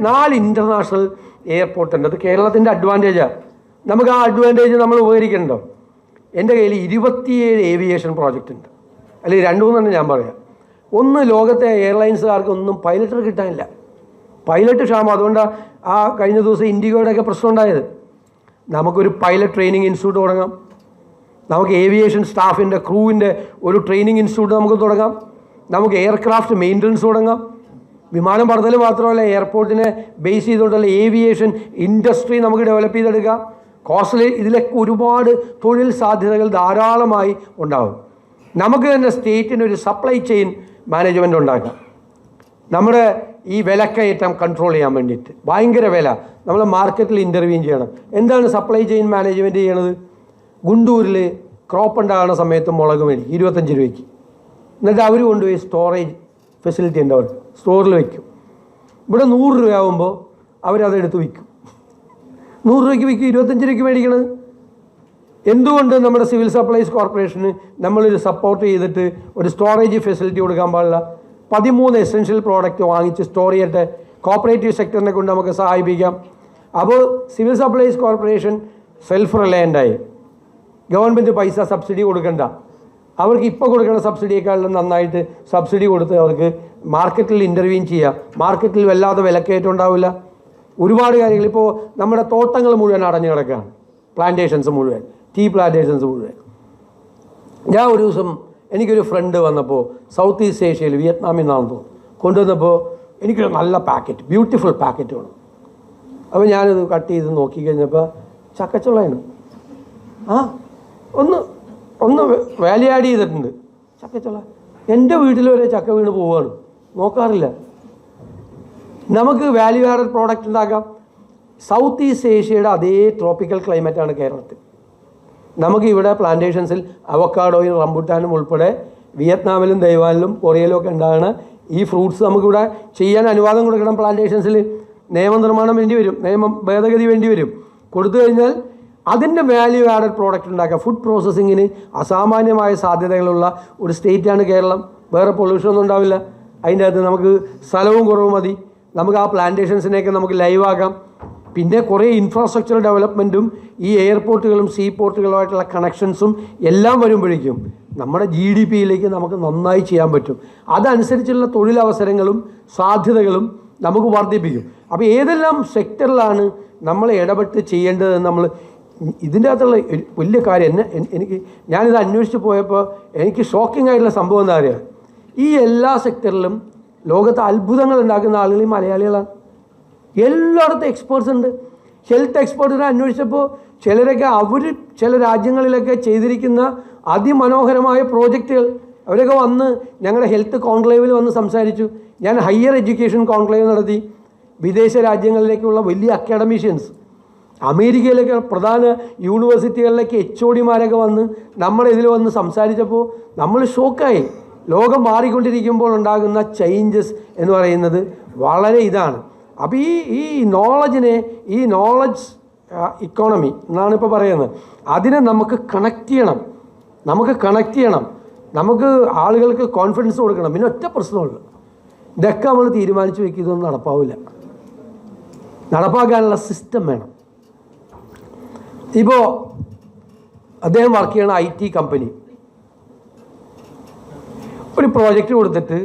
[SPEAKER 2] 4 ഇൻ്റർനാഷണൽ എയർപോർട്ട് ഉണ്ട്. അത് കേരളത്തിൻ്റെ അഡ്വാൻറ്റേജാണ്. നമുക്ക് ആ അഡ്വാൻറ്റേജ് നമ്മൾ ഉപകരിക്കണ്ടോ? എൻ്റെ കയ്യിൽ 27 ഏവിയേഷൻ പ്രോജക്റ്റ് ഉണ്ട്. അല്ലെങ്കിൽ 2-3 ഞാൻ പറയാം. ഒന്ന്, ലോകത്തെ എയർലൈൻസുകാർക്ക് ഒന്നും പൈലറ്റ് കിട്ടാനില്ല. പൈലറ്റ് ക്ഷാമം. അതുകൊണ്ടാണ് ആ കഴിഞ്ഞ ദിവസം ഇൻഡിഗോയുടെയൊക്കെ പ്രശ്നം ഉണ്ടായത്. നമുക്കൊരു പൈലറ്റ് ട്രെയിനിങ് ഇൻസ്റ്റിറ്റ്യൂട്ട് തുടങ്ങാം. നമുക്ക് ഏവിയേഷൻ സ്റ്റാഫിൻ്റെ, ക്രൂവിൻ്റെ ഒരു ട്രെയിനിങ് ഇൻസ്റ്റിറ്റ്യൂട്ട് നമുക്ക് തുടങ്ങാം. നമുക്ക് എയർക്രാഫ്റ്റ് മെയിൻ്റനൻസ് തുടങ്ങാം. വിമാനം പണിതൽ മാത്രമല്ല, എയർപോർട്ടിനെ ബേസ് ചെയ്തുകൊണ്ടുള്ള ഏവിയേഷൻ ഇൻഡസ്ട്രി നമുക്ക് ഡെവലപ്പ് ചെയ്തെടുക്കാം. കോസ്റ്റ്ലി ഇതിലൊക്കെ ഒരുപാട് തൊഴിൽ സാധ്യതകൾ ധാരാളമായി ഉണ്ടാകും. നമുക്ക് തന്നെ സ്റ്റേറ്റിന് ഒരു സപ്ലൈ ചെയിൻ മാനേജ്മെൻറ്റ് ഉണ്ടാക്കാം. നമ്മുടെ ഈ വിലക്കയറ്റം കൺട്രോൾ ചെയ്യാൻ വേണ്ടിയിട്ട് ഭയങ്കര വില നമ്മൾ മാർക്കറ്റിൽ ഇൻ്റർവ്യൂ ചെയ്യണം. എന്താണ് സപ്ലൈ ചെയിൻ മാനേജ്മെൻറ്റ് ചെയ്യണത്? ഗുണ്ടൂരിൽ ക്രോപ്പ് ഉണ്ടാകുന്ന സമയത്ത് മുളക് മേടിക്കും 25 രൂപയ്ക്ക്. എന്നിട്ട് അവർ കൊണ്ടുപോയി സ്റ്റോറേജ് ഫെസിലിറ്റി ഉണ്ട്, അവർക്ക് സ്റ്റോറിൽ വയ്ക്കും. ഇവിടെ 100 രൂപയാകുമ്പോൾ അവരതെടുത്ത് വിൽക്കും. 100 രൂപയ്ക്ക് വിൽക്കും, 25 രൂപയ്ക്ക് മേടിക്കണത്. എന്തുകൊണ്ട് നമ്മുടെ സിവിൽ സപ്ലൈസ് കോർപ്പറേഷന് നമ്മളൊരു സപ്പോർട്ട് ചെയ്തിട്ട് ഒരു സ്റ്റോറേജ് ഫെസിലിറ്റി കൊടുക്കാൻ പാടില്ല? 13 എസെൻഷ്യൽ പ്രോഡക്റ്റ് വാങ്ങിച്ച് സ്റ്റോർ ചെയ്യട്ടെ. കോപ്പറേറ്റീവ് സെക്ടറിനെ കൊണ്ട് നമുക്ക് സഹായിപ്പിക്കാം. അപ്പോൾ സിവിൽ സപ്ലൈസ് കോർപ്പറേഷൻ സെൽഫ് റിലയൻ്റായി, ഗവൺമെൻറ് പൈസ സബ്സിഡി കൊടുക്കണ്ട. അവർക്ക് ഇപ്പോൾ കൊടുക്കുന്ന സബ്സിഡിയേക്കാളും നന്നായിട്ട് സബ്സിഡി കൊടുത്ത് അവർക്ക് മാർക്കറ്റിൽ ഇൻ്റർവ്യൂ ചെയ്യാം. മാർക്കറ്റിൽ വല്ലാതെ വിലക്കയറ്റം ഉണ്ടാവില്ല. ഒരുപാട് കാര്യങ്ങൾ ഇപ്പോൾ നമ്മുടെ തോട്ടങ്ങൾ മുഴുവൻ അടഞ്ഞു കിടക്കുകയാണ്, പ്ലാന്റേഷൻസ് മുഴുവൻ, ടീ പ്ലാന്റേഷൻസ് മുഴുവൻ. ഞാൻ ഒരു ദിവസം എനിക്കൊരു ഫ്രണ്ട് വന്നപ്പോൾ സൗത്ത് ഈസ്റ്റ് ഏഷ്യയിൽ വിയറ്റ്നാമിൽ നിന്നാണെന്ന് തോന്നുന്നു കൊണ്ടുവന്നപ്പോൾ എനിക്കൊരു നല്ല പാക്കറ്റ്, ബ്യൂട്ടിഫുൾ പാക്കറ്റ് വേണം. അപ്പോൾ ഞാനിത് കട്ട് ചെയ്ത് നോക്കിക്കഴിഞ്ഞപ്പോൾ ചക്കച്ചുളയാണ്. ഒന്ന് വാല്യൂ ആഡ് ചെയ്തിട്ടുണ്ട് ചക്കച്ചുള. എൻ്റെ വീട്ടിൽ വരെ ചക്ക വീണ് പോവുകയാണ്, നോക്കാറില്ല. നമുക്ക് വാല്യൂ ആഡഡ് പ്രോഡക്റ്റ് ഉണ്ടാക്കാം. സൗത്ത് ഈസ്റ്റ് ഏഷ്യയുടെ അതേ ട്രോപ്പിക്കൽ ക്ലൈമറ്റാണ് കേരളത്തിൽ. നമുക്ക് ഇവിടെ പ്ലാന്റേഷൻസിൽ അവക്കാഡോയും റംബുട്ടാനും ഉൾപ്പെടെ വിയറ്റ്നാമിലും തൈവാനിലും കൊറിയയിലും ഒക്കെ ഉണ്ടാകുന്ന ഈ ഫ്രൂട്ട്സ് നമുക്കിവിടെ ചെയ്യാൻ അനുവാദം കൊടുക്കണം. പ്ലാന്റേഷൻസിൽ നിയമനിർമ്മാണം വേണ്ടി വരും, നിയമം ഭേദഗതി വേണ്ടി വരും. കൊടുത്തു കഴിഞ്ഞാൽ അതിൻ്റെ വാല്യൂ ആഡഡ് പ്രോഡക്റ്റ് ഉണ്ടാക്കുക. ഫുഡ് പ്രോസസ്സിങ്ങിന് അസാമാന്യമായ സാധ്യതകളുള്ള ഒരു സ്റ്റേറ്റാണ് കേരളം. വേറെ പൊല്യൂഷനൊന്നും ഉണ്ടാവില്ല. അതിൻ്റെ അകത്ത് നമുക്ക് സ്ഥലവും കുറവ് മതി. നമുക്ക് ആ പ്ലാന്റേഷൻസിനെയൊക്കെ നമുക്ക് ലൈവാക്കാം. പിന്നെ കുറേ ഇൻഫ്രാസ്ട്രക്ചർ ഡെവലപ്മെൻറ്റും ഈ എയർപോർട്ടുകളും സീ പോർട്ടുകളുമായിട്ടുള്ള കണക്ഷൻസും എല്ലാം വരുമ്പോഴേക്കും നമ്മുടെ GDPയിലേക്ക് നമുക്ക് നന്നായി ചെയ്യാൻ പറ്റും. അതനുസരിച്ചുള്ള തൊഴിലവസരങ്ങളും സാധ്യതകളും നമുക്ക് വർദ്ധിപ്പിക്കും. അപ്പോൾ ഏതെല്ലാം സെക്ടറിലാണ് നമ്മൾ ഇടപെട്ട് ചെയ്യേണ്ടതെന്ന് നമ്മൾ ഇതിൻ്റെ അകത്തുള്ള വലിയ കാര്യം ഞാനിത് അന്വേഷിച്ച് പോയപ്പോൾ എനിക്ക് ഷോക്കിംഗ് ആയിട്ടുള്ള സംഭവം എന്താ പറയുക, ഈ എല്ലാ സെക്ടറിലും ലോകത്ത് അത്ഭുതങ്ങൾ ഉണ്ടാക്കുന്ന ആളുകൾ ഈ മലയാളികളാണ്. എല്ലായിടത്തും എക്സ്പേർട്സ് ഉണ്ട്. ഹെൽത്ത് എക്സ്പേർട്ടിനെ അന്വേഷിച്ചപ്പോൾ ചിലരൊക്കെ ചില രാജ്യങ്ങളിലൊക്കെ ചെയ്തിരിക്കുന്ന അതിമനോഹരമായ പ്രോജക്റ്റുകൾ അവരൊക്കെ വന്ന് ഞങ്ങളുടെ ഹെൽത്ത് കോൺക്ലേവിൽ വന്ന് സംസാരിച്ചു. ഞാൻ ഹയർ എഡ്യൂക്കേഷൻ കോൺക്ലേവ് നടത്തി. വിദേശ രാജ്യങ്ങളിലേക്കുള്ള വലിയ അക്കാഡമീഷ്യൻസ്, അമേരിക്കയിലൊക്കെ പ്രധാന യൂണിവേഴ്സിറ്റികളിലേക്ക് HODമാരൊക്കെ വന്ന് നമ്മുടെ ഇതിൽ വന്ന് സംസാരിച്ചപ്പോൾ നമ്മൾ ഷോക്കായി. ലോകം മാറിക്കൊണ്ടിരിക്കുമ്പോൾ ഉണ്ടാകുന്ന ചേഞ്ചസ് എന്ന് പറയുന്നത് വളരെ ഇതാണ്. അപ്പോൾ ഈ നോളജിനെ, ഈ നോളജ് ഇക്കോണമി എന്നാണ് ഇപ്പോൾ പറയുന്നത്, അതിനെ നമുക്ക് കണക്ട് ചെയ്യണം. നമുക്ക് ആളുകൾക്ക് കോൺഫിഡൻസ് കൊടുക്കണം. പിന്നെ ഒറ്റ പ്രശ്നമുള്ളൂ, ഇതൊക്കെ നമ്മൾ തീരുമാനിച്ച് വെക്കുക, ഇതൊന്നും നടപ്പാവില്ല. നടപ്പാക്കാനുള്ള സിസ്റ്റം വേണം. ഇപ്പോൾ അദ്ദേഹം വർക്ക് ചെയ്യണ IT കമ്പനി ഒരു പ്രോജക്റ്റ് കൊടുത്തിട്ട്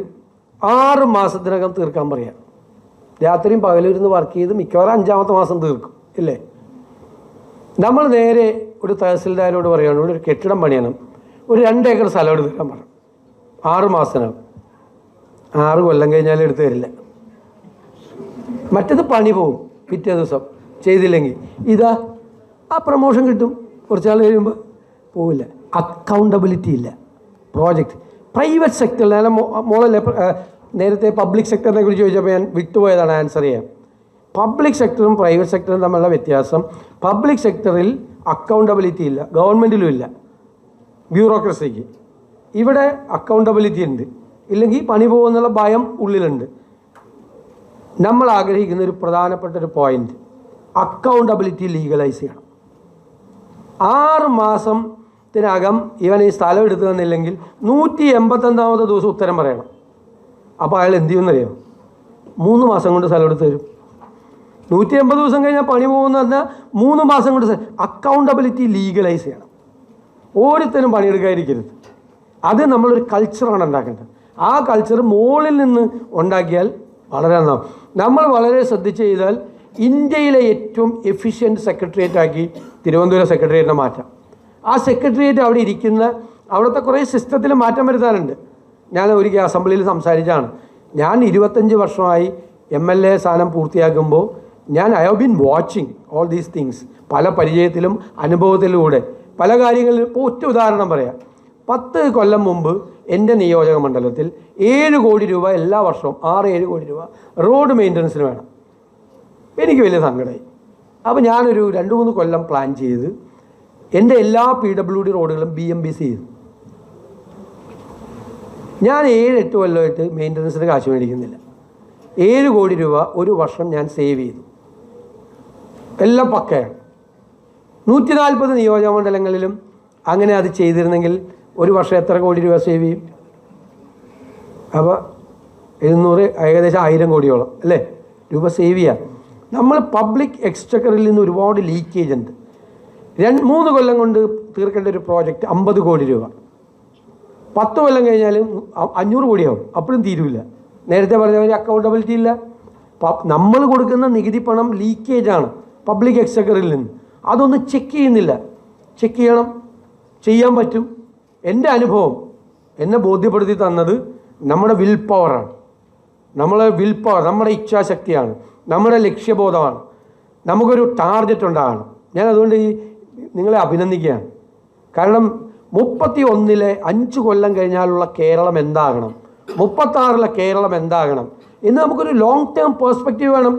[SPEAKER 2] 6 മാസത്തിനകം തീർക്കാൻ പറയാം. രാത്രിയും പകലിരുന്ന് വർക്ക് ചെയ്ത് മിക്കവാറും 5ാമത്തെ മാസം തീർക്കും, ഇല്ലേ? നമ്മൾ നേരെ ഒരു തഹസിൽദാരോട് പറയുകയാണ്, ഒരു കെട്ടിടം പണിയണം, ഒരു 2 ഏക്കർ സ്ഥലം എടുത്ത് തരാൻ പറയും. 6 മാസത്തിനകം. 6 കൊല്ലം കഴിഞ്ഞാലും എടുത്തു തരില്ല. മറ്റത് പണി പോവും, പിറ്റേ ദിവസം ചെയ്തില്ലെങ്കിൽ ഇതാ ആ പ്രൊമോഷൻ കിട്ടും, കുറച്ചാൾ കഴിയുമ്പോൾ പോവില്ല. അക്കൗണ്ടബിലിറ്റി ഇല്ല. പ്രോജക്റ്റ് പ്രൈവറ്റ് സെക്ടറിൽ മോളല്ലേ നേരത്തെ പബ്ലിക് സെക്ടറിനെ കുറിച്ച് ചോദിച്ചപ്പോൾ ഞാൻ വിട്ടുപോയതാണ് ആൻസർ ചെയ്യാൻ. പബ്ലിക് സെക്ടറും പ്രൈവറ്റ് സെക്ടറും തമ്മിലുള്ള വ്യത്യാസം, പബ്ലിക് സെക്ടറിൽ അക്കൗണ്ടബിലിറ്റി ഇല്ല, ഗവൺമെൻറ്റിലും ഇല്ല, ബ്യൂറോക്രസിക്ക്. ഇവിടെ അക്കൗണ്ടബിലിറ്റി ഉണ്ട്, ഇല്ലെങ്കിൽ പണി പോകുന്നുള്ള ഭയം ഉള്ളിലുണ്ട്. നമ്മൾ ആഗ്രഹിക്കുന്ന ഒരു പ്രധാനപ്പെട്ട ഒരു പോയിന്റ്, അക്കൗണ്ടബിലിറ്റി ലീഗലൈസ് ചെയ്യണം. 6 മാസത്തിനകം ഇവൻ ഈ സ്ഥലം എടുത്തു തന്നില്ലെങ്കിൽ 185ാമത്തെ ദിവസം ഉത്തരം പറയണം. അപ്പോൾ അയാൾ എന്ത് ചെയ്യുമെന്നറിയാം? 3 മാസം കൊണ്ട് സ്ഥലം എടുത്ത് തരും. 180 ദിവസം കഴിഞ്ഞാൽ പണി പോകുമെന്ന് പറഞ്ഞാൽ 3 മാസം കൊണ്ട്. അക്കൗണ്ടബിലിറ്റി ലീഗലൈസ് ചെയ്യണം. ഓരോരുത്തരും പണിയെടുക്കാതിരിക്കരുത്. അത് നമ്മളൊരു കൾച്ചറാണ് ഉണ്ടാക്കേണ്ടത്. ആ കൾച്ചർ മുകളിൽ നിന്ന് ഉണ്ടാക്കിയാൽ വളരെ നന്നാവും. നമ്മൾ വളരെ ശ്രദ്ധിച്ച് ചെയ്താൽ ഇന്ത്യയിലെ ഏറ്റവും എഫിഷ്യൻറ്റ് സെക്രട്ടേറിയറ്റ് ആക്കി തിരുവനന്തപുരം സെക്രട്ടേറിയറ്റിനെ മാറ്റാം. ആ സെക്രട്ടേറിയറ്റ് അവിടെ ഇരിക്കുന്ന അവിടുത്തെ കുറേ സിസ്റ്റത്തിൽ മാറ്റം വരുത്താനുണ്ട്. ഞാൻ ഒരിക്കൽ അസംബ്ലിയിൽ സംസാരിച്ചാണ്. ഞാൻ 25 വർഷമായി MLA സ്ഥാനം പൂർത്തിയാക്കുമ്പോൾ I have been watching all these things. പല പരിചയത്തിലും അനുഭവത്തിലൂടെ പല കാര്യങ്ങളിലും. ഇപ്പോൾ ഒറ്റ ഉദാഹരണം പറയാം. 10 കൊല്ലം മുമ്പ് എൻ്റെ നിയോജക മണ്ഡലത്തിൽ 7 കോടി രൂപ എല്ലാ വർഷവും 6-7 കോടി രൂപ റോഡ് മെയിൻ്റനൻസിന് വേണം. എനിക്ക് വലിയ സങ്കടമായി. അപ്പോൾ ഞാനൊരു 2-3 കൊല്ലം പ്ലാൻ ചെയ്ത് എൻ്റെ എല്ലാ PWD റോഡുകളും BMBC ചെയ്തു. ഞാൻ 7-8 കൊല്ലമായിട്ട് മെയിൻ്റനൻസിന് കാശ് മേടിക്കുന്നില്ല. 7 കോടി രൂപ ഒരു വർഷം ഞാൻ സേവ് ചെയ്തു. എല്ലാം പക്കയാണ്. 140 നിയോജക മണ്ഡലങ്ങളിലും അങ്ങനെ അത് ചെയ്തിരുന്നെങ്കിൽ ഒരു വർഷം എത്ര കോടി രൂപ സേവ് ചെയ്യും? അപ്പോൾ 700 ഏകദേശം 1000 കോടിയോളം അല്ലേ രൂപ സേവ് ചെയ്യാം. നമ്മൾ പബ്ലിക് എക്സ്ചക്കറിൽ നിന്ന് ഒരുപാട് ലീക്കേജ് ഉണ്ട്. 2-3 കൊല്ലം കൊണ്ട് തീർക്കേണ്ട ഒരു പ്രോജക്റ്റ് 50 കോടി രൂപ, 10 കൊല്ലം കഴിഞ്ഞാലും 500 കോടിയാവും. അപ്പോഴും തീരുമില്ല. നേരത്തെ പറഞ്ഞ ഒരു അക്കൗണ്ടബിലിറ്റി ഇല്ല. നമ്മൾ കൊടുക്കുന്ന നികുതി പണം ലീക്കേജാണ് പബ്ലിക് എക്സ്ചക്കറിൽ നിന്ന്. അതൊന്നും ചെക്ക് ചെയ്യുന്നില്ല. ചെക്ക് ചെയ്യണം, ചെയ്യാൻ പറ്റും. എൻ്റെ അനുഭവം എന്നെ ബോധ്യപ്പെടുത്തി തന്നത് നമ്മുടെ വിൽ പവറാണ്. നമ്മുടെ ഇച്ഛാശക്തിയാണ്, നമ്മുടെ ലക്ഷ്യബോധമാണ്. നമുക്കൊരു ടാർഗറ്റ് ഉണ്ടാകണം. ഞാൻ അതുകൊണ്ട് നിങ്ങളെ അഭിനന്ദിക്കുകയാണ്. കാരണം 31-ലെ 5 കൊല്ലം കഴിഞ്ഞാലുള്ള കേരളം എന്താകണം, 36-ലെ കേരളം എന്താകണം എന്ന് നമുക്കൊരു ലോങ് ടേം പേഴ്സ്പെക്റ്റീവ് വേണം.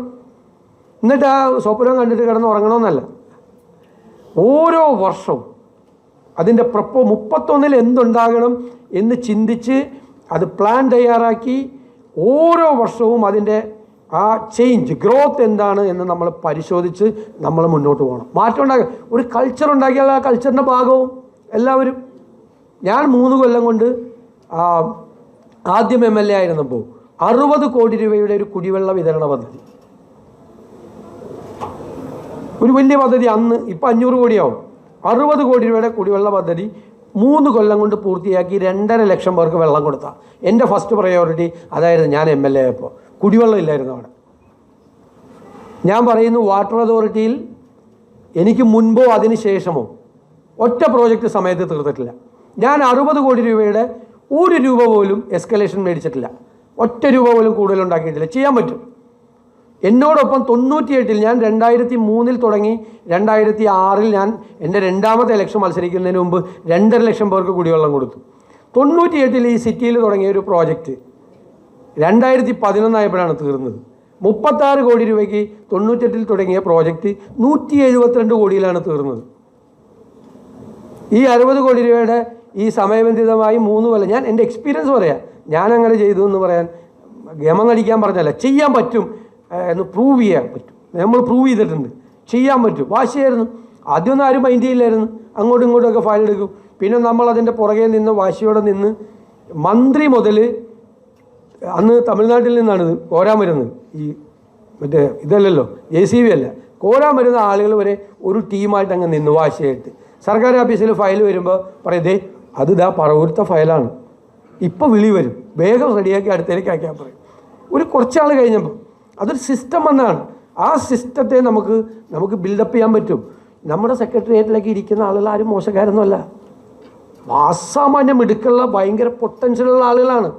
[SPEAKER 2] എന്നിട്ട് ആ സ്വപ്നം കണ്ടിട്ട് കിടന്ന് ഉറങ്ങണമെന്നല്ല. ഓരോ വർഷവും അതിൻ്റെ 31-ൽ എന്തുണ്ടാകണം എന്ന് ചിന്തിച്ച് അത് പ്ലാൻ തയ്യാറാക്കി ഓരോ വർഷവും അതിൻ്റെ ആ ചേഞ്ച് ഗ്രോത്ത് എന്താണ് എന്ന് നമ്മൾ പരിശോധിച്ച് നമ്മൾ മുന്നോട്ട് പോകണം. മാറ്റം ഉണ്ടാക്കുക. ഒരു കൾച്ചർ ഉണ്ടാക്കിയാൽ ആ കൾച്ചറിൻ്റെ ഭാഗവും എല്ലാവരും. ഞാൻ 3 കൊല്ലം കൊണ്ട് ആദ്യം MLA ആയിരുന്നപ്പോൾ 60 കോടി രൂപയുടെ ഒരു കുടിവെള്ള വിതരണ പദ്ധതി, ഒരു വലിയ പദ്ധതി അന്ന്. ഇപ്പം 500 കോടിയാവും. 60 കോടി രൂപയുടെ കുടിവെള്ള പദ്ധതി 3 കൊല്ലം കൊണ്ട് പൂർത്തിയാക്കി 2.5 ലക്ഷം പേർക്ക് വെള്ളം കൊടുത്ത എൻ്റെ ഫസ്റ്റ് പ്രയോറിറ്റി അതായിരുന്നു. ഞാൻ MLA ആയപ്പോൾ കുടിവെള്ളം ഇല്ലായിരുന്നു അവിടെ. ഞാൻ പറയുന്നു, വാട്ടർ അതോറിറ്റിയിൽ എനിക്ക് മുൻപോ അതിന് ശേഷമോ ഒറ്റ പ്രോജക്റ്റ് സമയത്ത് തീർത്തിട്ടില്ല. ഞാൻ 60 കോടി രൂപയുടെ 1 രൂപ പോലും എസ്കലേഷൻ മേടിച്ചിട്ടില്ല. ഒറ്റ രൂപ പോലും കൂടുതലുണ്ടാക്കിയിട്ടില്ല. ചെയ്യാൻ പറ്റും. എന്നോടൊപ്പം 98-ൽ ഞാൻ 2003-ൽ തുടങ്ങി 2006-ൽ ഞാൻ എൻ്റെ 2ാമത്തെ ഇലക്ഷൻ മത്സരിക്കുന്നതിന് മുമ്പ് 2.5 ലക്ഷം പേർക്ക് കുടിവെള്ളം കൊടുത്തു. 98-ൽ ഈ സിറ്റിയിൽ തുടങ്ങിയ ഒരു പ്രോജക്റ്റ് 2011 ആയപ്പോഴാണ് തീർന്നത്. 36 കോടി രൂപയ്ക്ക് 98-ൽ തുടങ്ങിയ പ്രോജക്റ്റ് 172 കോടിയിലാണ് തീർന്നത്. ഈ 60 കോടി രൂപയുടെ ഈ സമയബന്ധിതമായി 3 കൊല്ലം ഞാൻ എൻ്റെ എക്സ്പീരിയൻസ് പറയാം. ഞാൻ അങ്ങനെ ചെയ്തു എന്ന് പറയാൻ ഗമം അടിക്കാൻ പറഞ്ഞല്ല. ചെയ്യാൻ പറ്റും എന്ന് പ്രൂവ് ചെയ്യാൻ പറ്റും. നമ്മൾ പ്രൂവ് ചെയ്തിട്ടുണ്ട്. ചെയ്യാൻ പറ്റും. വാശിയായിരുന്നു. ആദ്യമൊന്നും ആരും മൈൻഡ് ചെയ്യില്ലായിരുന്നു. അങ്ങോട്ടും ഇങ്ങോട്ടുമൊക്കെ ഫയൽ എടുക്കും. പിന്നെ നമ്മളതിൻ്റെ പുറകെ നിന്ന് വാശിയോടെ നിന്ന് മന്ത്രി മുതൽ അന്ന് തമിഴ്നാട്ടിൽ നിന്നാണ് ഇത് കോരാൻ വരുന്നത്. ഈ മറ്റേ ഇതല്ലല്ലോ, JCB അല്ല, കോരാൻ വരുന്ന ആളുകൾ വരെ ഒരു ടീമായിട്ട് അങ്ങ് നിന്ന് വാശിയായിട്ട്. സർക്കാർ ഓഫീസിൽ ഫയൽ വരുമ്പോൾ പറയതേ അത് പറവൂരത്തെ ഫയലാണ്, ഇപ്പോൾ വിളി വരും, വേഗം റെഡിയാക്കി അടുത്തേക്ക് അയക്കാൻ പറയും. കുറച്ചാൾ കഴിഞ്ഞപ്പോൾ അതൊരു സിസ്റ്റം വന്നാണ്. ആ സിസ്റ്റത്തെ നമുക്ക് ബിൽഡപ്പ് ചെയ്യാൻ പറ്റും. നമ്മുടെ സെക്രട്ടേറിയറ്റിലേക്ക് ഇരിക്കുന്ന ആളുകൾ ആരും മോശക്കാരൊന്നുമല്ല. അസാമാന്യ മിടുക്കുള്ള ഭയങ്കര പൊട്ടൻഷ്യലുള്ള ആളുകളാണ്.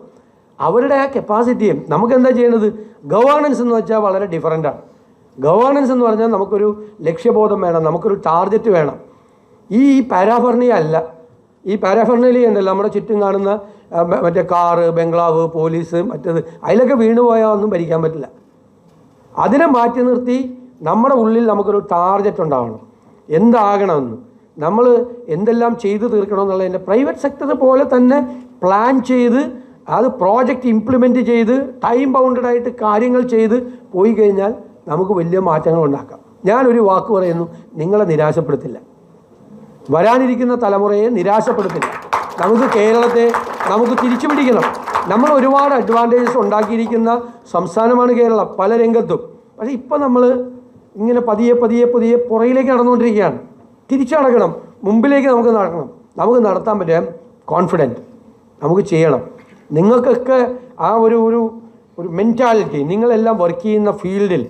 [SPEAKER 2] അവരുടെ ആ കപ്പാസിറ്റിയും നമുക്ക് എന്താ ചെയ്യേണ്ടത്? ഗവേണൻസ് എന്ന് വെച്ചാൽ വളരെ ഡിഫറൻ്റാണ്. ഗവേണൻസ് എന്ന് പറഞ്ഞാൽ നമുക്കൊരു ലക്ഷ്യബോധം വേണം, നമുക്കൊരു ടാർഗറ്റ് വേണം. ഈ പാരാഫർണിയ അല്ല. ഈ പാരാഫർണിയ ഉണ്ടല്ലോ നമ്മുടെ ചുറ്റും കാണുന്ന മറ്റേ കാറ്, ബംഗ്ലാവ്, പോലീസ്, മറ്റേത്, അതിലൊക്കെ വീണുപോയാൽ ഒന്നും ഭരിക്കാൻ പറ്റില്ല. അതിനെ മാറ്റി നിർത്തി നമ്മുടെ ഉള്ളിൽ നമുക്കൊരു ടാർഗറ്റ് ഉണ്ടാവണം. എന്താകണമെന്ന്, നമ്മൾ എന്തെല്ലാം ചെയ്തു തീർക്കണമെന്നുള്ളതിൻ്റെ പ്രൈവറ്റ് സെക്ടർ പോലെ തന്നെ പ്ലാൻ ചെയ്ത് അത് പ്രോജക്റ്റ് ഇംപ്ലിമെൻറ്റ് ചെയ്ത് ടൈം ബൗണ്ടഡായിട്ട് കാര്യങ്ങൾ ചെയ്ത് പോയി കഴിഞ്ഞാൽ നമുക്ക് വലിയ മാറ്റങ്ങൾ ഉണ്ടാക്കാം. ഞാനൊരു വാക്ക് പറയുന്നു, നിങ്ങളെ നിരാശപ്പെടുത്തില്ല. വരാനിരിക്കുന്ന തലമുറയെ നിരാശപ്പെടുത്തില്ല. നമുക്ക് കേരളത്തെ നമുക്ക് തിരിച്ചു പിടിക്കണം. നമ്മൾ ഒരുപാട് അഡ്വാൻറ്റേജസ് ഉണ്ടാക്കിയിരിക്കുന്ന സംസ്ഥാനമാണ് കേരളം പല രംഗത്തും. പക്ഷേ ഇപ്പം നമ്മൾ ഇങ്ങനെ പതിയെ പുറകിലേക്ക് നടന്നുകൊണ്ടിരിക്കുകയാണ്. തിരിച്ചു നടക്കണം, മുമ്പിലേക്ക് നമുക്ക് നടക്കണം. നമുക്ക് നടത്താൻ പറ്റും. കോൺഫിഡൻറ്റ് നമുക്ക് ചെയ്യണം. നിങ്ങൾക്കൊക്കെ ആ ഒരു മെൻറ്റാലിറ്റി, നിങ്ങളെല്ലാം വർക്ക് ചെയ്യുന്ന ഫീൽഡിൽ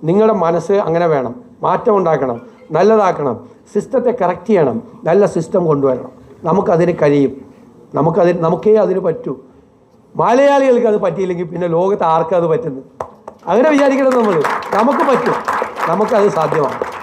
[SPEAKER 2] നിങ്ങളുടെ മനസ്സ് അങ്ങനെ വേണം. മാറ്റം ഉണ്ടാക്കണം, നല്ലതാക്കണം, സിസ്റ്റത്തെ കറക്റ്റ് ചെയ്യണം, നല്ല സിസ്റ്റം കൊണ്ടുവരണം. നമുക്കതിന് കഴിയും. നമുക്കേ അതിന് പറ്റൂ. മലയാളികൾക്ക് അത് പറ്റിയില്ലെങ്കിൽ പിന്നെ ലോകത്ത് ആർക്കും അത് പറ്റുന്നത്? അങ്ങനെ വിചാരിക്കണം നമ്മൾ. നമുക്ക് പറ്റും, നമുക്കത് സാധ്യമാണ്.